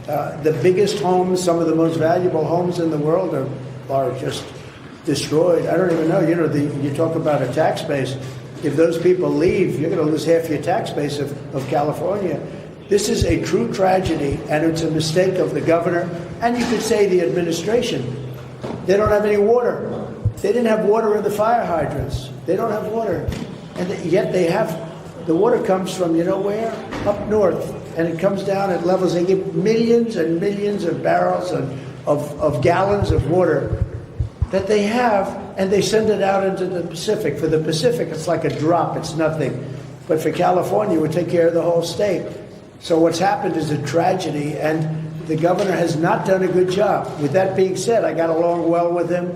The biggest homes, some of the most valuable homes in the world are just destroyed. I don't even know. You talk about a tax base. If those people leave, you're going to lose half your tax base of California. This is a true tragedy, and it's a mistake of the governor, and you could say the administration. They don't have any water. They didn't have water in the fire hydrants. They don't have water. And yet they have, the water comes from, you know where? Up north. And it comes down at levels, they give millions and millions of barrels of gallons of water that they have, and they send it out into the Pacific. For the Pacific, it's like a drop, it's nothing. But for California, it would take care of the whole state. So what's happened is a tragedy, and the governor has not done a good job. With that being said, I got along well with him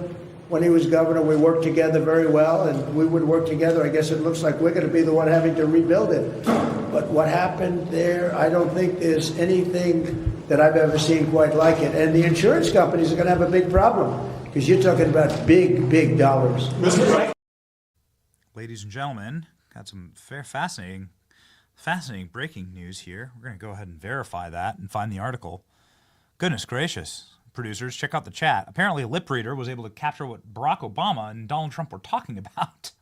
when he was governor. We worked together very well, and we would work together. I guess it looks like we're going to be the one having to rebuild it. But what happened there, I don't think there's anything that I've ever seen quite like it. And the insurance companies are going to have a big problem, because you're talking about big, big dollars. Ladies and gentlemen, got some fascinating breaking news here. We're going to go ahead and verify that and find the article. Goodness gracious. Producers, check out the chat. Apparently a lip reader was able to capture what Barack Obama and Donald Trump were talking about.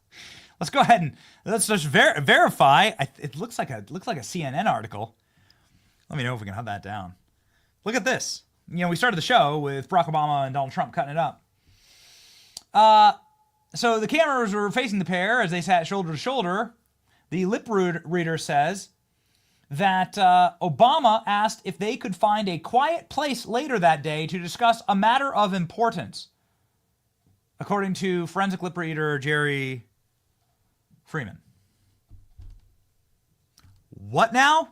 Let's go ahead and let's just verify. It looks like a CNN article. Let me know if we can have that down. Look at this. We started the show with Barack Obama and Donald Trump cutting it up. So the cameras were facing the pair as they sat shoulder to shoulder. The lip reader says that Obama asked if they could find a quiet place later that day to discuss a matter of importance, according to forensic lip reader Jerry Freeman. What now?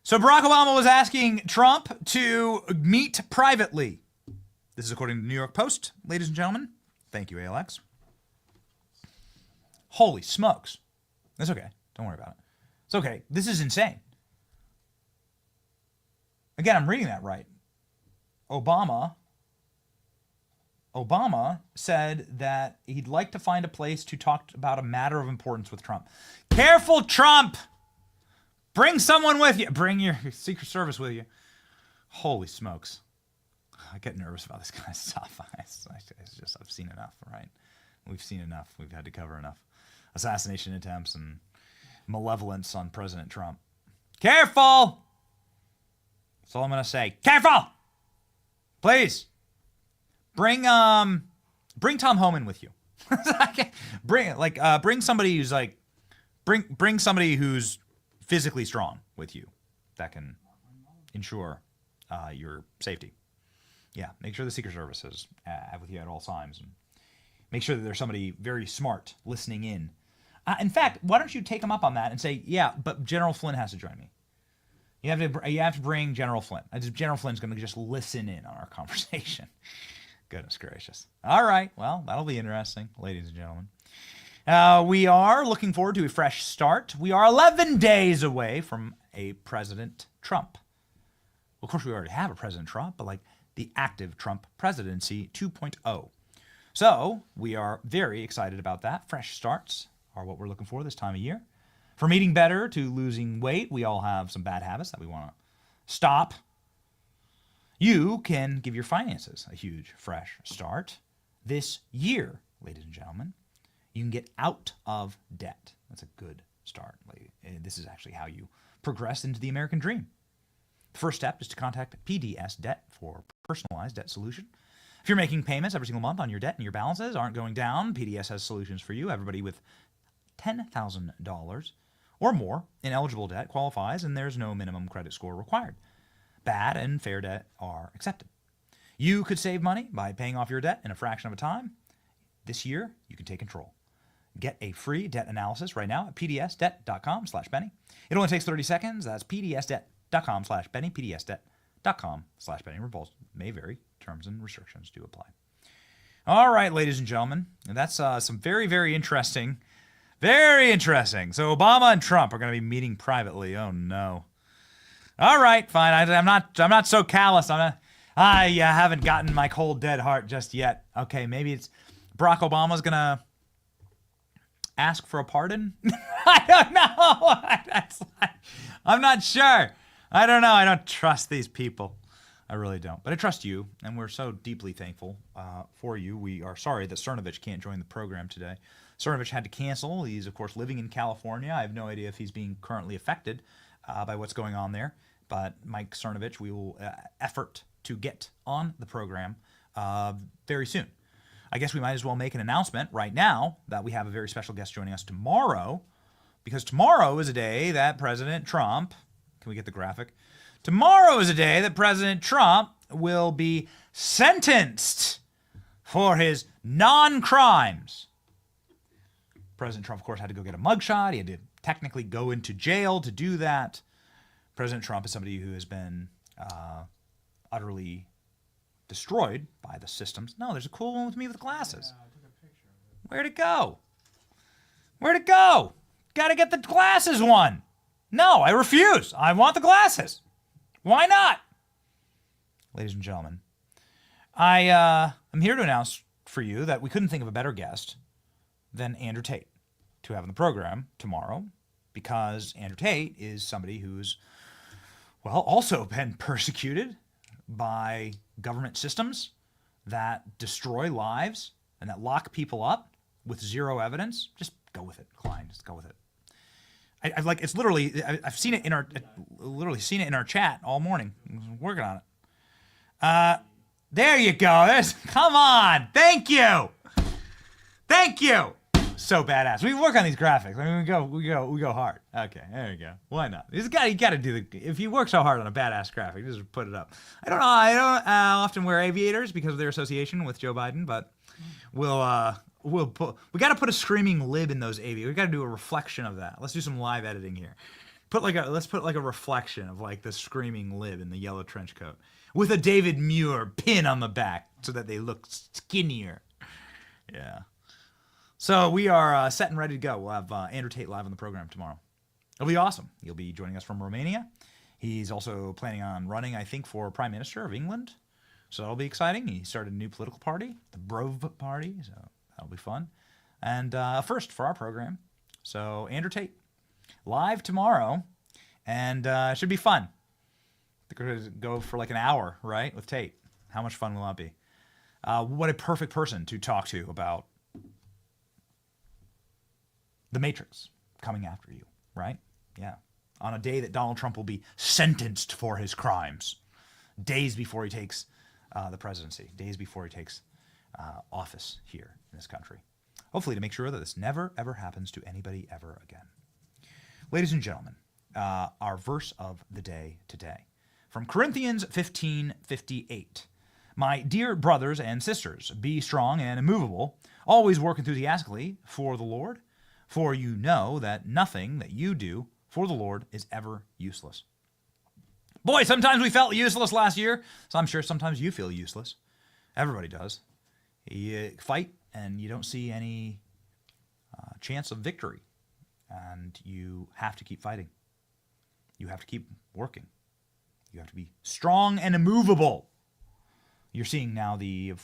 So Barack Obama was asking Trump to meet privately. This is according to the New York Post, ladies and gentlemen. Thank you, ALX. Holy smokes. That's okay. Don't worry about it. It's okay. This is insane. Again, I'm reading that right. Obama said that he'd like to find a place to talk about a matter of importance with Trump. Careful, Trump! Bring someone with you. Bring your Secret Service with you. Holy smokes. I get nervous about this kind of stuff. It's just, I've seen enough, right? We've seen enough. We've had to cover enough assassination attempts and malevolence on President Trump. Careful! That's all I'm going to say. Careful! Please. Bring Tom Homan with you. Bring somebody who's bring somebody who's physically strong with you that can ensure your safety. Yeah, make sure the Secret Service is with you at all times, and make sure that there's somebody very smart listening in. In fact, why don't you take him up on that and say, yeah, but General Flynn has to join me. You have to bring General Flynn. General Flynn's going to just listen in on our conversation. Goodness gracious. All right, well, that'll be interesting, ladies and gentlemen. We are looking forward to a fresh start. We are 11 days away from a President Trump. Well, of course, we already have a President Trump, but like the active Trump presidency 2.0. So we are very excited about that. Fresh starts are what we're looking for this time of year. From eating better to losing weight, we all have some bad habits that we want to stop. You can give your finances a huge fresh start this year, ladies and gentlemen. You can get out of debt. That's a good start. This is actually how you progress into the American dream. The first step is to contact PDS Debt for personalized debt solution. If you're making payments every single month on your debt and your balances aren't going down, PDS has solutions for you. Everybody with $10,000 or more in eligible debt qualifies, and there's no minimum credit score required. Bad and fair debt are accepted. You could save money by paying off your debt in a fraction of a time. This year, you can take control. Get a free debt analysis right now at pdsdebt.com/Benny. It only takes 30 seconds. That's pdsdebt.com/Benny, pdsdebt.com/Benny. Results may vary. Terms and restrictions do apply. All right, ladies and gentlemen, and that's some very, very interesting. Very interesting. So Obama and Trump are going to be meeting privately. Oh no. All right, fine. I'm not so callous. I'm I haven't gotten my cold, dead heart just yet. Okay, maybe it's Barack Obama's going to ask for a pardon? I don't know. I'm not sure. I don't know. I don't trust these people. I really don't. But I trust you, and we're so deeply thankful for you. We are sorry that Cernovich can't join the program today. Cernovich had to cancel. He's, of course, living in California. I have no idea if he's being currently affected by what's going on there. But Mike Cernovich, we will effort to get on the program very soon. I guess we might as well make an announcement right now that we have a very special guest joining us tomorrow, because tomorrow is a day that President Trump, can we get the graphic? Tomorrow is a day that President Trump will be sentenced for his non-crimes. President Trump, of course, had to go get a mugshot. He had to technically go into jail to do that. President Trump is somebody who has been utterly destroyed by the systems. No, there's a cool one with me with glasses. Yeah, I took a picture of it. Where'd it go? Where'd it go? Gotta get the glasses one. No, I refuse. I want the glasses. Why not? Ladies and gentlemen, I'm here to announce for you that we couldn't think of a better guest than Andrew Tate to have on the program tomorrow, because Andrew Tate is somebody who's, well, also been persecuted by government systems that destroy lives and that lock people up with zero evidence. Just go with it, Klein. Just go with it. I've like, it's literally, I've seen it in our, literally seen it in our chat all morning. I'm working on it. There you go. Come on. Thank you. Thank you. So badass. We work on these graphics. I mean, we go hard. Okay, there you go. Why not? You got to do the. If you work so hard on a badass graphic, just put it up. I don't know. I don't often wear aviators because of their association with Joe Biden, but we got to put a screaming lib in those aviators. We got to do a reflection of that. Let's do some live editing here. Let's put a reflection of like the screaming lib in the yellow trench coat with a David Muir pin on the back so that they look skinnier. Yeah. So we are set and ready to go. We'll have Andrew Tate live on the program tomorrow. It'll be awesome. He'll be joining us from Romania. He's also planning on running, I think, for Prime Minister of England. So that'll be exciting. He started a new political party, the Brove Party. So that'll be fun. And a first for our program. So Andrew Tate, live tomorrow. And it should be fun. I think we're going to go for like an hour, right, with Tate. How much fun will that be? What a perfect person to talk to about the Matrix coming after you, right? Yeah. On a day that Donald Trump will be sentenced for his crimes, days before he takes the presidency, days before he takes office here in this country. Hopefully to make sure that this never, ever happens to anybody ever again. Ladies and gentlemen, our verse of the day today, from Corinthians 15:58. My dear brothers and sisters, be strong and immovable, always work enthusiastically for the Lord, for you know that nothing that you do for the Lord is ever useless. Boy, sometimes we felt useless last year, so I'm sure sometimes you feel useless. Everybody does. You fight and you don't see any chance of victory, and you have to keep fighting. You have to keep working. You have to be strong and immovable. You're seeing now the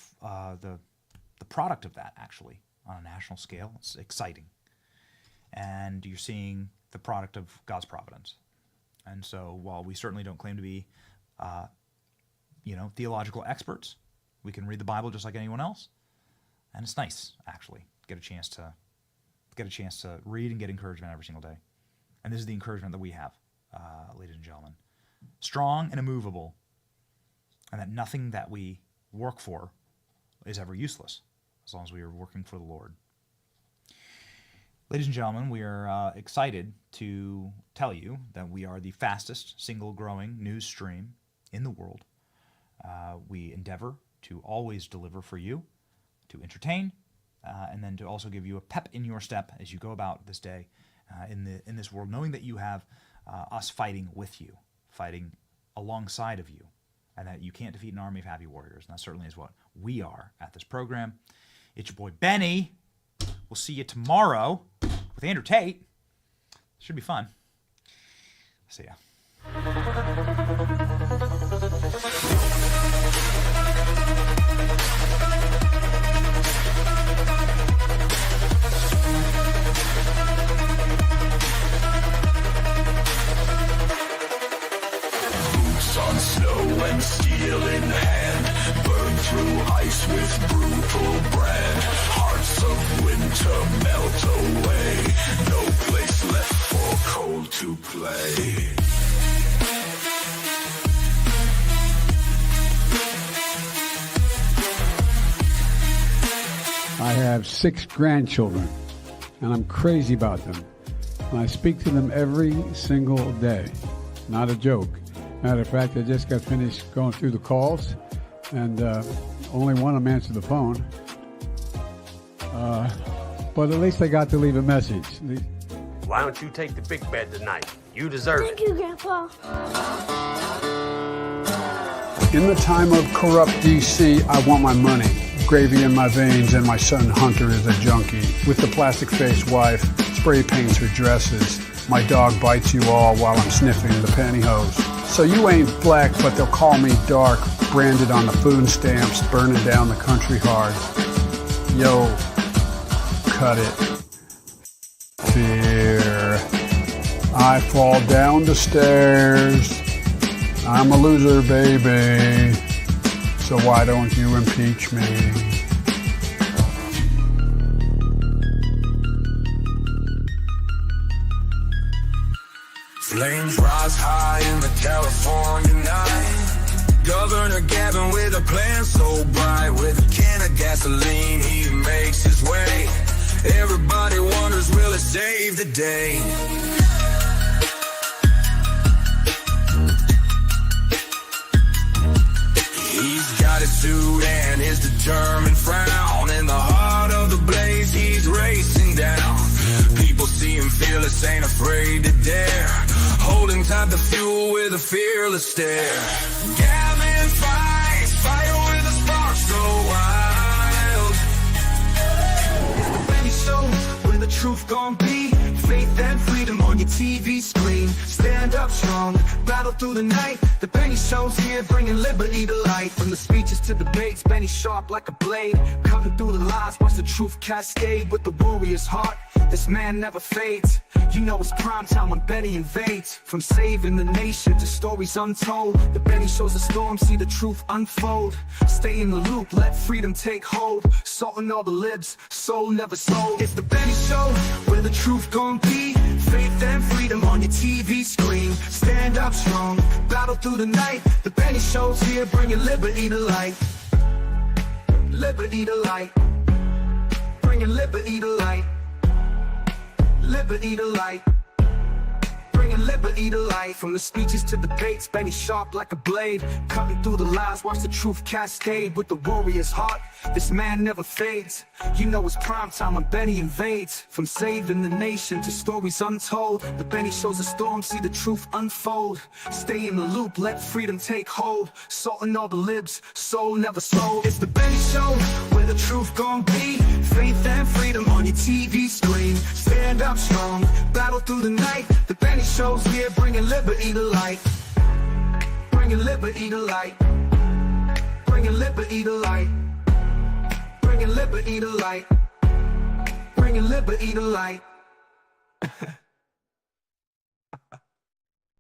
product of that, actually, on a national scale. It's exciting. And you're seeing the product of God's providence. And so while we certainly don't claim to be, theological experts, we can read the Bible just like anyone else. And it's nice, actually, get a chance to read and get encouragement every single day. And this is the encouragement that we have, ladies and gentlemen. Strong and immovable, and that nothing that we work for is ever useless, as long as we are working for the Lord. Ladies and gentlemen, we are excited to tell you that we are the fastest single growing news stream in the world. We endeavor to always deliver for you, to entertain, and then to also give you a pep in your step as you go about this day in this world, knowing that you have us fighting with you, fighting alongside of you, and that you can't defeat an army of happy warriors. And that certainly is what we are at this program. It's your boy Benny. We'll see you tomorrow with Andrew Tate. Should be fun. See ya. to play. I have 6 grandchildren, and I'm crazy about them. And I speak to them every single day. Not a joke. Matter of fact, I just got finished going through the calls, and only one of them answered the phone. But at least I got to leave a message. Why don't you take the big bed tonight? You deserve it. Thank you, Grandpa. In the time of corrupt DC, I want my money. Gravy in my veins, and my son Hunter is a junkie. With the plastic-faced wife, spray paints her dresses. My dog bites you all while I'm sniffing the pantyhose. So you ain't black, but they'll call me dark. Branded on the food stamps, burning down the country hard. Yo, cut it. Fear. I fall down the stairs. I'm a loser, baby. So why don't you impeach me? Flames rise high in the California night. Governor Gavin with a plan so bright. With a can of gasoline, he makes his way. Everybody wonders, will it save the day? He's got his suit and his determined frown. In the heart of the blaze, he's racing down. People see him fearless, ain't afraid to dare. Holding tight the fuel with a fearless stare. Gavin fights, fire with a spark so wild. It's the Benny Show, where the truth gon' be. Faith and freedom on your TV screen. Stand up strong, battle through the night. The Benny Show's here, bringing liberty to light. From the speeches to debates, Benny sharp like a blade. Cutting through the lies, watch the truth cascade. With the warrior's heart, this man never fades. You know it's prime time when Benny invades. From saving the nation to stories untold, the Benny Show's a storm, see the truth unfold. Stay in the loop, let freedom take hold. Salting all the libs, soul never sold. It's the Benny Show, where the truth gon' be. Faith and freedom on your TV screen. Stand up strong, battle through the night. The Benny Show's here, bringing liberty to light. Liberty to light. Bringing liberty to light. Liberty to light. Bringing liberty to light. From the speeches to debates, Benny sharp like a blade. Cutting through the lies, watch the truth cascade. With the warrior's heart, this man never fades. You know it's prime time when Benny invades. From saving the nation to stories untold, the Benny Show's a storm, see the truth unfold. Stay in the loop, let freedom take hold. Salting all the libs, soul never sold. It's the Benny Show, where the truth gon' be. Faith and freedom on your TV screen. Stand up strong, battle through the night. The Benny Show's here, bringing liberty to light. Bringing liberty to light. Bringing liberty to light. Bringing liberty to light. Bringing liberty to light.